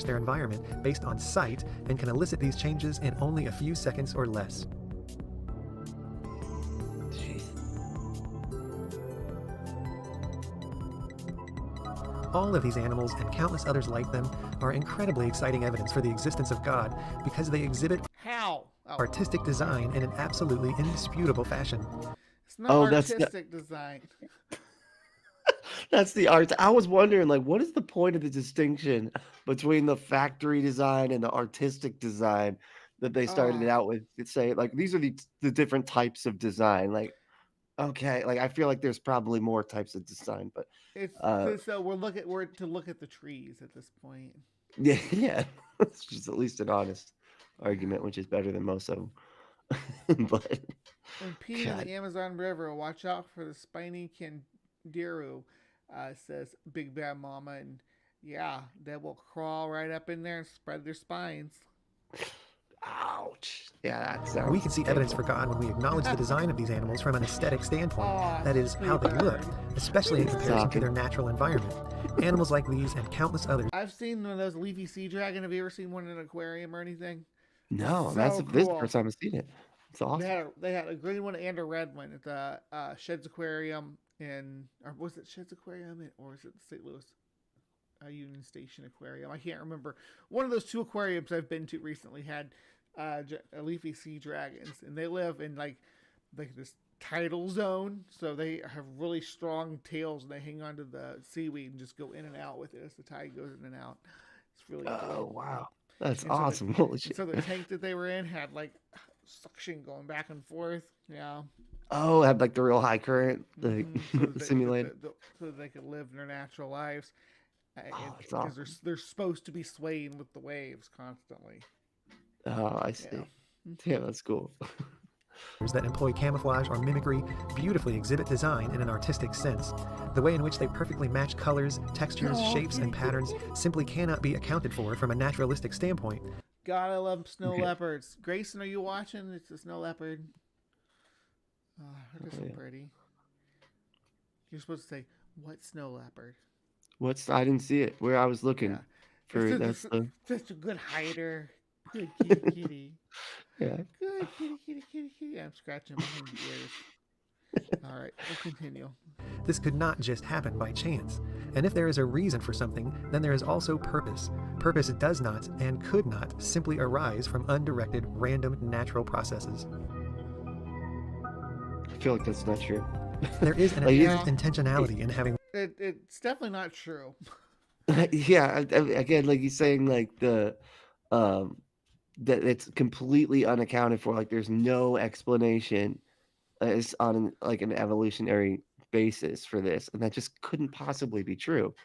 Speaker 7: Their environment based on sight and can elicit these changes in only a few seconds or less.
Speaker 5: Jeez.
Speaker 7: All of these animals and countless others like them are incredibly exciting evidence for the existence of God because they exhibit artistic design in an absolutely indisputable fashion.
Speaker 4: It's not artistic design.
Speaker 5: That's the art. I was wondering, like, what is the point of the distinction between the factory design and the artistic design that they started out with? Say, like, these are the different types of design. Like, okay, like I feel like there's probably more types of design, but
Speaker 4: it's so we're to look at the trees at this point.
Speaker 5: Yeah, it's just at least an honest argument, which is better than most of them. But
Speaker 4: when peeing in the Amazon River, watch out for the spiny kangaroo, says Big Bad Mama, and yeah, they will crawl right up in there and spread their spines.
Speaker 5: Ouch. Yeah, that sounds
Speaker 7: we can see evidence for God when we acknowledge the design of these animals from an aesthetic standpoint. That is, how they look, especially in comparison to their natural environment. Animals like these and countless others.
Speaker 4: I've seen one of those leafy sea dragon. Have you ever seen one in an aquarium or anything?
Speaker 5: No, this is the first time I've seen it. It's awesome.
Speaker 4: They had a green one and a red one at the Sheds Aquarium or was it Sheds Aquarium or is it the St. Louis Union Station Aquarium? I can't remember. One of those two aquariums I've been to recently had leafy sea dragons, and they live in like this tidal zone, so they have really strong tails, and they hang onto the seaweed and just go in and out with it as the tide goes in and out. It's really cool.
Speaker 5: Wow, that's awesome. Holy shit.
Speaker 4: So the tank that they were in had like suction going back and forth. Yeah.
Speaker 5: Oh, had like the real high current, simulated,
Speaker 4: so they could live their natural lives. Because
Speaker 5: awesome.
Speaker 4: they're supposed to be swaying with the waves constantly.
Speaker 5: Oh, I see. Yeah, that's cool.
Speaker 7: That employ camouflage or mimicry beautifully exhibit design in an artistic sense. The way in which they perfectly match colors, textures, shapes, and patterns simply cannot be accounted for from a naturalistic standpoint.
Speaker 4: God, I love snow leopards. Grayson, are you watching? It's a snow leopard. Oh, they're so pretty. You're supposed to say, what snow leopard?
Speaker 5: I didn't see it. Where I was looking for
Speaker 4: such a good hider. Good kitty kitty.
Speaker 5: Yeah.
Speaker 4: Good kitty. I'm scratching behind the ears. All right, we'll continue.
Speaker 7: This could not just happen by chance. And if there is a reason for something, then there is also purpose. Purpose does not and could not simply arise from undirected, random, natural processes.
Speaker 5: I feel like that's not true.
Speaker 7: There is an inherent intentionality in having...
Speaker 4: It's definitely not true.
Speaker 5: Yeah, again, like he's saying, like that it's completely unaccounted for. Like there's no explanation is on like an evolutionary basis for this, and that just couldn't possibly be true.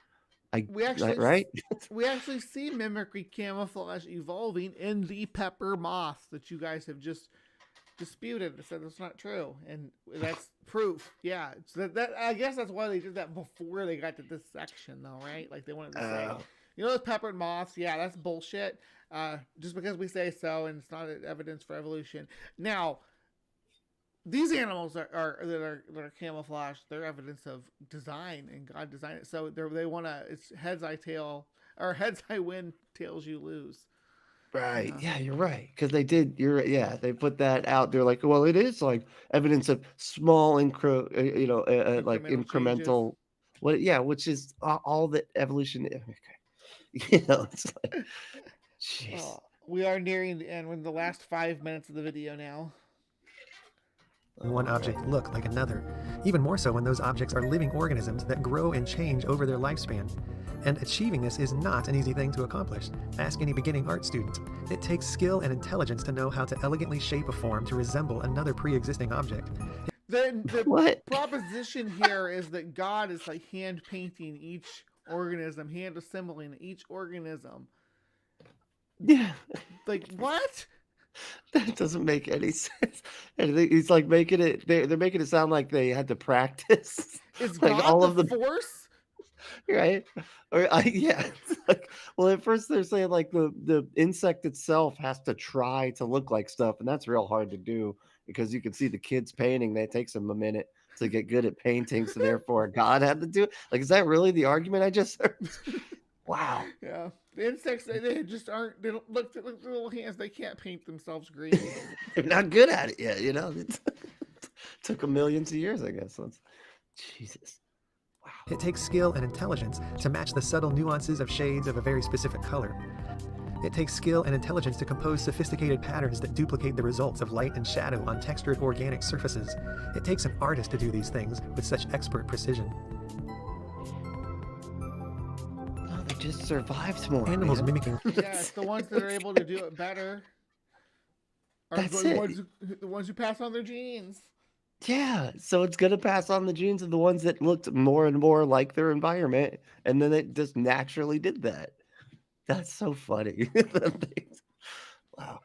Speaker 5: We
Speaker 4: actually see mimicry camouflage evolving in the pepper moth that you guys have just disputed and said it's not true, and that's proof. Yeah, so that I guess that's why they did that before they got to this section, though, right? Like they wanted to say, you know, those peppered moths. Yeah, that's bullshit. Just because we say so, and it's not evidence for evolution. Now, these animals that are camouflaged, they're evidence of design, and God designed it. So they want to. It's heads I win, tails you lose.
Speaker 5: Right. Yeah, you're right. Because they did. They put that out there. Like, well, it is like evidence of small incremental.
Speaker 4: Changes.
Speaker 5: Which is all that evolution. Okay. You know, it's like, jeez.
Speaker 4: We are nearing the end. We're in the last 5 minutes of the video now.
Speaker 7: One object look like another, even more so when those objects are living organisms that grow and change over their lifespan. And achieving this is not an easy thing to accomplish. Ask any beginning art student. It takes skill and intelligence to know how to elegantly shape a form to resemble another pre-existing object.
Speaker 4: The proposition here is that God is like hand painting each organism, hand assembling each organism.
Speaker 5: Yeah.
Speaker 4: Like, what?
Speaker 5: That doesn't make any sense. And he's like making it, they're making it sound like they had to practice.
Speaker 4: Is
Speaker 5: like
Speaker 4: God
Speaker 5: all
Speaker 4: the
Speaker 5: of the
Speaker 4: force?
Speaker 5: Right? Or yeah. It's like, well, at first they're saying like the insect itself has to try to look like stuff, and that's real hard to do because you can see the kids painting. That takes them a minute to get good at painting, so therefore God had to do it. Like, is that really the argument I just heard? Wow.
Speaker 4: Yeah. The insects, they just aren't, they don't look at their little hands, they can't paint themselves green.
Speaker 5: They're not good at it yet, you know? It took them millions of years, I guess. Jesus.
Speaker 7: It takes skill and intelligence to match the subtle nuances of shades of a very specific color. It takes skill and intelligence to compose sophisticated patterns that duplicate the results of light and shadow on textured organic surfaces. It takes an artist to do these things with such expert precision.
Speaker 5: They just survived more.
Speaker 7: Animals
Speaker 5: man.
Speaker 7: mimicking.
Speaker 4: Yeah, it's the ones that are able to do it better. Are
Speaker 5: That's
Speaker 4: the
Speaker 5: it.
Speaker 4: ones who pass on their genes.
Speaker 5: Yeah, so it's gonna pass on the genes of the ones that looked more and more like their environment, and then it just naturally did that. That's so funny. Wow.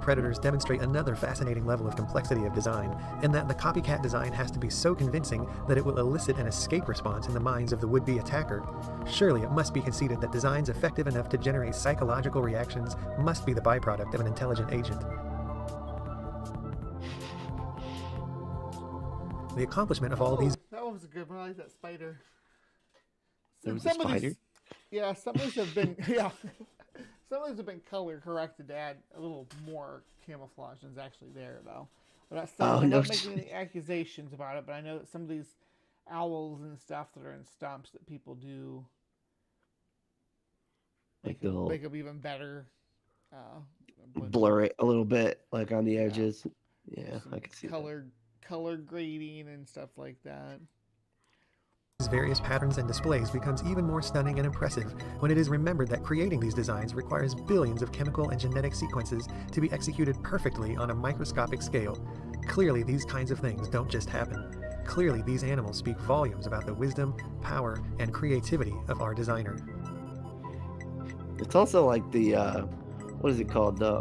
Speaker 7: Predators demonstrate another fascinating level of complexity of design, in that the copycat design has to be so convincing that it will elicit an escape response in the minds of the would-be attacker. Surely it must be conceded that designs effective enough to generate psychological reactions must be the byproduct of an intelligent agent. The accomplishment of all these...
Speaker 4: That one was a good one. I like that spider.
Speaker 5: There was a spider?
Speaker 4: Yeah, some of these have been... Yeah. Some of these have been color corrected to add a little more camouflage than's actually there, though. I'm not making any accusations about it, but I know that some of these owls and stuff that are in stumps that people do make them even better.
Speaker 5: Blur it a little bit, like on the edges. Yeah, I can see
Speaker 4: color grading and stuff like that.
Speaker 7: Various patterns and displays becomes even more stunning and impressive when it is remembered that creating these designs requires billions of chemical and genetic sequences to be executed perfectly on a microscopic scale. Clearly, these kinds of things don't just happen. Clearly, these animals speak volumes about the wisdom, power, and creativity of our designer.
Speaker 5: It's also like the what is it called? The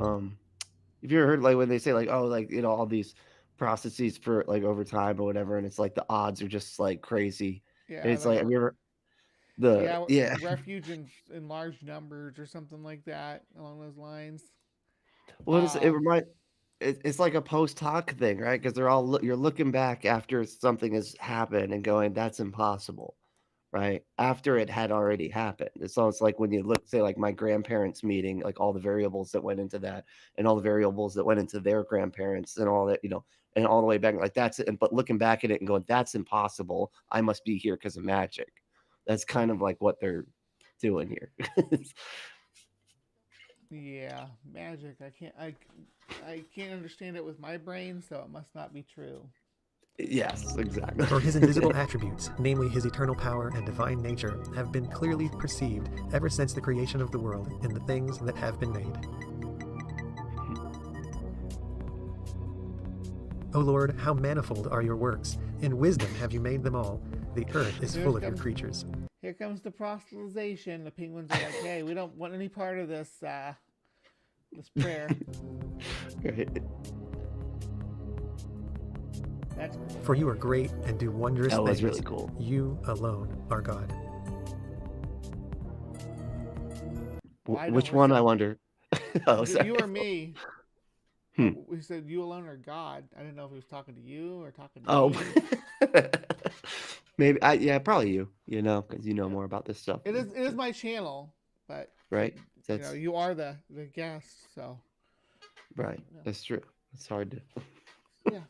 Speaker 5: have you ever heard like when they say like, oh, like, you know, all these processes for like over time or whatever, and it's like the odds are just like crazy.
Speaker 4: Yeah,
Speaker 5: and it's like, have you ever
Speaker 4: refuge in large numbers or something like that along those lines.
Speaker 5: What is it? It's like a post hoc thing, right? Because they're all you're looking back after something has happened and going, that's impossible, right? After it had already happened. It's almost like when you look, say, like my grandparents' meeting, like all the variables that went into that, and all the variables that went into their grandparents, and all that, you know, and all the way back, like that's it. But looking back at it and going, that's impossible. I must be here because of magic. That's kind of like what they're doing here.
Speaker 4: Yeah, magic. I can't understand it with my brain, so it must not be true.
Speaker 5: Yes, exactly.
Speaker 7: For his invisible attributes, namely his eternal power and divine nature, have been clearly perceived ever since the creation of the world in the things that have been made. O Lord, how manifold are your works! In wisdom have you made them all. The earth is full of your creatures.
Speaker 4: Here comes the proselytization. The penguins are like, hey, we don't want any part of this this prayer.
Speaker 5: Right.
Speaker 4: That's cool.
Speaker 7: For you are great and do wondrous things.
Speaker 5: That was really cool.
Speaker 7: You alone are God.
Speaker 5: Which one, I wonder? Oh, sorry.
Speaker 4: You or me?
Speaker 5: Hmm.
Speaker 4: We said you alone are God. I didn't know if he was talking to you or talking to me.
Speaker 5: Maybe. Yeah, probably you. You know, because you know more about this stuff.
Speaker 4: It is my channel, but
Speaker 5: right.
Speaker 4: You know, you are the guest, so.
Speaker 5: Right. Yeah. That's true. It's hard to.
Speaker 4: Yeah.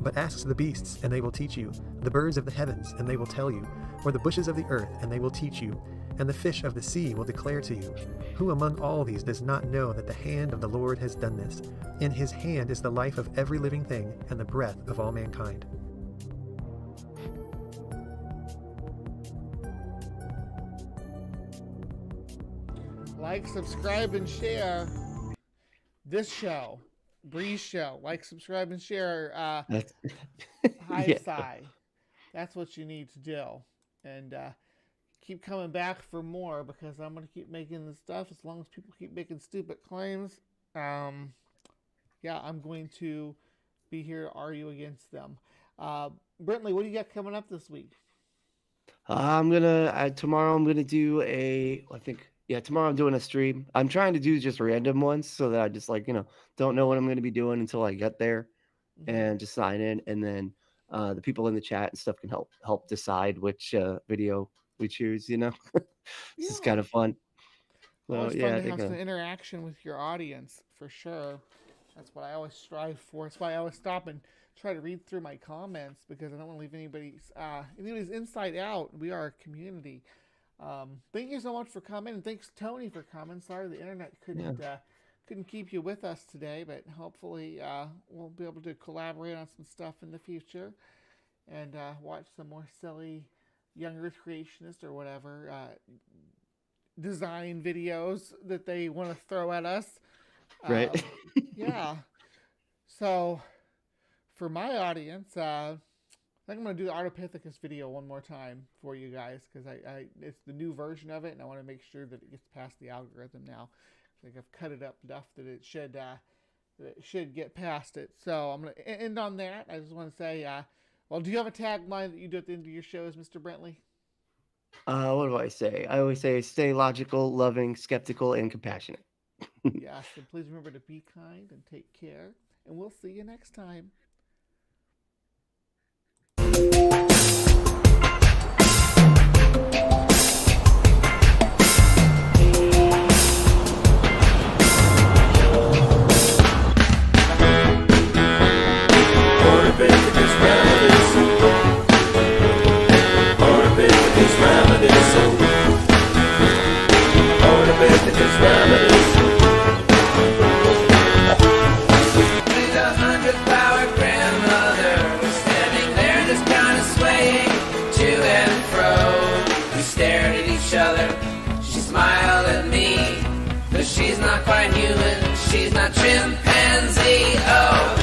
Speaker 7: But ask the beasts, and they will teach you, the birds of the heavens, and they will tell you, or the bushes of the earth, and they will teach you. and the fish of the sea will declare to you. Who among all these does not know that the hand of the Lord has done this? In his hand is the life of every living thing and the breath of all mankind.
Speaker 4: Like, subscribe, and share this show, Bree's show. Like, subscribe, and share HiveScience. That's what you need to do. And keep coming back for more, because I'm going to keep making this stuff as long as people keep making stupid claims. Yeah, I'm going to be here to argue against them. Brentley, what do you got coming up this week?
Speaker 5: Tomorrow I'm gonna do tomorrow I'm doing a stream. I'm trying to do just random ones so that I just don't know what I'm gonna be doing until I get there, and just sign in, and then the people in the chat and stuff can help decide which video we choose. This is kind of fun. So,
Speaker 4: Always fun to have some interaction with your audience, for sure. That's what I always strive for. That's why I always stop and try to read through my comments, because I don't want to leave anybody's inside out. We are a community. Thank you so much for coming, and thanks Tony for coming. Sorry the internet couldn't keep you with us today, but hopefully we'll be able to collaborate on some stuff in the future, and watch some more silly Young Earth Creationist or whatever design videos that they want to throw at us.
Speaker 5: Right.
Speaker 4: Yeah. So for my audience, I think I'm going to do the Ardipithecus video one more time for you guys, because it's the new version of it, and I want to make sure that it gets past the algorithm now. I think I've cut it up enough that it should get past it. So I'm going to end on that. I just want to say, well, do you have a tagline that you do at the end of your shows, Mr. Brentley?
Speaker 5: What do I say? I always say, stay logical, loving, skeptical, and compassionate.
Speaker 4: Yes, and please remember to be kind and take care, and we'll see you next time.
Speaker 3: She's not quite human, she's not chimpanzee, oh.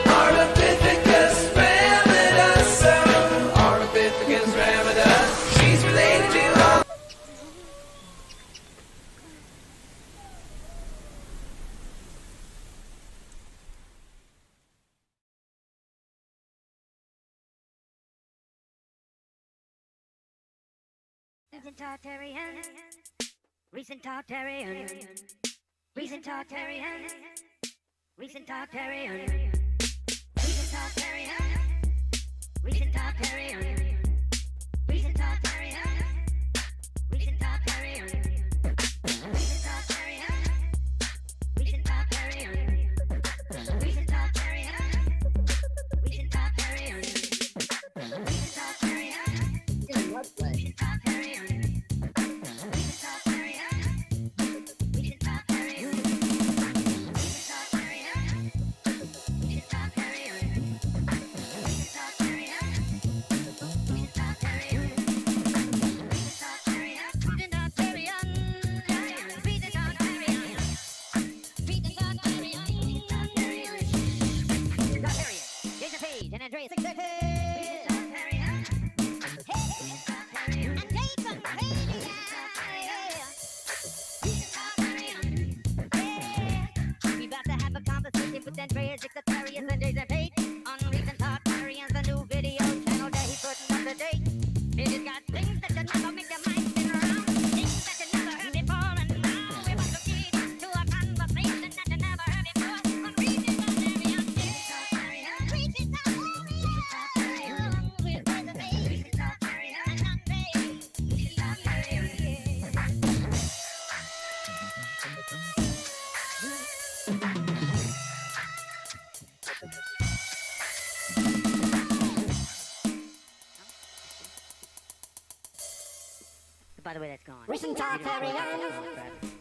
Speaker 3: Ardipithecus ramidus, oh. Ardipithecus ramidus, she's related to all.
Speaker 13: Recent Tartarian, recent Tartarian, recent Tartarian, recent Tartarian, recent Tartarian, recent Tartarian, recent Tartarian, recent Tartarian, recent Tartarian, recent Tartarian, recent Tartarian, recent Tartarian, recent Tartarian, in what way? By the way, that's gone. Recent Tartarians.